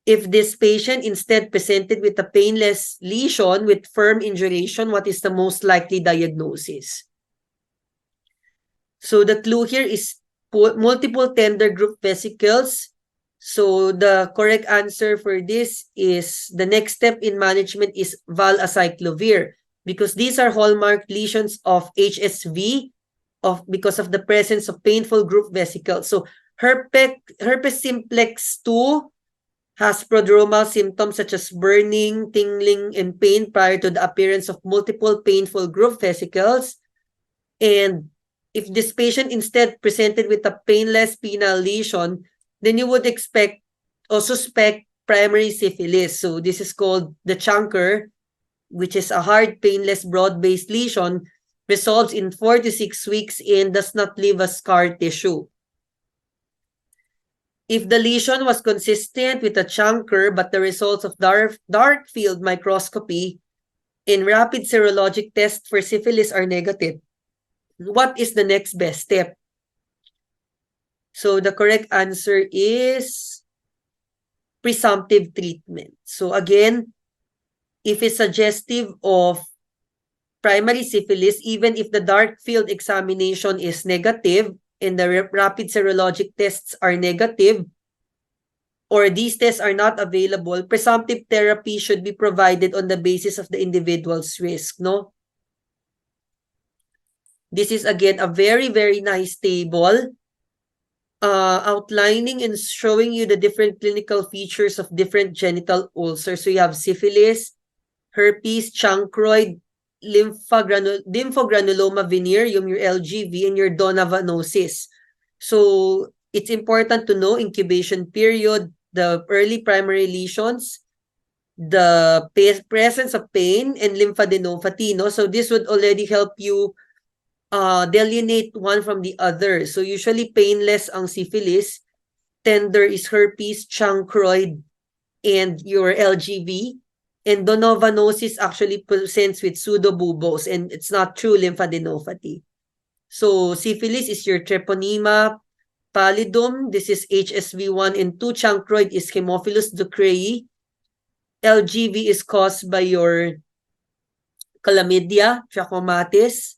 S3: If this patient instead presented with a painless lesion with firm induration, what is the most likely diagnosis? So the clue here is multiple tender group vesicles. So the correct answer for this is the next step in management is valacyclovir, because these are hallmark lesions of HSV because of the presence of painful group vesicles. So herpes simplex 2 has prodromal symptoms such as burning, tingling, and pain prior to the appearance of multiple painful group vesicles. And if this patient instead presented with a painless penile lesion, then you would expect or suspect primary syphilis. So this is called the chancre, which is a hard, painless, broad-based lesion, resolves in 4 to 6 weeks and does not leave a scar tissue. If the lesion was consistent with a chancre, but the results of dark field microscopy and rapid serologic test for syphilis are negative, what is the next best step? So the correct answer is presumptive treatment. So again, if it's suggestive of primary syphilis, even if the dark field examination is negative and the rapid serologic tests are negative, or these tests are not available, presumptive therapy should be provided on the basis of the individual's risk, no? This is again a very, very nice table outlining and showing you the different clinical features of different genital ulcers. So you have syphilis, herpes, chancroid, lymphogranuloma venereum, your LGV, and your donavanosis. So it's important to know incubation period, the early primary lesions, the presence of pain, and lymphadenopathy. No? So this would already help you delineate one from the other. So usually painless ang syphilis, tender is herpes, chancroid, and your LGV. And donavanosis actually presents with pseudobuboes, and it's not true lymphadenopathy. So syphilis is your treponema pallidum. This is HSV1 and 2. Chancroid is Haemophilus ducreyi. LGV is caused by your chlamydia trachomatis.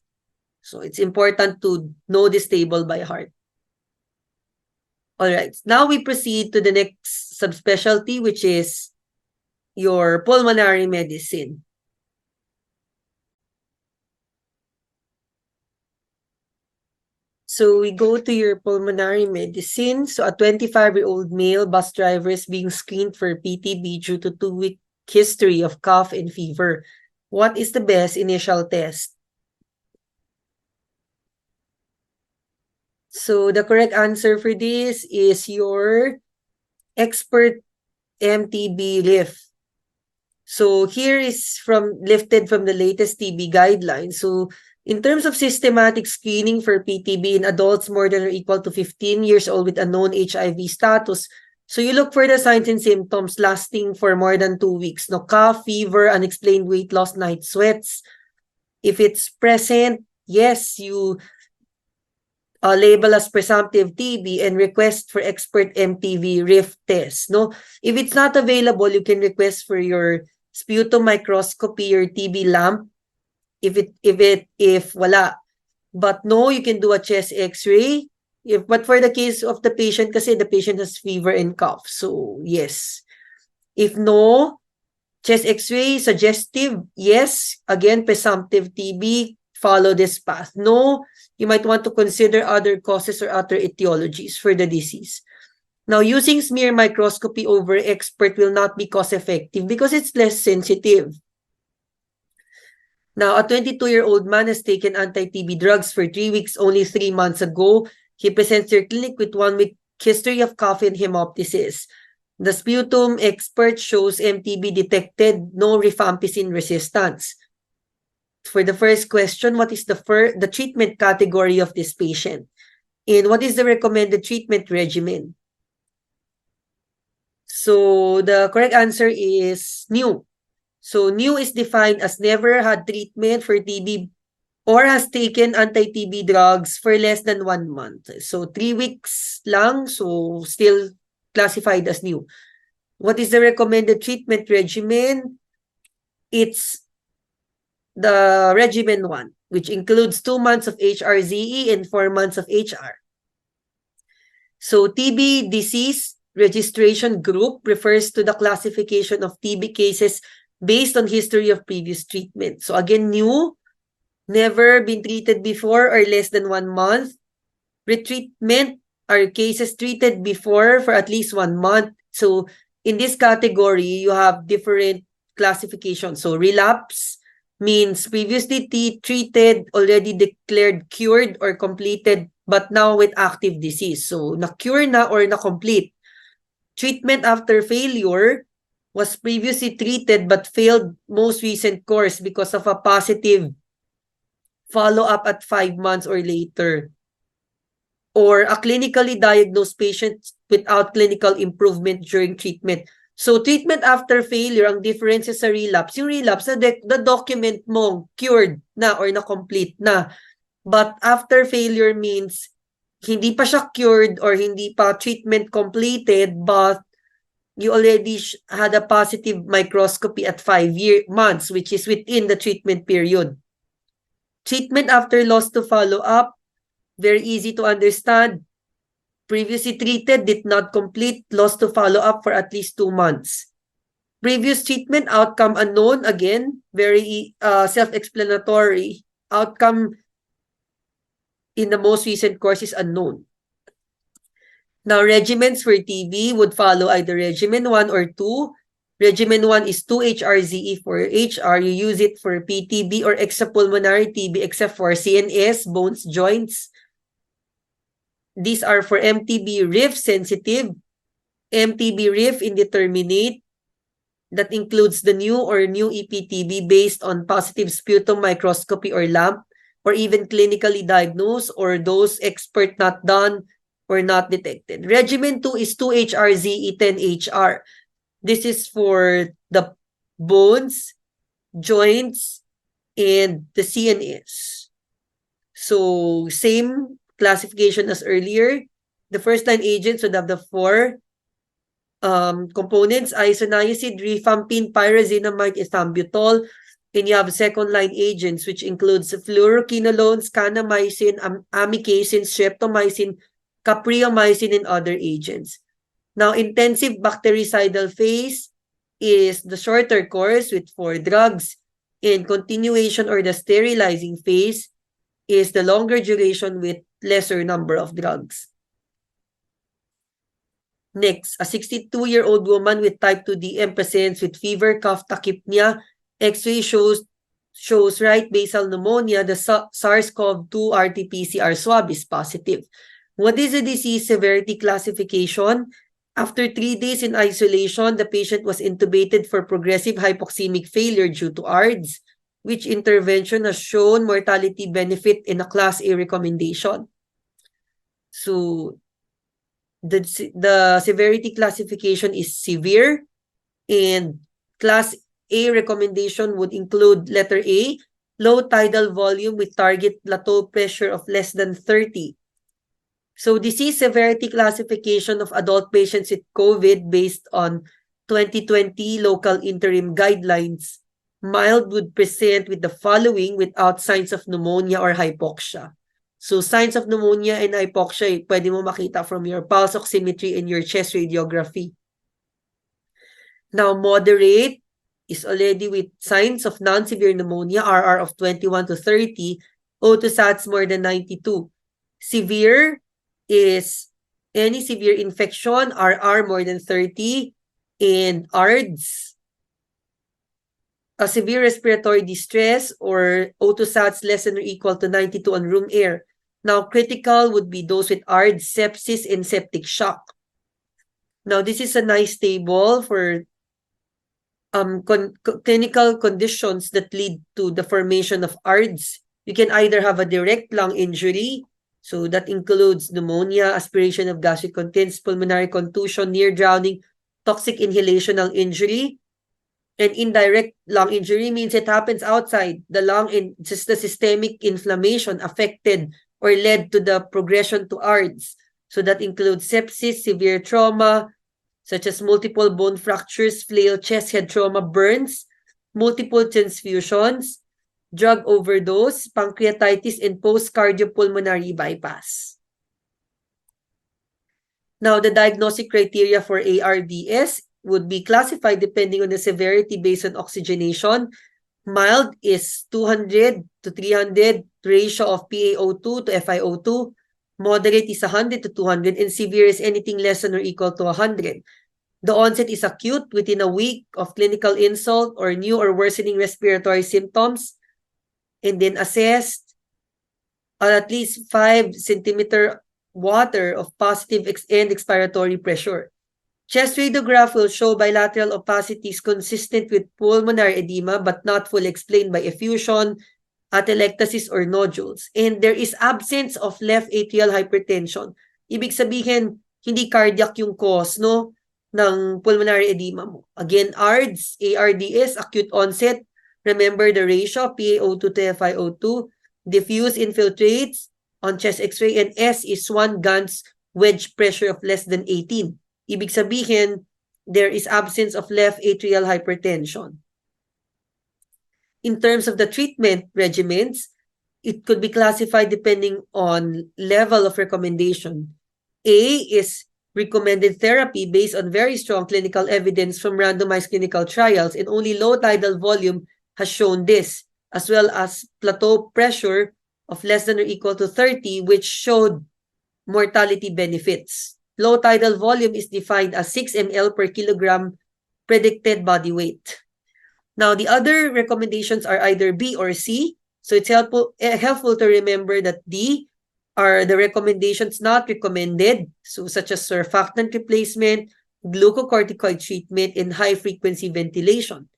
S3: So it's important to know this table by heart. All right. Now we proceed to the next subspecialty, which is your pulmonary medicine. So we go to your pulmonary medicine. So a 25-year-old male bus driver is being screened for PTB due to 2-week history of cough and fever. What is the best initial test? So the correct answer for this is your expert MTB RIF. So here is lifted from the latest TB guidelines. So in terms of systematic screening for PTB in adults more than or equal to 15 years old with a known HIV status, so you look for the signs and symptoms lasting for more than 2 weeks. No cough, fever, unexplained weight loss, night sweats. If it's present, yes, you label as presumptive TB and request for expert MTB RIF test. No, if it's not available, you can request for your sputum microscopy or TB lamp. If wala, but no, you can do a chest X-ray. But for the case of the patient, kasi the patient has fever and cough, so yes. If no, chest X-ray suggestive, yes. Again, presumptive TB, follow this path. No, you might want to consider other causes or other etiologies for the disease. Now, using smear microscopy over expert will not be cost-effective because it's less sensitive. Now, a 22-year-old man has taken anti-TB drugs for 3 weeks only 3 months ago. He presents your clinic with 1-week history of cough and hemoptysis. The sputum expert shows MTB detected, no rifampicin resistance. For the first question, what is the treatment category of this patient? And what is the recommended treatment regimen? So the correct answer is new. So new is defined as never had treatment for TB or has taken anti-TB drugs for less than 1 month. So 3 weeks lang, so still classified as new. What is the recommended treatment regimen? It's the regimen 1, which includes 2 months of HRZE and 4 months of HR. So TB disease registration group refers to the classification of TB cases based on history of previous treatment. So again, new, never been treated before or less than 1 month. Retreatment are cases treated before for at least 1 month. So in this category, you have different classifications. So relapse means previously treated, already declared cured or completed, but now with active disease. So na-cure na or na-complete. Treatment after failure was previously treated but failed most recent course because of a positive follow-up at 5 months or later. Or a clinically diagnosed patient without clinical improvement during treatment. So treatment after failure, ang difference sa relapse. Yung relapse, the document mo cured na or na-complete na. But after failure means hindi pa siya cured or hindi pa treatment completed, but you already had a positive microscopy at 5 months, which is within the treatment period. Treatment after loss to follow-up, very easy to understand. Previously treated, did not complete, lost to follow-up for at least 2 months. Previous treatment, outcome unknown, again, very self-explanatory. Outcome in the most recent course is unknown. Now, regimens for TB would follow either regimen 1 or 2. Regimen 1 is 2-HRZE for HR. You use it for PTB or extrapulmonary TB except for CNS, bones, joints. These are for MTB RIF sensitive, MTB RIF indeterminate, that includes the new or new EPTB based on positive sputum microscopy or lamp, or even clinically diagnosed, or those expert not done or not detected. Regimen 2 is 2-HRZE10HR. This is for the bones, joints, and the CNS. So same classification as earlier. The first-line agents would have the 4 components: isoniazid, rifampin, pyrazinamide, ethambutol. Then you have second-line agents, which includes fluoroquinolones, kanamycin, amikacin, streptomycin, capreomycin, and other agents. Now, intensive bactericidal phase is the shorter course with 4 drugs, and continuation or the sterilizing phase is the longer duration with lesser number of drugs. Next, a 62-year-old woman with type 2DM presents with fever, cough, tachypnea. X-ray shows right basal pneumonia. The SARS-CoV-2 RT-PCR swab is positive. What is the disease severity classification? After 3 days in isolation, the patient was intubated for progressive hypoxemic failure due to ARDS, which intervention has shown mortality benefit in a Class A recommendation. So, the severity classification is severe, and Class A recommendation would include letter A, low tidal volume with target plateau pressure of less than 30. So disease severity classification of adult patients with COVID based on 2020 local interim guidelines. Mild would present with the following without signs of pneumonia or hypoxia. So signs of pneumonia and hypoxia, pwede mo makita from your pulse oximetry and your chest radiography. Now, moderate is already with signs of non-severe pneumonia, RR of 21 to 30, O2 SATs more than 92. Severe is any severe infection, RR more than 30, and ARDS, a severe respiratory distress, or O2 SATs less than or equal to 92 on room air. Now, critical would be those with ARDS, sepsis, and septic shock. Now, this is a nice table for clinical conditions that lead to the formation of ARDS. You can either have a direct lung injury, so that includes pneumonia, aspiration of gastric contents, pulmonary contusion, near drowning, toxic inhalational injury. And indirect lung injury means it happens outside the lung and just the systemic inflammation affected or led to the progression to ARDS. So that includes sepsis, severe trauma, such as multiple bone fractures, flail, chest, head trauma, burns, multiple transfusions, drug overdose, pancreatitis, and post-cardiopulmonary bypass. Now, the diagnostic criteria for ARDS would be classified depending on the severity based on oxygenation. Mild is 200 to 300 ratio of PaO2 to FiO2. Moderate is 100 to 200, and severe is anything less than or equal to 100. The onset is acute within a week of clinical insult or new or worsening respiratory symptoms, and then assessed at least 5 centimeter water of positive and expiratory pressure. Chest radiograph will show bilateral opacities consistent with pulmonary edema but not fully explained by effusion, atelectasis, or nodules. And there is absence of left atrial hypertension. Ibig sabihin, hindi cardiac yung cause, no, ng pulmonary edema mo. Again, ARDS, ARDS, acute onset. Remember the ratio, PaO2 to FiO2. Diffuse infiltrates on chest x-ray, and S is Swan-Ganz wedge pressure of less than 18. Ibig sabihin, there is absence of left atrial hypertension. In terms of the treatment regimens, it could be classified depending on level of recommendation. A is recommended therapy based on very strong clinical evidence from randomized clinical trials, and only low tidal volume has shown this, as well as plateau pressure of less than or equal to 30, which showed mortality benefits. Low tidal volume is defined as 6 ml per kilogram predicted body weight. Now, the other recommendations are either B or C. So it's helpful to remember that D are the recommendations not recommended, so such as surfactant replacement, glucocorticoid treatment, and high-frequency ventilation.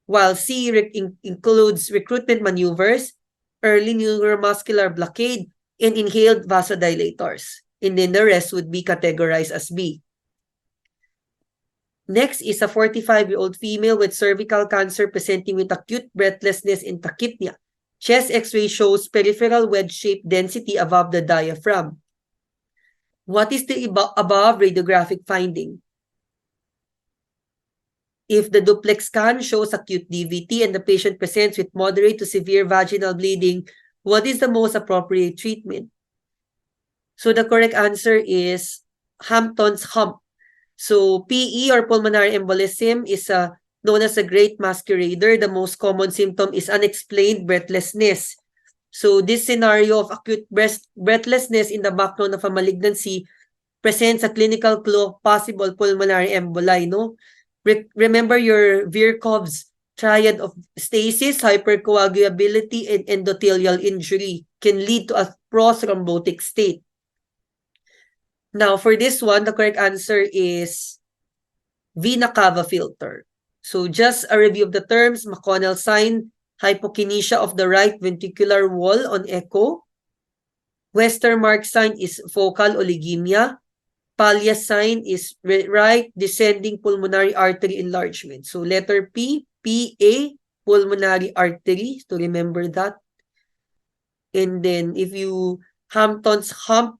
S3: While C includes recruitment maneuvers, early neuromuscular blockade, and inhaled vasodilators. And then the rest would be categorized as B. Next is a 45-year-old female with cervical cancer presenting with acute breathlessness and tachypnea. Chest X-ray shows peripheral wedge-shaped density above the diaphragm. What is the above radiographic finding? If the duplex scan shows acute DVT and the patient presents with moderate to severe vaginal bleeding, what is the most appropriate treatment? So the correct answer is Hampton's hump. So PE or pulmonary embolism is known as a great masquerader. The most common symptom is unexplained breathlessness. So this scenario of acute breathlessness in the background of a malignancy presents a clinical clue of possible pulmonary emboli, no? Remember your Virchow's triad of stasis, hypercoagulability, and endothelial injury can lead to a prothrombotic state. Now, for this one, the correct answer is vena cava filter. So just a review of the terms: McConnell sign, hypokinesia of the right ventricular wall on echo. Westermarck sign is focal oligemia. Pallia's sign is right descending pulmonary artery enlargement. So letter P, PA, pulmonary artery, to remember that. And then if you, Hampton's hump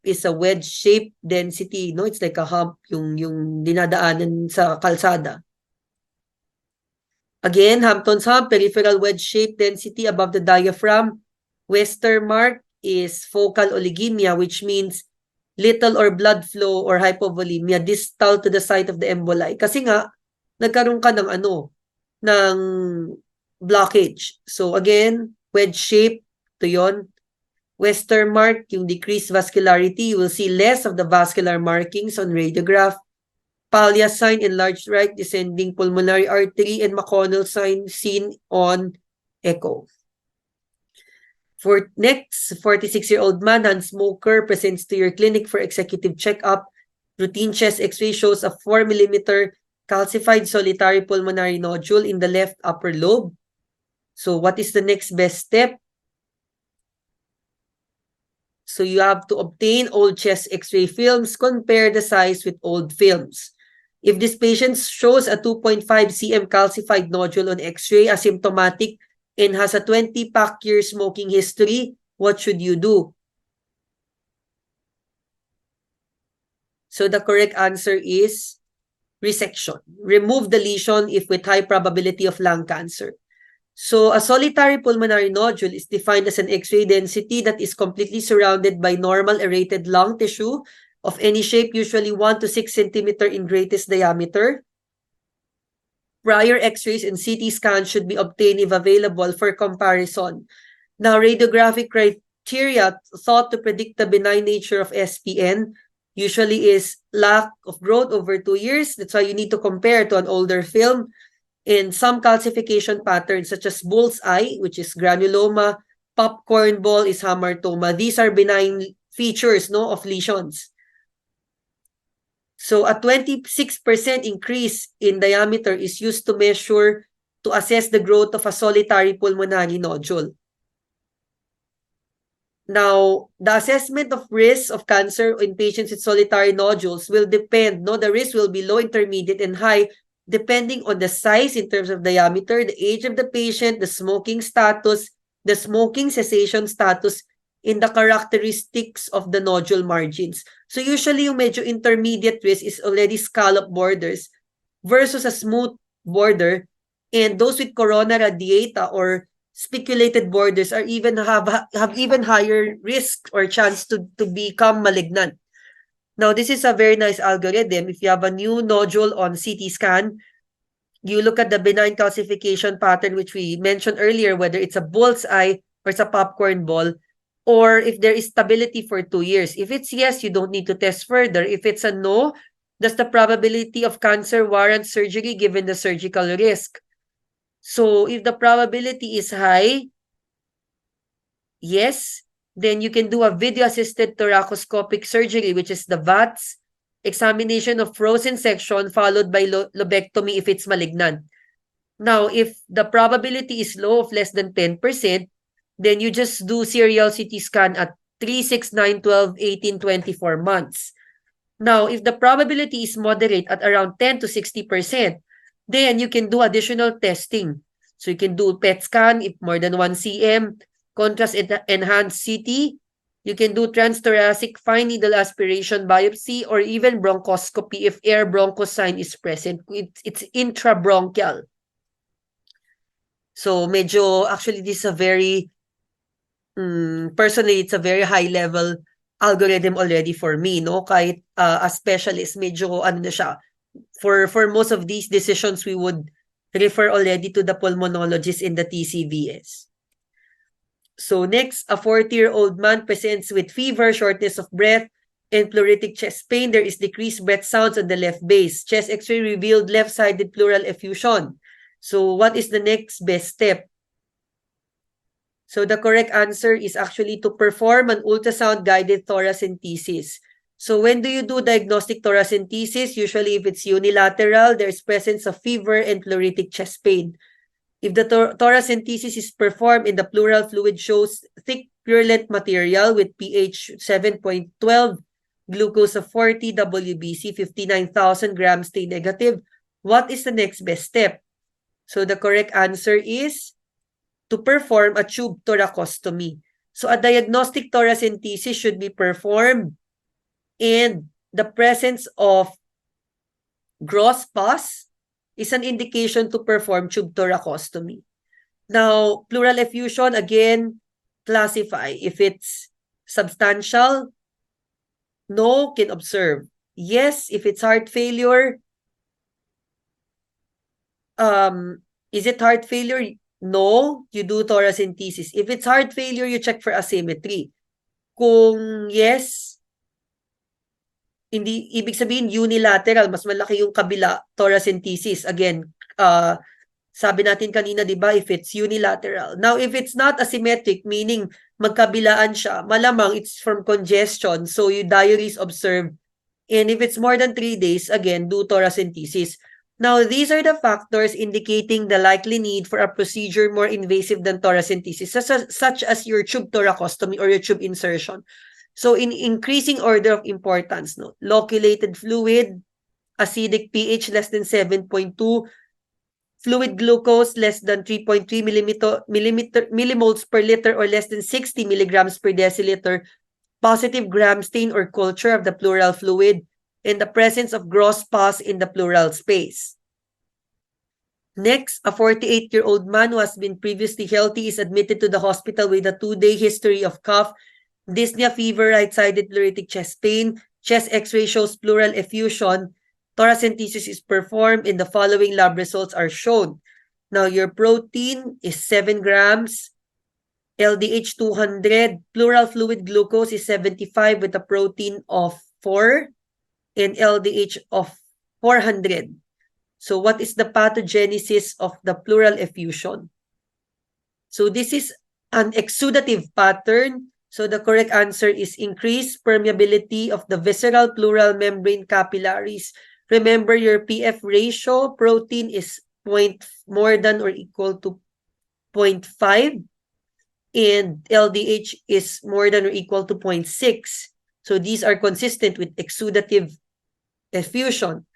S3: is a wedge-shaped density, no? It's like a hump, yung dinadaanan sa kalsada. Again, Hampton's hump, peripheral wedge-shaped density above the diaphragm. Westermarck is focal oligemia, which means little or blood flow or hypovolemia distal to the site of the emboli. Kasi nga, nagkaroon ka ng ng blockage. So again, wedge shape, to yon. Westermarck, yung decreased vascularity, you will see less of the vascular markings on radiograph. Pallia's sign, enlarged right descending pulmonary artery, and McConnell sign seen on echo. For next, 46-year-old man, non-smoker, presents to your clinic for executive checkup. Routine chest x-ray shows a 4mm calcified solitary pulmonary nodule in the left upper lobe. So what is the next best step? So you have to obtain old chest x-ray films, compare the size with old films. If this patient shows a 2.5 cm calcified nodule on x-ray, asymptomatic, and has a 20-pack year smoking history, what should you do? So the correct answer is resection. Remove the lesion if with high probability of lung cancer. So a solitary pulmonary nodule is defined as an X-ray density that is completely surrounded by normal aerated lung tissue of any shape, usually 1 to 6 centimeter in greatest diameter. Prior X-rays and CT scans should be obtained if available for comparison. Now, radiographic criteria thought to predict the benign nature of SPN usually is lack of growth over 2 years. That's why you need to compare to an older film. And some calcification patterns such as bull's eye, which is granuloma, popcorn ball is hamartoma. These are benign features, no, of lesions. So a 26% increase in diameter is used to measure, to assess the growth of a solitary pulmonary nodule. Now, the assessment of risk of cancer in patients with solitary nodules will depend, no, the risk will be low, intermediate, and high, depending on the size in terms of diameter, the age of the patient, the smoking status, the smoking cessation status, in the characteristics of the nodule margins. So usually yung medyo intermediate risk is already scallop borders versus a smooth border, and those with corona radiata or spiculated borders are even have even higher risk or chance to become malignant. Now, this is a very nice algorithm. If you have a new nodule on CT scan, you look at the benign calcification pattern, which we mentioned earlier, whether it's a bull's eye or it's a popcorn ball, or if there is stability for 2 years. If it's yes, you don't need to test further. If it's a no, does the probability of cancer warrant surgery given the surgical risk? So if the probability is high, yes, then you can do a video-assisted thoracoscopic surgery, which is the VATS, examination of frozen section followed by lobectomy if it's malignant. Now, if the probability is low of less than 10%, then you just do serial CT scan at 3, 6, 9, 12, 18, 24 months. Now, if the probability is moderate at around 10 to 60%, then you can do additional testing. So you can do PET scan if more than 1 cm, contrast-enhanced CT. You can do transthoracic fine needle aspiration biopsy, or even bronchoscopy if air bronchus sign is present. It's intrabronchial. So medyo, actually, this is a very, personally, it's a very high level algorithm already for me, no? Kahit a specialist, medyo ano na siya. For most of these decisions, we would refer already to the pulmonologist in the TCVS. So next, a 40-year-old man presents with fever, shortness of breath, and pleuritic chest pain. There is decreased breath sounds on the left base. Chest X-ray revealed left-sided pleural effusion. So what is the next best step? So the correct answer is actually to perform an ultrasound-guided thoracentesis. So when do you do diagnostic thoracentesis? Usually if it's unilateral, there's presence of fever and pleuritic chest pain. If the thoracentesis is performed and the pleural fluid shows thick purulent material with pH 7.12, glucose of 40, WBC 59,000 grams, stay negative, what is the next best step? So the correct answer is to perform a tube thoracostomy. So a diagnostic thoracentesis should be performed and the presence of gross pus is an indication to perform tube thoracostomy. Now, pleural effusion, again, classify. If it's substantial, no, can observe. Yes, if it's heart failure, is it heart failure? No, you do thoracentesis. If it's heart failure, you check for asymmetry. Kung yes, hindi, ibig sabihin unilateral, mas malaki yung kabila, thoracentesis. Again, sabi natin kanina, di ba, if it's unilateral. Now, if it's not asymmetric, meaning magkabilaan siya, malamang it's from congestion, so you diuresis observed. And if it's more than 3 days, again, do thoracentesis. Now, these are the factors indicating the likely need for a procedure more invasive than thoracentesis, such as your tube thoracostomy or your tube insertion. So, in increasing order of importance, no, loculated fluid, acidic pH less than 7.2, fluid glucose less than 3.3 millimoles per liter or less than 60 milligrams per deciliter, positive gram stain or culture of the pleural fluid, and the presence of gross pus in the pleural space. Next, a 48-year-old man who has been previously healthy is admitted to the hospital with a 2-day history of cough, dyspnea, fever, right-sided pleuritic chest pain, chest X-ray shows pleural effusion, thoracentesis is performed, and the following lab results are shown. Now, your protein is 7 grams, LDH 200, pleural fluid glucose is 75 with a protein of 4, and LDH of 400. So what is the pathogenesis of the pleural effusion? So this is an exudative pattern. So the correct answer is increased permeability of the visceral pleural membrane capillaries. Remember, your PF ratio, protein is more than or equal to 0.5, and LDH is more than or equal to 0.6. So these are consistent with exudative effusion.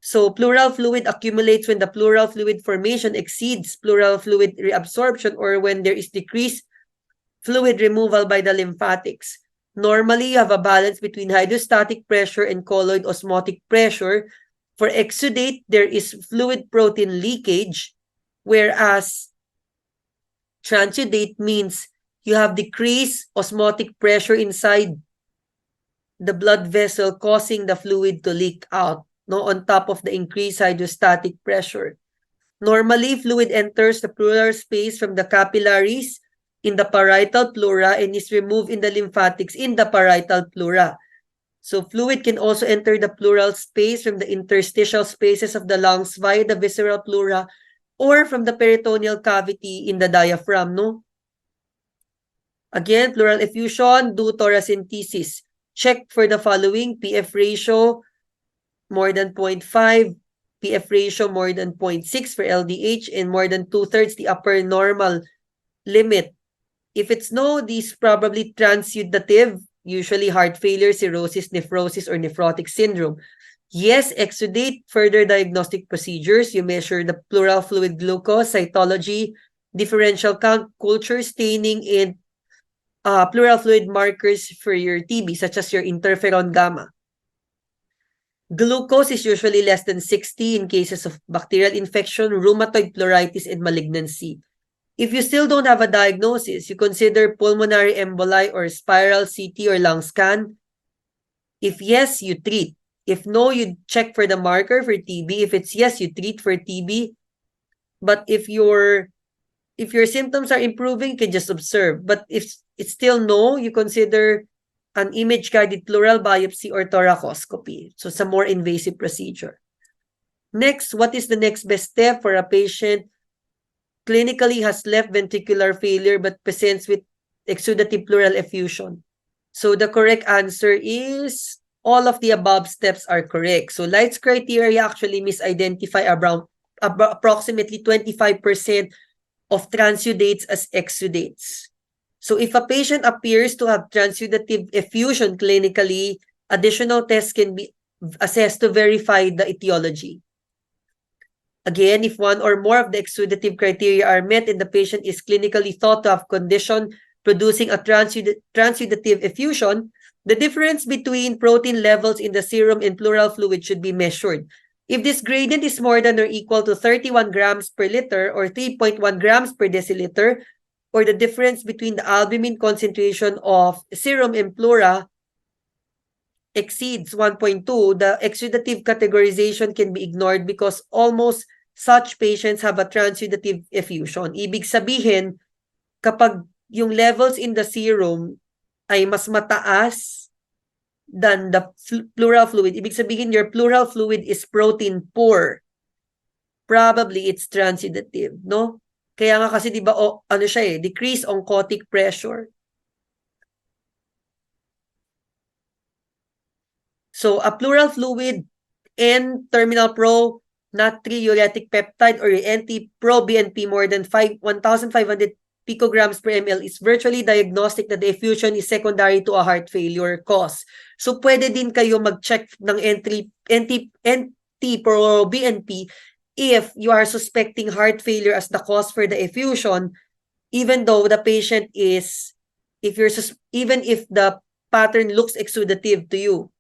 S3: So pleural fluid accumulates when the pleural fluid formation exceeds pleural fluid reabsorption or when there is decreased fluid removal by the lymphatics. Normally, you have a balance between hydrostatic pressure and colloid osmotic pressure. For exudate, there is fluid protein leakage, whereas transudate means you have decreased osmotic pressure inside the blood vessel, causing the fluid to leak out, no, on top of the increased hydrostatic pressure. Normally, fluid enters the pleural space from the capillaries in the parietal pleura and is removed in the lymphatics in the parietal pleura. So fluid can also enter the pleural space from the interstitial spaces of the lungs via the visceral pleura or from the peritoneal cavity in the diaphragm, no? Again, pleural effusion, do thoracentesis. Check for the following: PF ratio more than 0.5, PF ratio more than 0.6 for LDH, and more than 2/3 the upper normal limit. If it's no, these probably transudative, usually heart failure, cirrhosis, nephrosis, or nephrotic syndrome. Yes, exudate, further diagnostic procedures. You measure the pleural fluid glucose, cytology, differential count, culture, staining, and pleural fluid markers for your TB, such as your interferon gamma. Glucose is usually less than 60 in cases of bacterial infection, rheumatoid pleuritis, and malignancy. If you still don't have a diagnosis, you consider pulmonary emboli or spiral CT or lung scan. If yes, you treat. If no, you check for the marker for TB. If it's yes, you treat for TB. But if your symptoms are improving, you can just observe. But if it's still no, you consider an image-guided pleural biopsy or thoracoscopy. So it's a more invasive procedure. Next, what is the next best step for a patient clinically has left ventricular failure but presents with exudative pleural effusion? So the correct answer is all of the above steps are correct. So Light's criteria actually misidentify around approximately 25% of transudates as exudates. So if a patient appears to have transudative effusion clinically, additional tests can be assessed to verify the etiology. Again, if one or more of the exudative criteria are met and the patient is clinically thought to have condition producing a transudative effusion, the difference between protein levels in the serum and pleural fluid should be measured. If this gradient is more than or equal to 31 grams per liter or 3.1 grams per deciliter, or the difference between the albumin concentration of serum and pleura exceeds 1.2, the exudative categorization can be ignored because almost such patients have a transudative effusion. Ibig sabihin, kapag yung levels in the serum ay mas mataas than the pleural fluid, ibig sabihin your pleural fluid is protein poor. Probably it's transudative, no? Kaya nga kasi 'di ba ano siya decrease oncotic pressure. So a pleural fluid N-terminal pro natriuretic peptide or NT-proBNP more than 1,500 picograms per ml is virtually diagnostic that the effusion is secondary to a heart failure cause. So pwede din kayo mag-check ng NT-proBNP if you are suspecting heart failure as the cause for the effusion, even though the patient is, even if the pattern looks exudative to you.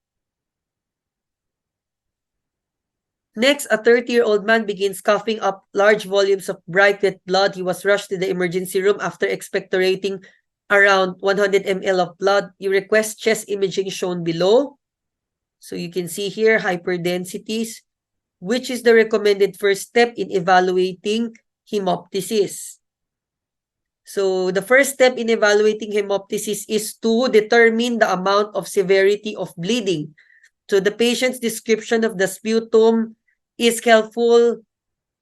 S3: Next, a 30-year-old man begins coughing up large volumes of bright red blood. He was rushed to the emergency room after expectorating around 100 ml of blood. You request chest imaging shown below. So you can see here hyperdensities, which is the recommended first step in evaluating hemoptysis. So the first step in evaluating hemoptysis is to determine the amount of severity of bleeding. So the patient's description of the sputum is helpful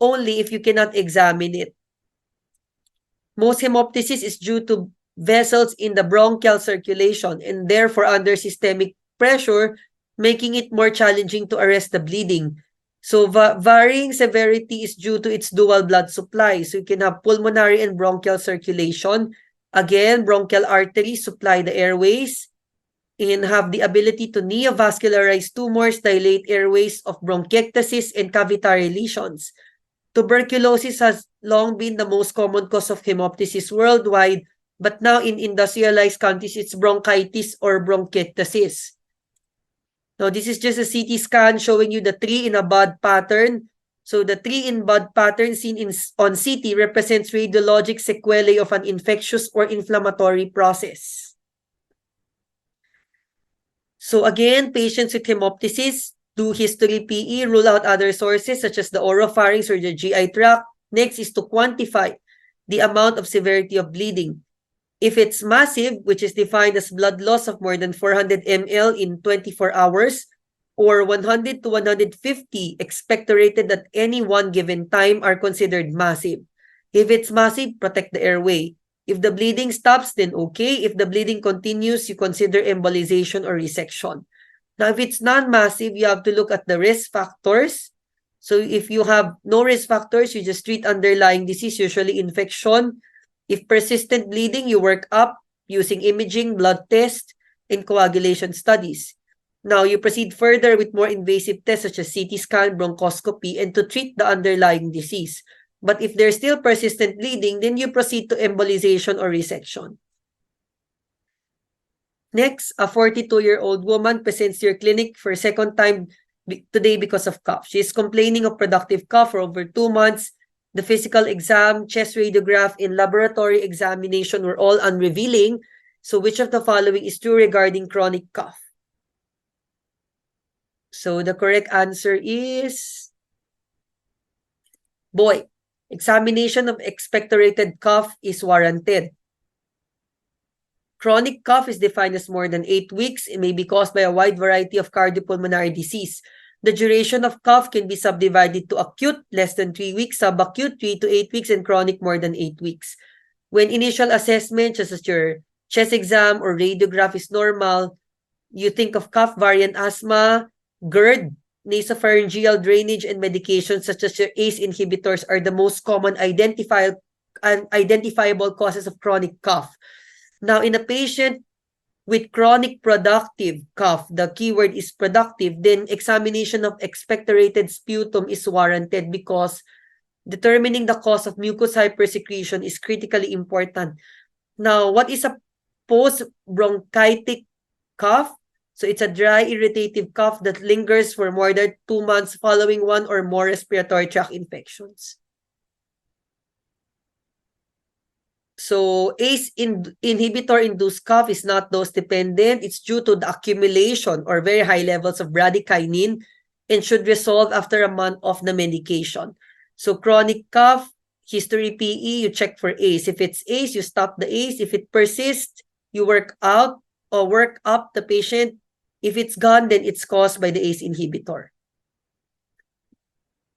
S3: only if you cannot examine it. Most hemoptysis is due to vessels in the bronchial circulation and therefore under systemic pressure, making it more challenging to arrest the bleeding. So varying severity is due to its dual blood supply. So you can have pulmonary and bronchial circulation. Again, bronchial arteries supply the airways and have the ability to neovascularize tumors, dilate airways of bronchiectasis and cavitary lesions. Tuberculosis has long been the most common cause of hemoptysis worldwide, but now in industrialized countries, it's bronchitis or bronchiectasis. Now, this is just a CT scan showing you the tree in a bud pattern. So the tree in bud pattern seen on CT represents radiologic sequelae of an infectious or inflammatory process. So again, patients with hemoptysis do history PE, rule out other sources such as the oropharynx or the GI tract. Next is to quantify the amount of severity of bleeding. If it's massive, which is defined as blood loss of more than 400 ml in 24 hours, or 100 to 150 expectorated at any one given time are considered massive. If it's massive, protect the airway. If the bleeding stops, then okay. If the bleeding continues, you consider embolization or resection. Now, if it's non-massive, you have to look at the risk factors. So if you have no risk factors, you just treat underlying disease, usually infection. If persistent bleeding, you work up using imaging, blood test, and coagulation studies. Now, you proceed further with more invasive tests such as CT scan, bronchoscopy, and to treat the underlying disease. But if there's still persistent bleeding, then you proceed to embolization or resection. Next, a 42-year-old woman presents to your clinic for a second time today because of cough. She is complaining of productive cough for over 2 months. The physical exam, chest radiograph, and laboratory examination were all unrevealing. So which of the following is true regarding chronic cough? So the correct answer is boy. Examination of expectorated cough is warranted. Chronic cough is defined as more than 8 weeks. It may be caused by a wide variety of cardiopulmonary disease. The duration of cough can be subdivided to acute, less than 3 weeks, subacute, 3 to 8 weeks, and chronic, more than 8 weeks. When initial assessment, such as your chest exam or radiograph, is normal, you think of cough variant asthma, GERD, nasopharyngeal drainage, and medications such as your ACE inhibitors are the most common identifiable causes of chronic cough. Now, in a patient with chronic productive cough, the keyword is productive, then examination of expectorated sputum is warranted because determining the cause of mucus hypersecretion is critically important. Now, what is a post-bronchitic cough? So it's a dry, irritative cough that lingers for more than 2 months following one or more respiratory tract infections. So ACE inhibitor-induced cough is not dose-dependent. It's due to the accumulation or very high levels of bradykinin and should resolve after a month of the medication. So chronic cough, history PE, you check for ACE. If it's ACE, you stop the ACE. If it persists, you work out or work up the patient. If it's gone, then it's caused by the ACE inhibitor.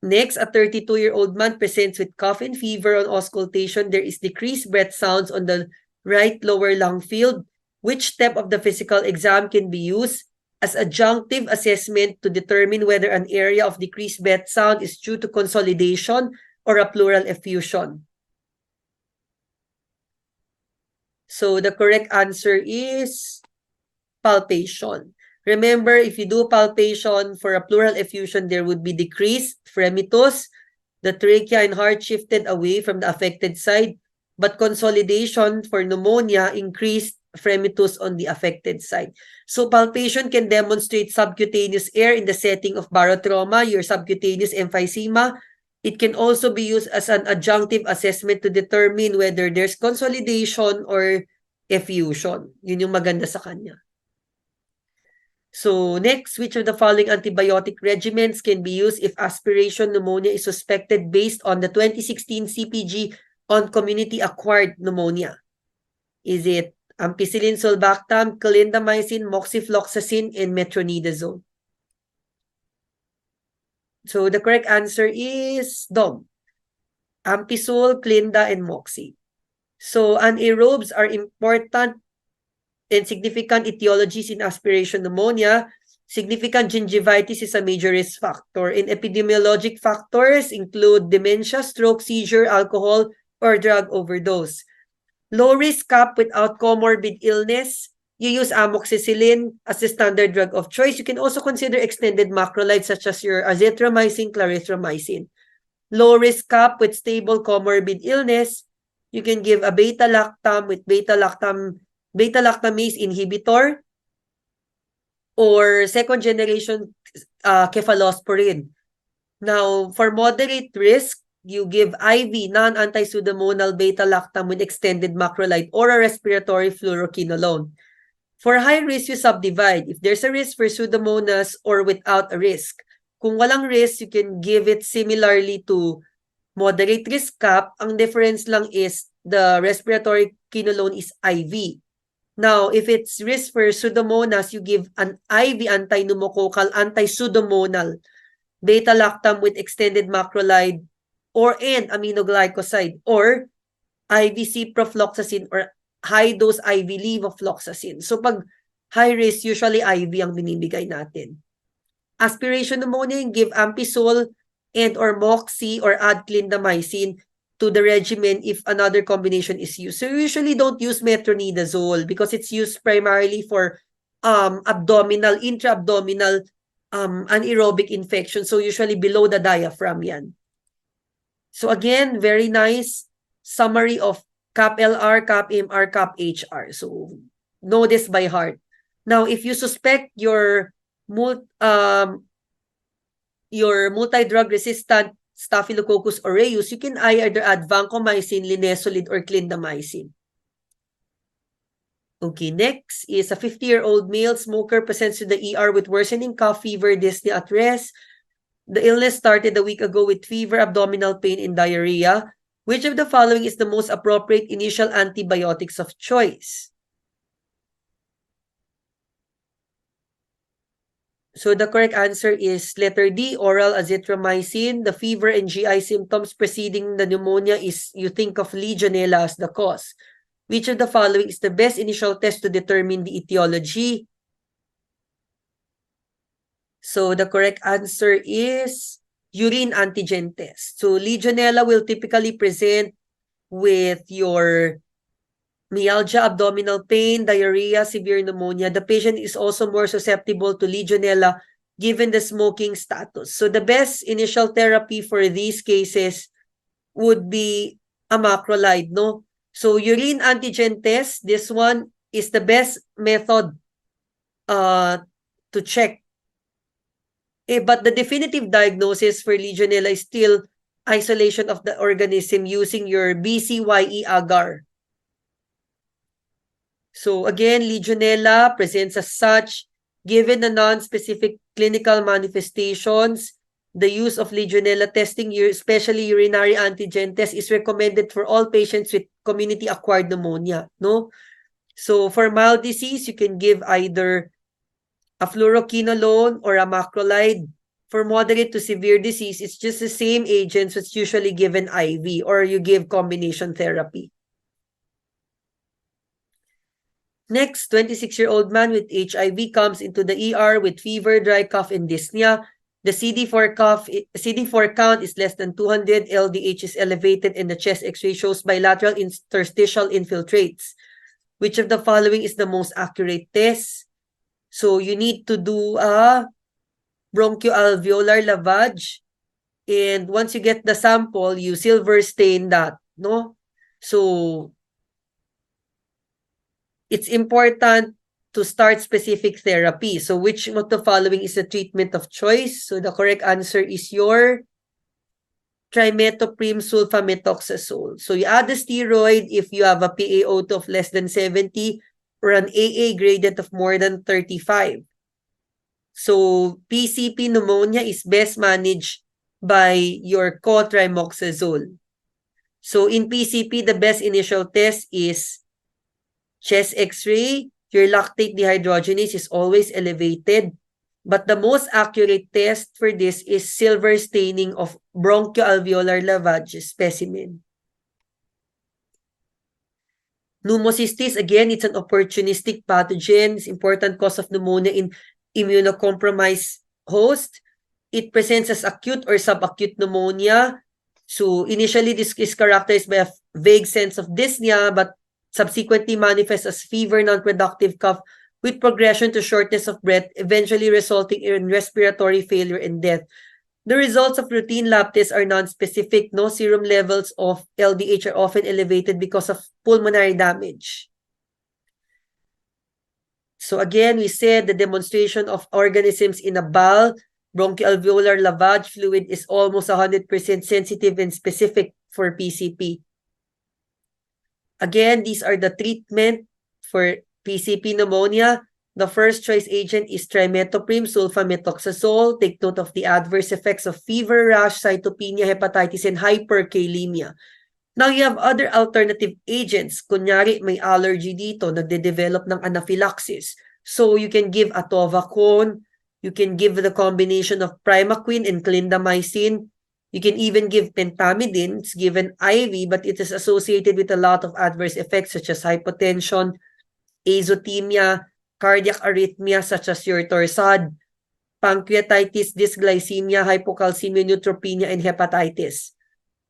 S3: Next, a 32-year-old man presents with cough and fever. On auscultation. There is decreased breath sounds on the right lower lung field. Which step of the physical exam can be used as adjunctive assessment to determine whether an area of decreased breath sound is due to consolidation or a pleural effusion? So the correct answer is palpation. Remember, if you do palpation for a pleural effusion, there would be decreased fremitus. The trachea and heart shifted away from the affected side, but consolidation for pneumonia increased fremitus on the affected side. So palpation can demonstrate subcutaneous air in the setting of barotrauma, your subcutaneous emphysema. It can also be used as an adjunctive assessment to determine whether there's consolidation or effusion. Yun yung maganda sa kanya. So next, which of the following antibiotic regimens can be used if aspiration pneumonia is suspected based on the 2016 CPG on community-acquired pneumonia? Is it ampicillin, sulbactam, clindamycin, moxifloxacin, and metronidazole? So the correct answer is DOM. Ampicillin, clinda, and moxi. So anaerobes are important and significant etiologies in aspiration pneumonia. Significant gingivitis is a major risk factor. And epidemiologic factors include dementia, stroke, seizure, alcohol, or drug overdose. Low risk CAP without comorbid illness, you use amoxicillin as the standard drug of choice. You can also consider extended macrolides such as your azithromycin, clarithromycin. Low risk CAP with stable comorbid illness, you can give a beta-lactam with beta-lactamase inhibitor or second-generation cephalosporin. Now, for moderate risk, you give IV, non-anti-pseudomonal beta-lactam with extended macrolide or a respiratory fluoroquinolone. For high risk, you subdivide. If there's a risk for Pseudomonas or without a risk. Kung walang risk, you can give it similarly to moderate risk CAP. Ang difference lang is the respiratory quinolone is IV. Now, if it's risk for Pseudomonas, you give an IV anti-pneumococcal, anti-pseudomonal beta-lactam with extended macrolide or and aminoglycoside or IV ciprofloxacin or high-dose IV levofloxacin. So pag high risk, usually IV ang binibigay natin. Aspiration pneumonia, give Ampicillin and or Moxi or add clindamycin to the regimen if another combination is used. So we usually don't use metronidazole because it's used primarily for abdominal, intra-abdominal anaerobic infection. So usually below the diaphragm yan. So again, very nice summary of CAP-LR, CAP-MR, CAP-HR. So know this by heart. Now, if you suspect your multi-drug resistant Staphylococcus aureus, you can either add vancomycin, linezolid, or clindamycin. Okay, next is a 50-year-old male smoker presents to the ER with worsening cough, fever, dyspnea at rest. The illness started a week ago with fever, abdominal pain, and diarrhea. Which of the following is the most appropriate initial antibiotics of choice? So the correct answer is letter D, oral azithromycin. The fever and GI symptoms preceding the pneumonia is you think of Legionella as the cause. Which of the following is the best initial test to determine the etiology? So the correct answer is urine antigen test. So Legionella will typically present with your myalgia, abdominal pain, diarrhea, severe pneumonia. The patient is also more susceptible to Legionella given the smoking status. So the best initial therapy for these cases would be a macrolide, no? So urine antigen test, this one is the best method to check. But the definitive diagnosis for Legionella is still isolation of the organism using your BCYE agar. So again, Legionella presents as such. Given the non-specific clinical manifestations, the use of Legionella testing, especially urinary antigen test, is recommended for all patients with community-acquired pneumonia. No? So for mild disease, you can give either a fluoroquinolone or a macrolide. For moderate to severe disease, it's just the same agents that's usually given IV or you give combination therapy. Next, 26-year-old man with HIV comes into the ER with fever, dry cough, and dyspnea. The CD4 count is less than 200, LDH is elevated, and the chest X-ray shows bilateral interstitial infiltrates. Which of the following is the most accurate test? So you need to do a bronchoalveolar lavage, and once you get the sample, you silver stain that, no? So it's important to start specific therapy. So which of the following is the treatment of choice? So the correct answer is your trimethoprim sulfamethoxazole. So you add the steroid if you have a PaO2 of less than 70 or an AA gradient of more than 35. So PCP pneumonia is best managed by your cotrimoxazole. So in PCP, the best initial test is chest X-ray. Your lactate dehydrogenase is always elevated. But the most accurate test for this is silver staining of bronchoalveolar lavage specimen. Pneumocystis, again, it's an opportunistic pathogen. It's important cause of pneumonia in immunocompromised host. It presents as acute or subacute pneumonia. So initially, this is characterized by a vague sense of dyspnea, but subsequently manifests as fever, non-productive cough, with progression to shortness of breath, eventually resulting in respiratory failure and death. The results of routine lab tests are non-specific. No serum levels of LDH are often elevated because of pulmonary damage. So again, we said the demonstration of organisms in a BAL, bronchoalveolar lavage fluid, is almost 100% sensitive and specific for PCP. Again, these are the treatment for PCP pneumonia. The first choice agent is trimethoprim sulfamethoxazole. Take note of the adverse effects of fever, rash, cytopenia, hepatitis, and hyperkalemia. Now, you have other alternative agents. Kunyari, may allergy dito, nagde-develop ng anaphylaxis. So, you can give atovaquone. You can give the combination of primaquine and clindamycin. You can even give pentamidine. It's given IV, but it is associated with a lot of adverse effects such as hypotension, azotemia, cardiac arrhythmia such as your torsade, pancreatitis, dysglycemia, hypocalcemia, neutropenia, and hepatitis.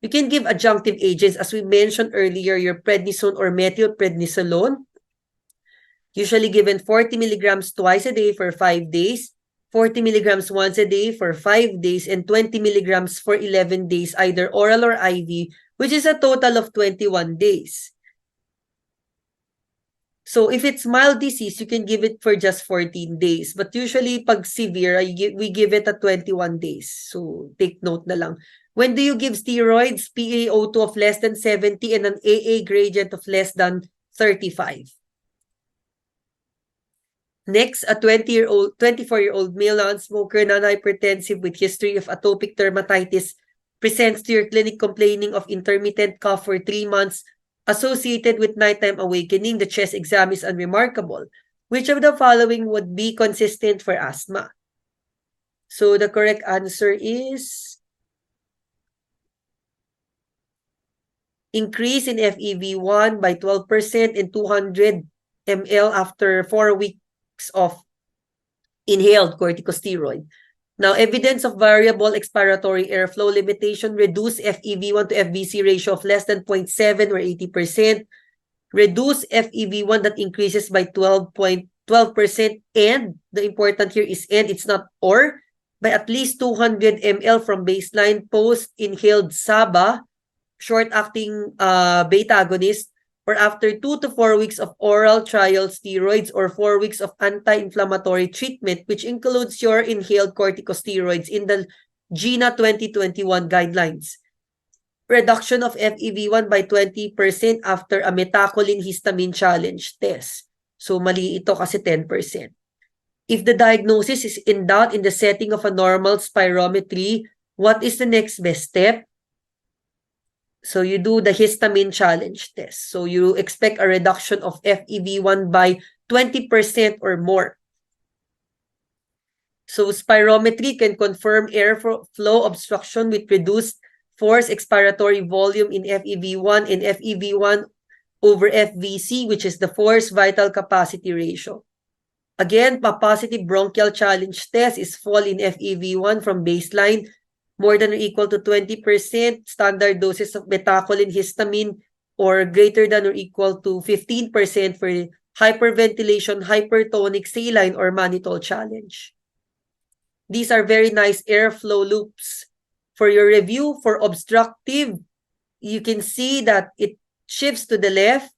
S3: You can give adjunctive agents, as we mentioned earlier, your prednisone or methylprednisolone, usually given 40 milligrams twice a day for 5 days, 40 milligrams once a day for 5 days, and 20 milligrams for 11 days, either oral or IV, which is a total of 21 days. So if it's mild disease, you can give it for just 14 days. But usually, pag severe, we give it at 21 days. So take note na lang. When do you give steroids? PaO2 of less than 70 and an AA gradient of less than 35. Next, a 24-year-old male non-smoker, non-hypertensive with history of atopic dermatitis presents to your clinic complaining of intermittent cough for 3 months associated with nighttime awakening. The chest exam is unremarkable. Which of the following would be consistent for asthma? So the correct answer is increase in FEV1 by 12% and 200 ml after 4 weeks of inhaled corticosteroid. Now, evidence of variable expiratory airflow limitation, reduce FEV1 to FVC ratio of less than 0.7 or 80%, reduce FEV1 that increases by 12%, and the important here is and, it's not or, by at least 200 ml from baseline post-inhaled SABA, short-acting beta agonist, or after 2 to 4 weeks of oral trial steroids or 4 weeks of anti-inflammatory treatment, which includes your inhaled corticosteroids in the GINA 2021 guidelines. Reduction of FEV1 by 20% after a metacolin histamine challenge test. So mali ito kasi 10%. If the diagnosis is in doubt in the setting of a normal spirometry, what is the next best step? So you do the histamine challenge test. So you expect a reduction of FEV1 by 20% or more. So spirometry can confirm airflow obstruction with reduced forced expiratory volume in FEV1 and FEV1 over FVC, which is the forced vital capacity ratio. Again, a positive bronchial challenge test is fall in FEV1 from baseline more than or equal to 20%, standard doses of metacolin histamine, or greater than or equal to 15% for hyperventilation, hypertonic, saline, or mannitol challenge. These are very nice airflow loops. For your review, for obstructive, you can see that it shifts to the left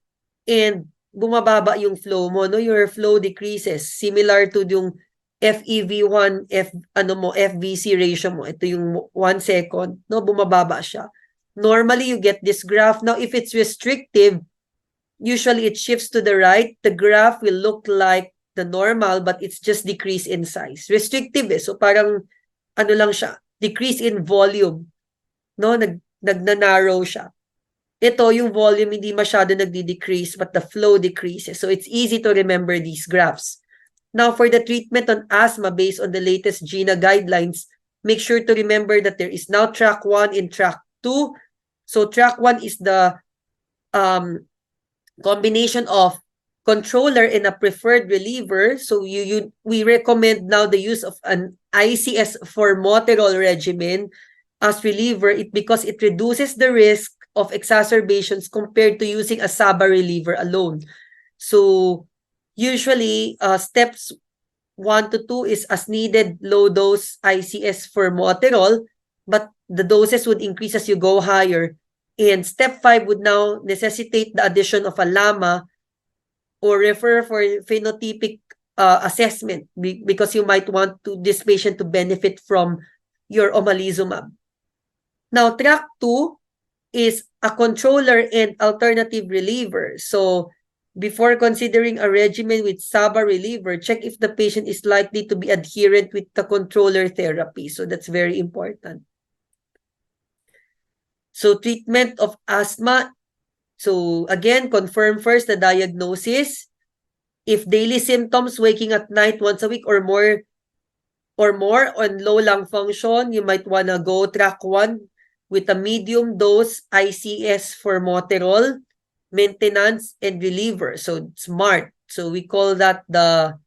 S3: and bumababa yung flow mo, no? Your flow decreases, similar to yung FEV1, FVC ratio mo. Ito yung 1 second, no? Bumababa siya. Normally, you get this graph. Now, if it's restrictive, usually it shifts to the right. The graph will look like the normal, but it's just decrease in size. Restrictive eh. So, parang, ano lang siya, decrease in volume. No? Nag-narrow siya. Ito, yung volume hindi masyado nagdi-decrease, but the flow decreases. So, it's easy to remember these graphs. Now, for the treatment on asthma based on the latest GINA guidelines, make sure to remember that there is now track 1 and track 2. So, track 1 is the combination of controller and a preferred reliever. So, we recommend now the use of an ICS formoterol regimen as reliever because it reduces the risk of exacerbations compared to using a SABA reliever alone. So, usually, steps 1 to 2 is as needed low dose ICS formoterol, but the doses would increase as you go higher. And step 5 would now necessitate the addition of a LAMA or refer for phenotypic assessment because you might want this patient to benefit from your omalizumab. Now, track 2 is a controller and alternative reliever. So, before considering a regimen with SABA reliever, check if the patient is likely to be adherent with the controller therapy. So that's very important. So treatment of asthma. So again, confirm first the diagnosis. If daily symptoms, waking at night once a week or more on low lung function, you might want to go track 1 with a medium dose ICS formoterol, maintenance, and reliever. So, SMART. So, we call that the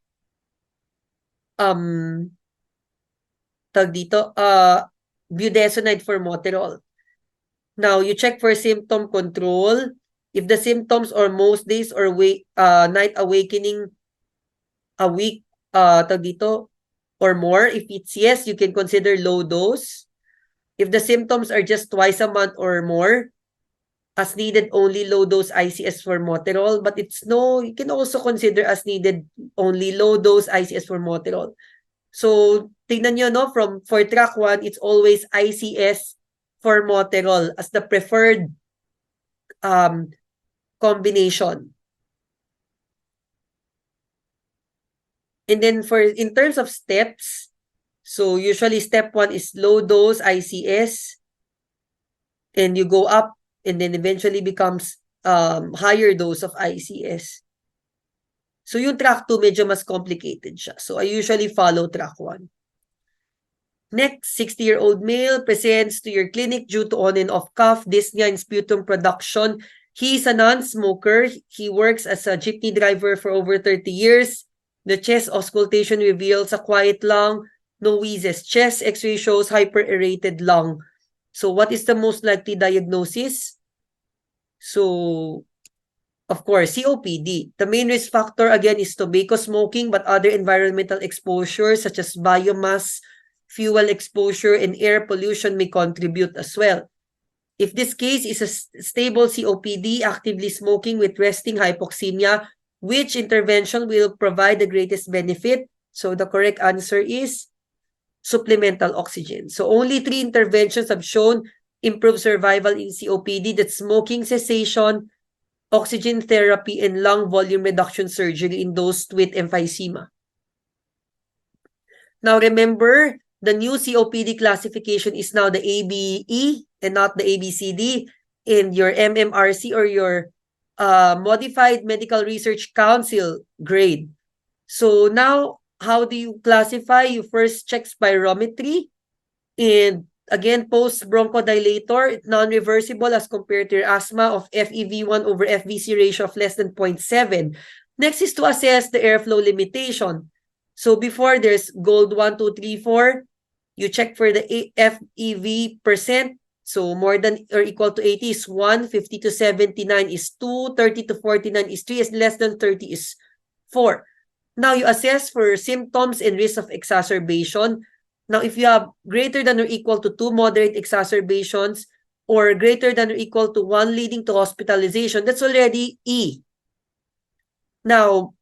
S3: budesonide formoterol. Now, you check for symptom control. If the symptoms or most days or night awakening a week, or more, if it's yes, you can consider low dose. If the symptoms are just twice a month or more, as needed only low dose ICS formoterol, but it's no, you can also consider as needed only low dose ICS formoterol. So, tingnan nyo, no, for track 1, it's always ICS formoterol as the preferred combination. And then in terms of steps, so usually step 1 is low dose ICS, and you go up and then eventually becomes higher dose of ICS. So yung track 2 medyo mas complicated siya. So I usually follow track 1. Next, 60-year-old male presents to your clinic due to on and off cough, dyspnea, and sputum production. He's a non-smoker. He works as a jeepney driver for over 30 years. The chest auscultation reveals a quiet lung, no wheezes. Chest x-ray shows hyper-aerated lung. So what is the most likely diagnosis? So, of course, COPD. The main risk factor, again, is tobacco smoking, but other environmental exposure such as biomass, fuel exposure, and air pollution may contribute as well. If this case is a stable COPD, actively smoking with resting hypoxemia, which intervention will provide the greatest benefit? So the correct answer is supplemental oxygen. So only 3 interventions have shown improved survival in COPD. That's smoking cessation, oxygen therapy, and lung volume reduction surgery in those with emphysema. Now remember, the new COPD classification is now the ABE and not the ABCD. And your MMRC or your Modified Medical Research Council grade. So now, how do you classify? You first check spirometry. And again, post-bronchodilator, non-reversible as compared to your asthma of FEV1 over FVC ratio of less than 0.7. Next is to assess the airflow limitation. So before there's GOLD 1, 2, 3, 4, you check for the FEV percent. So more than or equal to 80 is 1, 50 to 79 is 2, 30 to 49 is 3, is less than 30 is 4. Now you assess for symptoms and risk of exacerbation. Now if you have greater than or equal to 2 moderate exacerbations or greater than or equal to 1 leading to hospitalization, that's already E. Now,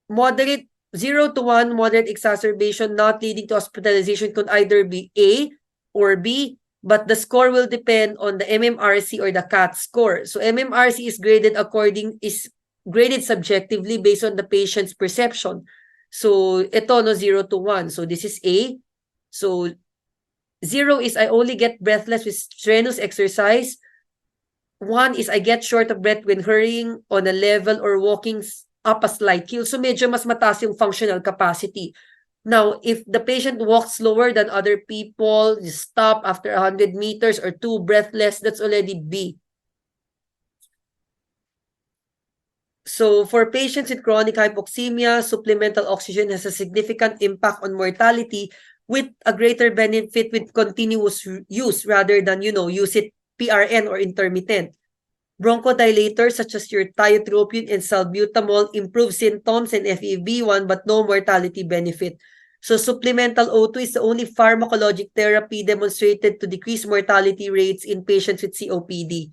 S3: moderate 0 to 1 moderate exacerbation not leading to hospitalization could either be A or B, but the score will depend on the MMRC or the CAT score. So MMRC is graded subjectively based on the patient's perception. So ito no 0 to 1. So this is A. So 0 is I only get breathless with strenuous exercise. 1 is I get short of breath when hurrying on a level or walking up a slight hill. So medyo mas mataas yung functional capacity. Now, if the patient walks slower than other people, you stop after 100 meters or 2 breathless, that's already B. So for patients with chronic hypoxemia, supplemental oxygen has a significant impact on mortality with a greater benefit with continuous use rather than, use it PRN or intermittent. Bronchodilators such as your tiotropium and salbutamol improve symptoms and FEV1 but no mortality benefit. So supplemental O2 is the only pharmacologic therapy demonstrated to decrease mortality rates in patients with COPD.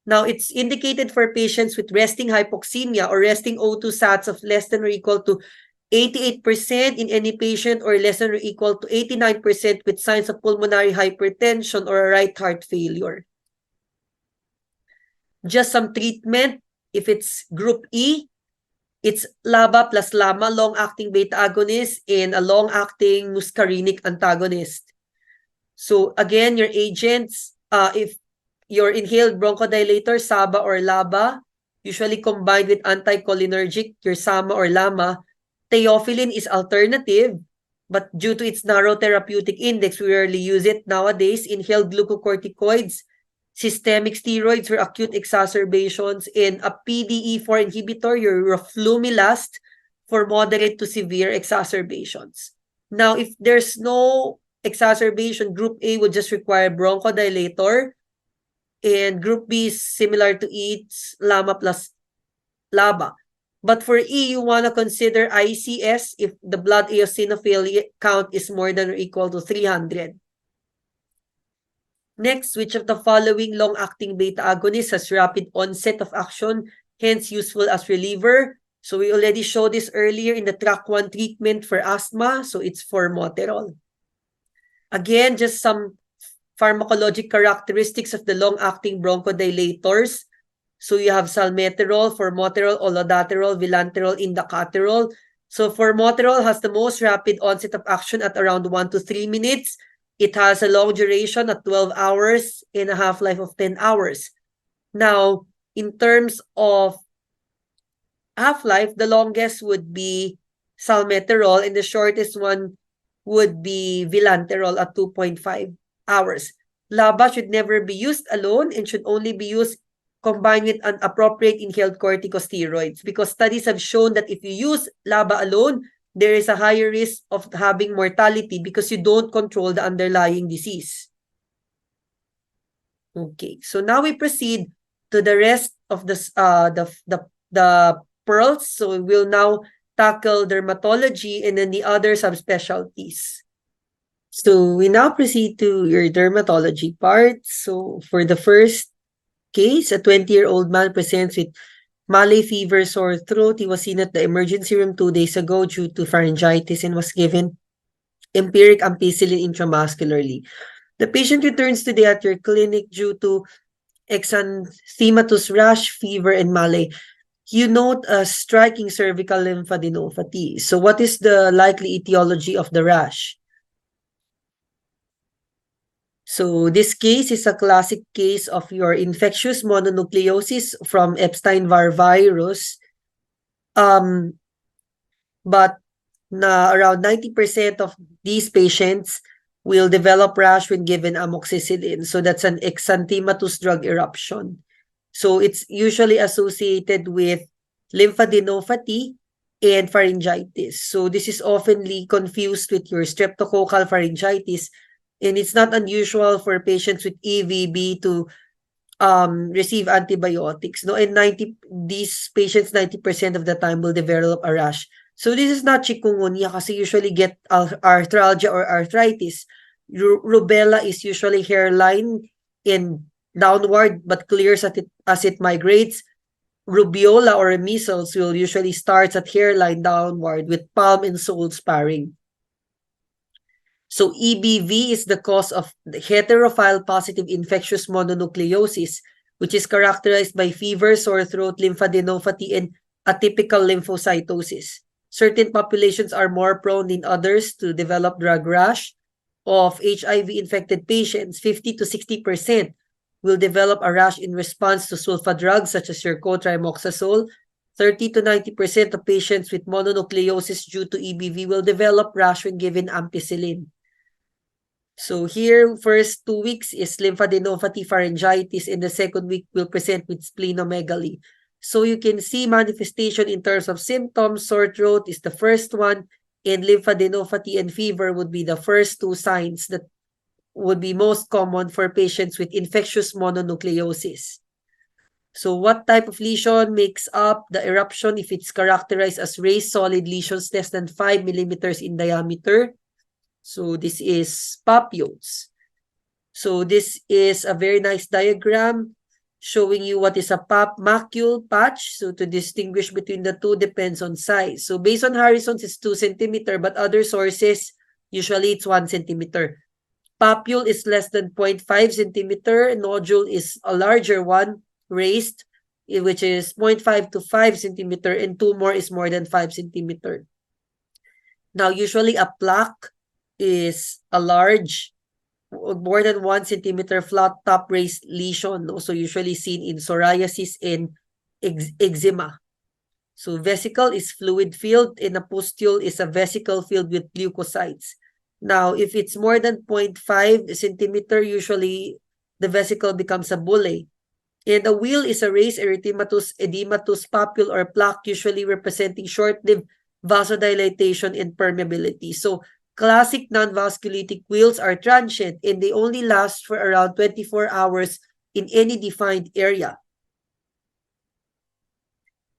S3: Now, it's indicated for patients with resting hypoxemia or resting O2 sats of less than or equal to 88% in any patient or less than or equal to 89% with signs of pulmonary hypertension or a right heart failure. Just some treatment. If it's group E, it's LABA plus LAMA, long-acting beta agonist, and a long-acting muscarinic antagonist. So again, your agents, if your inhaled bronchodilator, SABA or LABA, usually combined with anticholinergic, your SAMA or LAMA. Theophylline is alternative, but due to its narrow therapeutic index, we rarely use it nowadays. Inhaled glucocorticoids, systemic steroids for acute exacerbations, and a PDE4 inhibitor, your roflumilast, for moderate to severe exacerbations. Now, if there's no exacerbation, Group A would just require bronchodilator, and Group B is similar to E, it's LAMA plus LABA. But for E, you want to consider ICS if the blood eosinophil count is more than or equal to 300. Next, which of the following long-acting beta agonists has rapid onset of action, hence useful as reliever? So we already showed this earlier in the track 1 treatment for asthma, so it's formoterol. Again, just some pharmacologic characteristics of the long-acting bronchodilators. So you have salmeterol, formoterol, olodaterol, vilanterol, indacaterol. So formoterol has the most rapid onset of action at around 1 to 3 minutes. It has a long duration at 12 hours and a half-life of 10 hours. Now, in terms of half-life, the longest would be salmeterol and the shortest one would be vilanterol at 2.5 hours. LABA should never be used alone and should only be used combined with an appropriate inhaled corticosteroids, because studies have shown that if you use LABA alone, there is a higher risk of having mortality because you don't control the underlying disease. Okay, so now we proceed to the rest of the pearls. So we will now tackle dermatology and then the other subspecialties. So we now proceed to your dermatology part. So for the first case, a 20-year-old man presents with Malay fever, sore throat. He was seen at the emergency room 2 days ago due to pharyngitis and was given empiric ampicillin intramuscularly. The patient returns today at your clinic due to exanthematous rash, fever, and Malay. You note a striking cervical lymphadenopathy. So what is the likely etiology of the rash? So this case is a classic case of your infectious mononucleosis from Epstein-Barr virus. But around 90% of these patients will develop rash when given amoxicillin. So that's an exanthematous drug eruption. So it's usually associated with lymphadenopathy and pharyngitis. So this is oftenly confused with your streptococcal pharyngitis, and it's not unusual for patients with EVB to receive antibiotics. No, and these patients 90% of the time will develop a rash. So this is not chikungunya kasi usually get arthralgia or arthritis. Rubella is usually hairline and downward but clears as it migrates. Rubiola or measles will usually start at hairline downward with palm and sole sparring. So EBV is the cause of the heterophile positive infectious mononucleosis, which is characterized by fever, sore throat, lymphadenopathy, and atypical lymphocytosis. Certain populations are more prone than others to develop drug rash. Of HIV-infected patients, 50 to 60% will develop a rash in response to sulfa drugs such as your cotrimoxazole. 30 to 90% of patients with mononucleosis due to EBV will develop rash when given ampicillin. So here, first 2 weeks is lymphadenopathy, pharyngitis, and the second week will present with splenomegaly. So you can see manifestation in terms of symptoms. Sore throat is the first one, and lymphadenopathy and fever would be the first two signs that would be most common for patients with infectious mononucleosis. So what type of lesion makes up the eruption if it's characterized as raised solid lesions less than 5 millimeters in diameter? So this is papules. So this is a very nice diagram showing you what is a macule patch. So to distinguish between the two depends on size. So based on Harrison's, it's 2 centimeter, but other sources, usually it's 1 centimeter. Papule is less than 0.5 centimeter. Nodule is a larger one, raised, which is 0.5 to 5 centimeter, and tumor is more than 5 centimeter. Now, usually a plaque is a large, more than 1 centimeter flat top raised lesion, also usually seen in psoriasis and eczema. So vesicle is fluid filled, and a pustule is a vesicle filled with leukocytes. Now, if it's more than 0.5 centimeter, usually the vesicle becomes a bullae. And a wheal is a raised erythematous, edematous papule or plaque, usually representing short-lived vasodilatation and permeability. So classic non-vasculitic wheals are transient and they only last for around 24 hours in any defined area.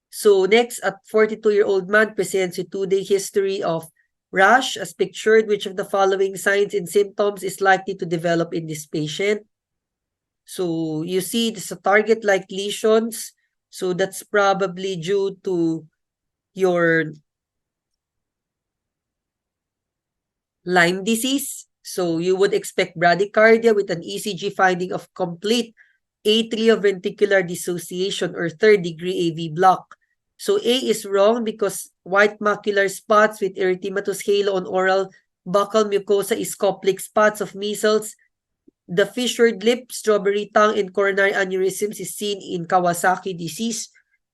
S3: So next, a 42-year-old man presents a 2-day history of rash as pictured. Which of the following signs and symptoms is likely to develop in this patient? So you see this target-like lesions. So that's probably due to your Lyme disease. So you would expect bradycardia with an ECG finding of complete atrioventricular dissociation or third-degree AV block. So A is wrong because white macular spots with erythematous halo on oral buccal mucosa is Koplik spots of measles. The fissured lip, strawberry tongue, and coronary aneurysms is seen in Kawasaki disease.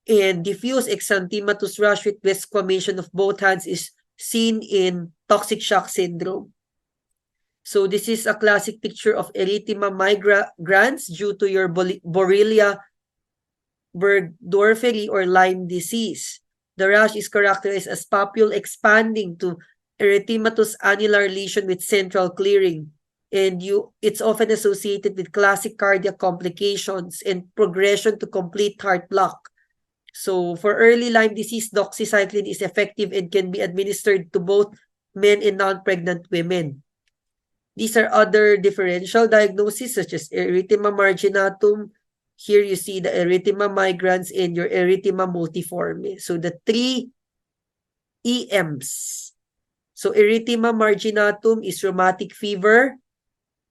S3: And diffuse exanthematous rash with desquamation of both hands is seen in toxic shock syndrome. So this is a classic picture of erythema migrans due to your Borrelia burgdorferi or Lyme disease. The rash is characterized as papule expanding to erythematous annular lesion with central clearing. And it's often associated with classic cardiac complications and progression to complete heart block. So for early Lyme disease, doxycycline is effective and can be administered to both men and non-pregnant women. These are other differential diagnoses such as erythema marginatum. Here you see the erythema migrans and your erythema multiforme. So the 3 EMs. So erythema marginatum is rheumatic fever.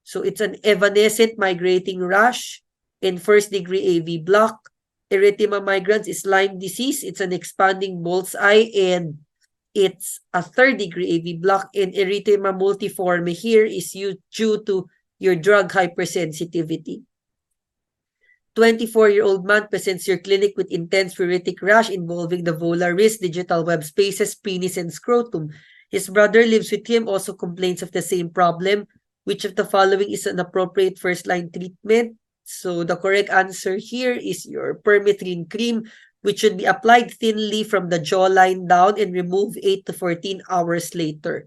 S3: So it's an evanescent migrating rash in first-degree AV block. Erythema migrans is Lyme disease. It's an expanding bullseye and it's a third-degree AV block. And erythema multiforme here is due to your drug hypersensitivity. 24-year-old man presents your clinic with intense pruritic rash involving the volar wrist, digital web spaces, penis, and scrotum. His brother lives with him, also complains of the same problem. Which of the following is an appropriate first-line treatment? So the correct answer here is your permethrin cream, which should be applied thinly from the jawline down and removed 8 to 14 hours later.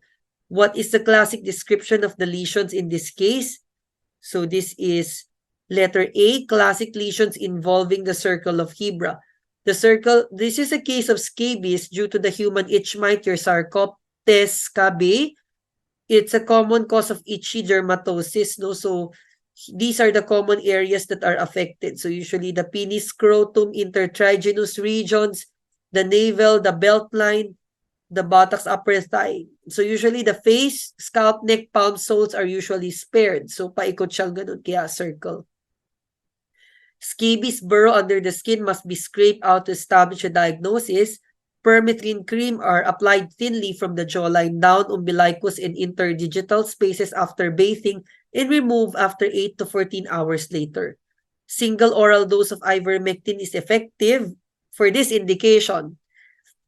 S3: What is the classic description of the lesions in this case? So this is letter A, classic lesions involving the circle of Hebra. This is a case of scabies due to the human itch mite, your Sarcoptes scabiei. It's a common cause of itchy dermatosis, no? So these are the common areas that are affected. So usually the penis, scrotum, intertriginous regions, the navel, the belt line, the buttocks, upper thigh. So usually the face, scalp, neck, palm, soles are usually spared. So paikot siyang ganun, kaya circle. Scabies burrow under the skin must be scraped out to establish a diagnosis. Permethrin cream are applied thinly from the jawline down, umbilicus, and interdigital spaces after bathing and removed after 8 to 14 hours later. Single oral dose of ivermectin is effective for this indication.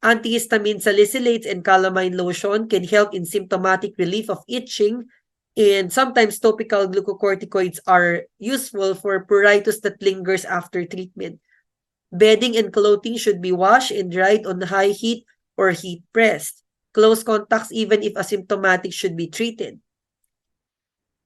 S3: Antihistamine salicylates and calamine lotion can help in symptomatic relief of itching, and sometimes topical glucocorticoids are useful for pruritus that lingers after treatment. Bedding and clothing should be washed and dried on high heat or heat pressed. Close contacts, even if asymptomatic, should be treated.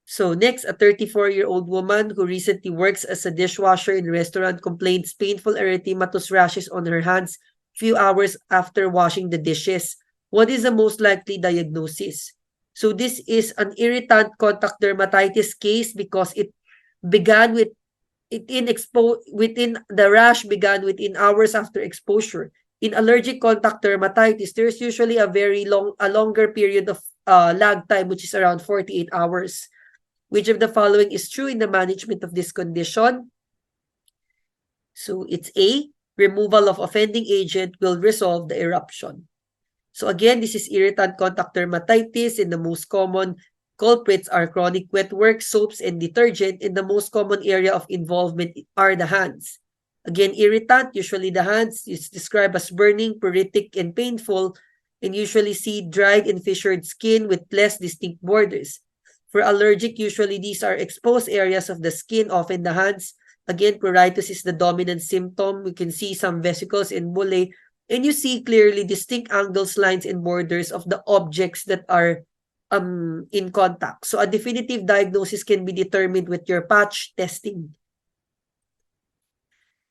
S3: So next, a 34-year-old woman who recently works as a dishwasher in a restaurant complains painful erythematous rashes on her hands few hours after washing the dishes. What is the most likely diagnosis? So this is an irritant contact dermatitis case because it began within the rash began within hours after exposure. In allergic contact dermatitis, there's usually a longer period of lag time, which is around 48 hours. Which of the following is true in the management of this condition? So it's A, removal of offending agent will resolve the eruption. So again, this is irritant contact dermatitis, and the most common culprits are chronic wet work, soaps, and detergent, and the most common area of involvement are the hands. Again, irritant, usually the hands is described as burning, pruritic, and painful, and usually see dried and fissured skin with less distinct borders. For allergic, usually these are exposed areas of the skin, often the hands. Again, pruritus is the dominant symptom. We can see some vesicles and bullae, and you see clearly distinct angles, lines, and borders of the objects that are in contact. So a definitive diagnosis can be determined with your patch testing.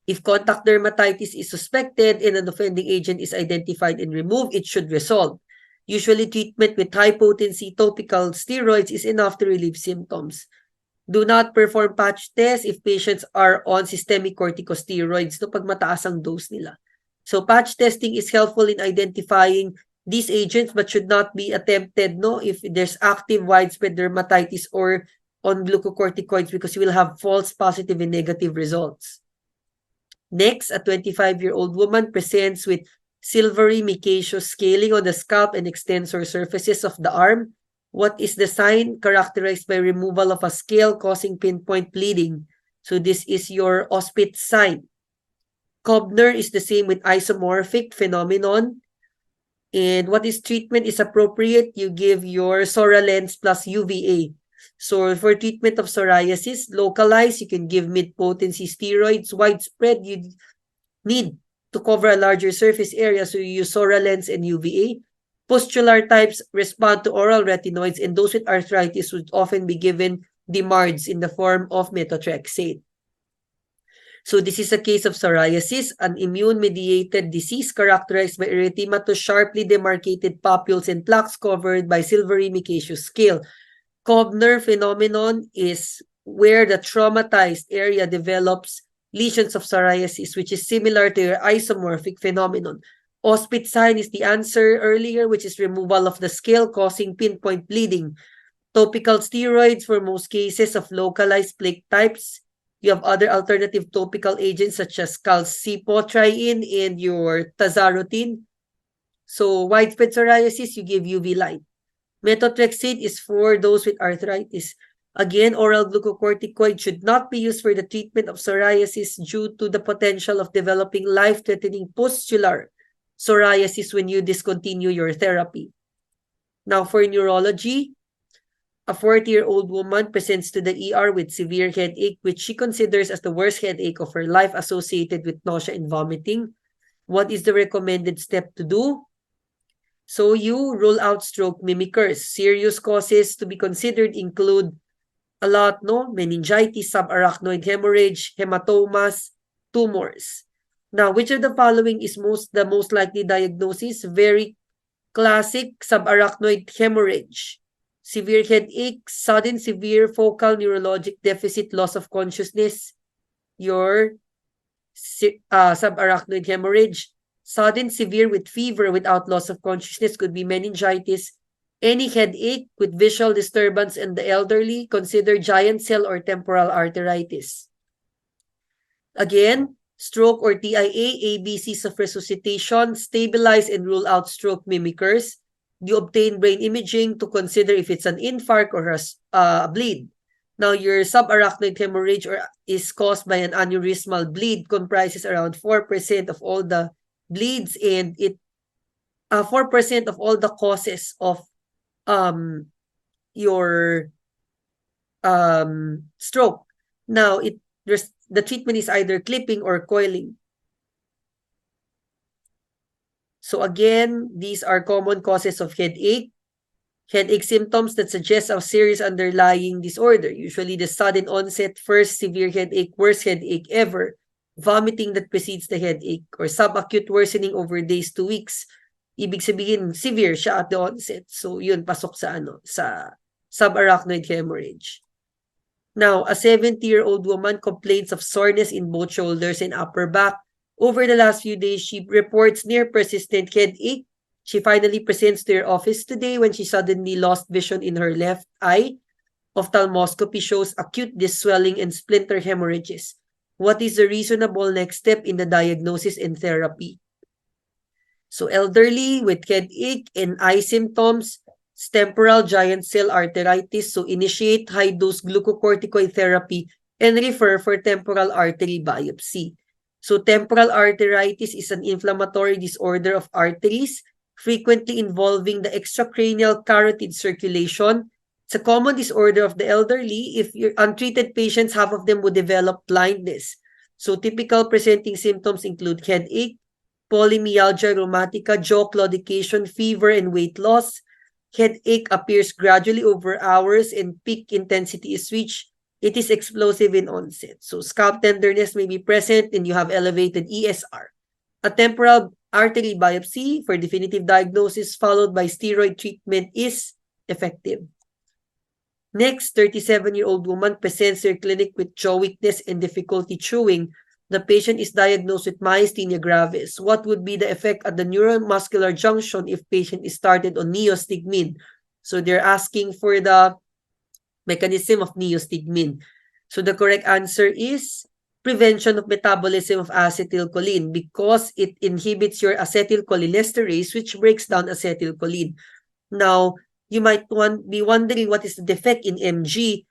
S3: If contact dermatitis is suspected and an offending agent is identified and removed, it should resolve. Usually treatment with high-potency topical steroids is enough to relieve symptoms. Do not perform patch tests if patients are on systemic corticosteroids no pag mataas ang dose nila. So patch testing is helpful in identifying these agents but should not be attempted if there's active widespread dermatitis or on glucocorticoids, because you will have false positive and negative results. Next, a 25-year-old woman presents with silvery micaceous scaling on the scalp and extensor surfaces of the arm. What is the sign? Characterized by removal of a scale causing pinpoint bleeding. So this is your Auspitz sign. Koebner is the same with isomorphic phenomenon. And what is treatment is appropriate? You give your Soralens plus UVA. So for treatment of psoriasis, localized, you can give mid-potency steroids. Widespread, you need to cover a larger surface area, so you use Soralens and UVA. Pustular types respond to oral retinoids, and those with arthritis would often be given DMARDs in the form of methotrexate. So this is a case of psoriasis, an immune-mediated disease characterized by erythematous, sharply demarcated papules and plaques covered by silvery micaceous scale. Koebner phenomenon is where the traumatized area develops lesions of psoriasis, which is similar to your isomorphic phenomenon. Auspitz sign is the answer earlier, which is removal of the scale causing pinpoint bleeding. Topical steroids for most cases of localized plaque types. You have other alternative topical agents such as calcipotriene and your tazarotene. So widespread psoriasis, you give UV light. Methotrexate is for those with arthritis. Again, oral glucocorticoid should not be used for the treatment of psoriasis due to the potential of developing life-threatening pustular psoriasis when you discontinue your therapy. Now, for neurology, a 40-year-old woman presents to the ER with severe headache, which she considers as the worst headache of her life, associated with nausea and vomiting. What is the recommended step to do? So you rule out stroke mimickers. Serious causes to be considered include meningitis, subarachnoid hemorrhage, hematomas, tumors. Now, which of the following is the most likely diagnosis? Very classic subarachnoid hemorrhage. Severe headache, sudden severe focal neurologic deficit, loss of consciousness, your subarachnoid hemorrhage. Sudden severe with fever without loss of consciousness could be meningitis. Any headache with visual disturbance in the elderly, consider giant cell or temporal arteritis. Again, stroke or TIA, ABCs of resuscitation, stabilize and rule out stroke mimickers. You obtain brain imaging to consider if it's an infarct or a bleed. Now, your subarachnoid hemorrhage is caused by an aneurysmal bleed, comprises around 4% of all the bleeds, and 4% of all the causes of your stroke. Now, the treatment is either clipping or coiling. So again, these are common causes of headache. Headache symptoms that suggest a serious underlying disorder. Usually the sudden onset, first severe headache, worst headache ever, vomiting that precedes the headache, or subacute worsening over days to weeks. Ibig sabihin, severe siya at the onset. So yun, pasok sa subarachnoid hemorrhage. Now, a 70-year-old woman complains of soreness in both shoulders and upper back. Over the last few days, she reports near persistent headache. She finally presents to your office today when she suddenly lost vision in her left eye. Ophthalmoscopy shows acute disc swelling and splinter hemorrhages. What is the reasonable next step in the diagnosis and therapy? So elderly with headache and eye symptoms, temporal giant cell arteritis. So initiate high-dose glucocorticoid therapy and refer for temporal artery biopsy. So temporal arteritis is an inflammatory disorder of arteries, frequently involving the extracranial carotid circulation. It's a common disorder of the elderly. If you're untreated patients, half of them would develop blindness. So typical presenting symptoms include headache, polymyalgia rheumatica, jaw claudication, fever, and weight loss. Headache appears gradually over hours and peak intensity is reached. It is explosive in onset. So scalp tenderness may be present and you have elevated ESR. A temporal artery biopsy for definitive diagnosis followed by steroid treatment is effective. Next, 37-year-old woman presents to your clinic with jaw weakness and difficulty chewing. the patient is diagnosed with myasthenia gravis. What would be the effect at the neuromuscular junction if patient is started on neostigmine? So they're asking for the mechanism of neostigmine. So the correct answer is prevention of metabolism of acetylcholine because it inhibits your acetylcholinesterase, which breaks down acetylcholine. Now, you might be wondering what is the defect in MG.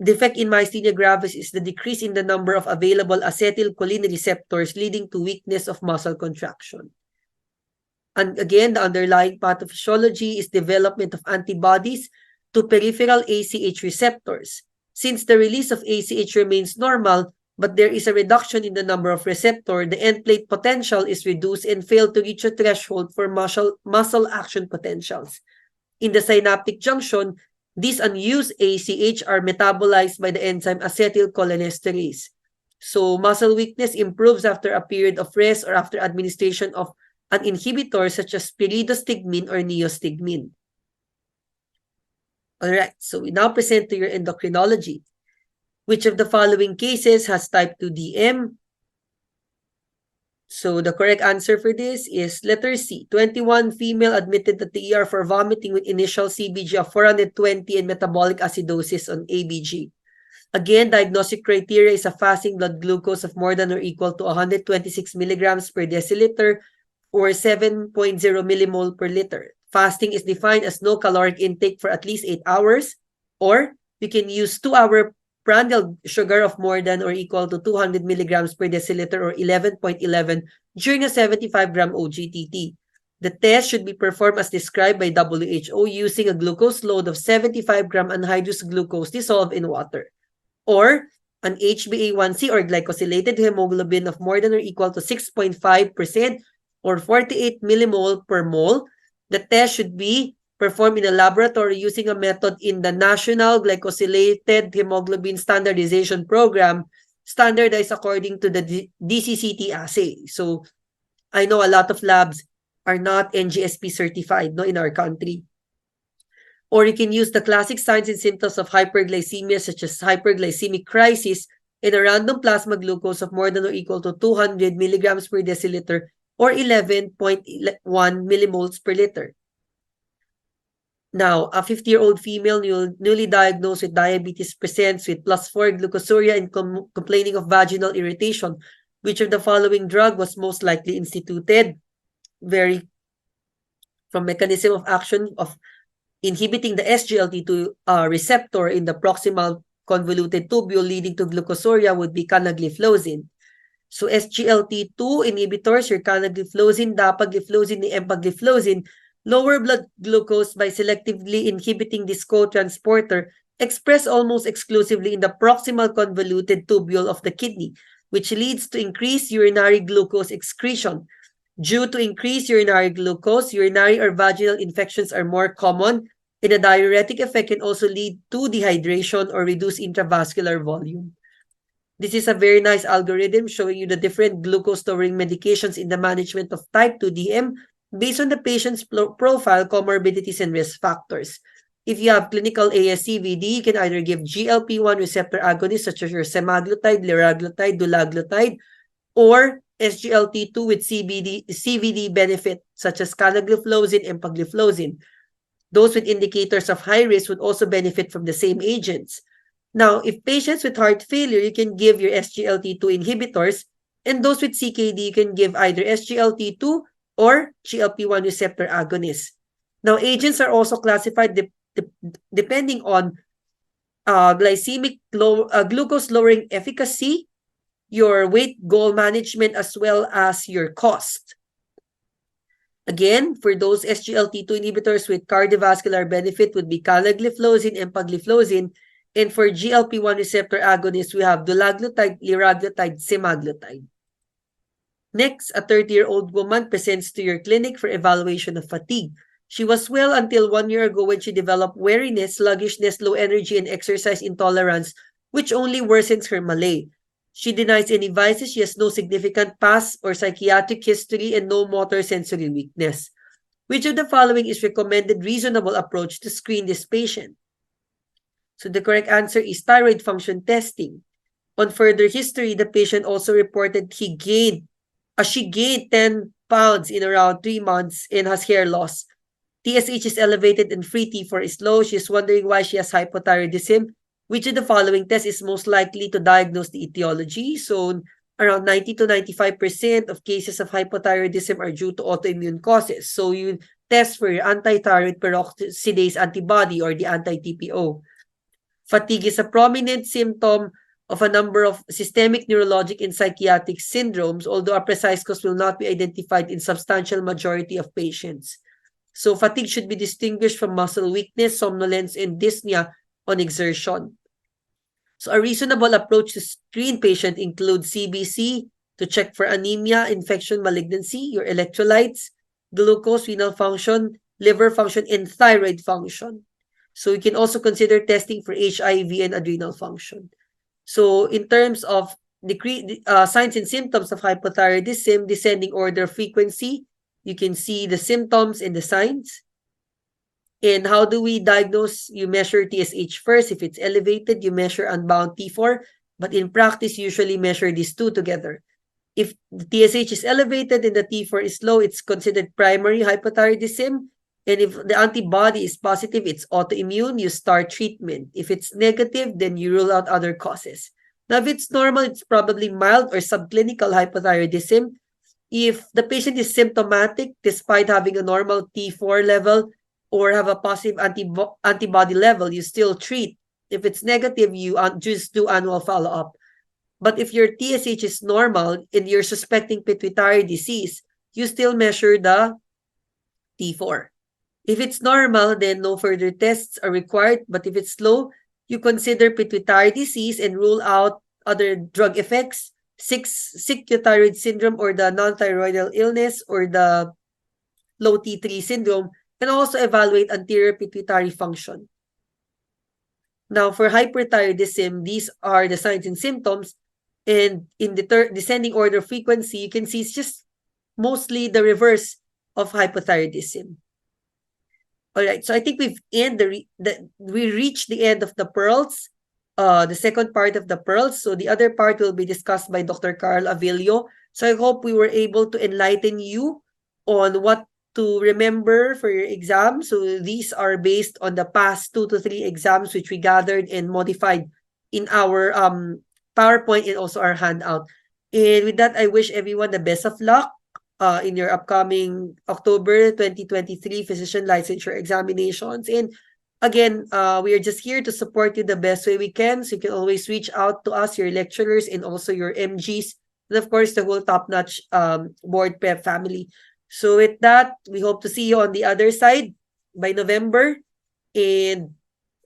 S3: Defect in myasthenia gravis is the decrease in the number of available acetylcholine receptors, leading to weakness of muscle contraction. And again, the underlying pathophysiology is development of antibodies to peripheral ACH receptors. Since the release of ACH remains normal, but there is a reduction in the number of receptors, the end plate potential is reduced and fail to reach a threshold for muscle action potentials. In the synaptic junction, these unused ACH are metabolized by the enzyme acetylcholinesterase. So muscle weakness improves after a period of rest or after administration of an inhibitor such as pyridostigmine or neostigmine. All right, so we now present to your endocrinology. Which of the following cases has type 2 DM? So the correct answer for this is letter C. 21 female admitted at the ER for vomiting with initial CBG of 420 and metabolic acidosis on ABG. Again, diagnostic criteria is a fasting blood glucose of more than or equal to 126 milligrams per deciliter or 7.0 millimole per liter. Fasting is defined as no caloric intake for at least 8 hours, or you can use 2-hour prandial sugar of more than or equal to 200 milligrams per deciliter or 11.11 during a 75-gram OGTT. The test should be performed as described by WHO using a glucose load of 75-gram anhydrous glucose dissolved in water, or an HbA1c or glycosylated hemoglobin of more than or equal to 6.5% or 48 millimole per mole. The test should be performed in a laboratory using a method in the National Glycosylated Hemoglobin Standardization Program, standardized according to the DCCT assay. So I know a lot of labs are not NGSP certified in our country. Or you can use the classic signs and symptoms of hyperglycemia, such as hyperglycemic crisis, and a random plasma glucose of more than or equal to 200 milligrams per deciliter or 11.1 millimoles per liter. Now, a 50-year-old female newly diagnosed with diabetes presents with +4 glucosuria and complaining of vaginal irritation. Which of the following drug was most likely instituted? From mechanism of action of inhibiting the SGLT2 receptor in the proximal convoluted tubule leading to glucosuria would be canagliflozin. So SGLT2 inhibitors, your canagliflozin, dapagliflozin, and empagliflozin, lower blood glucose by selectively inhibiting this co-transporter expressed almost exclusively in the proximal convoluted tubule of the kidney, which leads to increased urinary glucose excretion. Due to increased urinary glucose, urinary or vaginal infections are more common, and a diuretic effect can also lead to dehydration or reduced intravascular volume. This is a very nice algorithm showing you the different glucose-lowering medications in the management of type 2 DM based on the patient's profile, comorbidities, and risk factors. If you have clinical ASCVD, you can either give GLP-1 receptor agonists such as your semaglutide, liraglutide, dulaglutide, or SGLT2 with CVD benefit such as canagliflozin and empagliflozin. Those with indicators of high risk would also benefit from the same agents. Now, if patients with heart failure, you can give your SGLT2 inhibitors, and those with CKD, you can give either SGLT2 or GLP-1 receptor agonists. Now, agents are also classified depending on glucose-lowering efficacy, your weight goal management, as well as your cost. Again, for those SGLT2 inhibitors with cardiovascular benefit would be canagliflozin and empagliflozin, and for GLP-1 receptor agonists, we have dulaglutide, liraglutide, semaglutide. Next, a 30-year-old woman presents to your clinic for evaluation of fatigue. She was well until 1 year ago when she developed weariness, sluggishness, low energy, and exercise intolerance, which only worsens her malaise. She denies any vices. She has no significant past or psychiatric history and no motor sensory weakness. Which of the following is recommended reasonable approach to screen this patient? So the correct answer is thyroid function testing. On further history, the patient also reported she gained 10 pounds in around 3 months and has hair loss. TSH is elevated and free T4 is low. She's wondering why she has hypothyroidism. Which of the following tests is most likely to diagnose the etiology? So around 90 to 95% of cases of hypothyroidism are due to autoimmune causes. So you test for your anti-thyroid peroxidase antibody or the anti-TPO. Fatigue is a prominent symptom of a number of systemic neurologic and psychiatric syndromes, although a precise cause will not be identified in substantial majority of patients. So fatigue should be distinguished from muscle weakness, somnolence, and dyspnea on exertion. So a reasonable approach to screen patient includes CBC to check for anemia, infection, malignancy, your electrolytes, glucose, renal function, liver function, and thyroid function. So you can also consider testing for HIV and adrenal function. So in terms of signs and symptoms of hypothyroidism, descending order of frequency, you can see the symptoms and the signs. And how do we diagnose? You measure TSH first. If it's elevated, you measure unbound T4. But in practice, you usually measure these two together. If the TSH is elevated and the T4 is low, it's considered primary hypothyroidism. And if the antibody is positive, it's autoimmune, you start treatment. If it's negative, then you rule out other causes. Now, if it's normal, it's probably mild or subclinical hypothyroidism. If the patient is symptomatic despite having a normal T4 level or have a positive antibody level, you still treat. If it's negative, you just do annual follow-up. But if your TSH is normal and you're suspecting pituitary disease, you still measure the T4. If it's normal, then no further tests are required. But if it's low, you consider pituitary disease and rule out other drug effects, sick thyroid syndrome or the non-thyroidal illness or the low T3 syndrome, and also evaluate anterior pituitary function. Now, for hyperthyroidism, these are the signs and symptoms. And in the descending order of frequency, you can see it's just mostly the reverse of hypothyroidism. All right, so I think we reached the end of the pearls, the second part of the pearls. So the other part will be discussed by Dr. Carl Avilio. So I hope we were able to enlighten you on what to remember for your exam. So these are based on the past 2 to 3 exams which we gathered and modified in our PowerPoint and also our handout. And with that, I wish everyone the best of luck in your upcoming October 2023 physician licensure examinations. And again, we are just here to support you the best way we can. So you can always reach out to us, your lecturers, and also your MGs, and of course, the whole top-notch board prep family. So with that, we hope to see you on the other side by November. And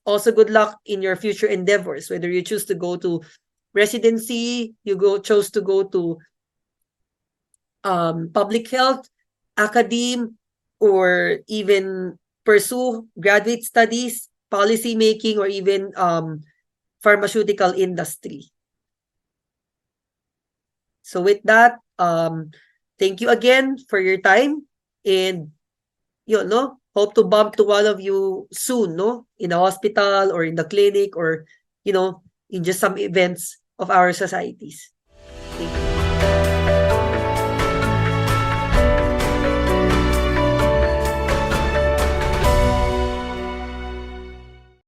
S3: also good luck in your future endeavors, whether you choose to go to residency, chose to go to public health, academe, or even pursue graduate studies, policy making, or even pharmaceutical industry. So with that, thank you again for your time, and hope to bump to one of you soon, in a hospital or in the clinic or in just some events of our societies.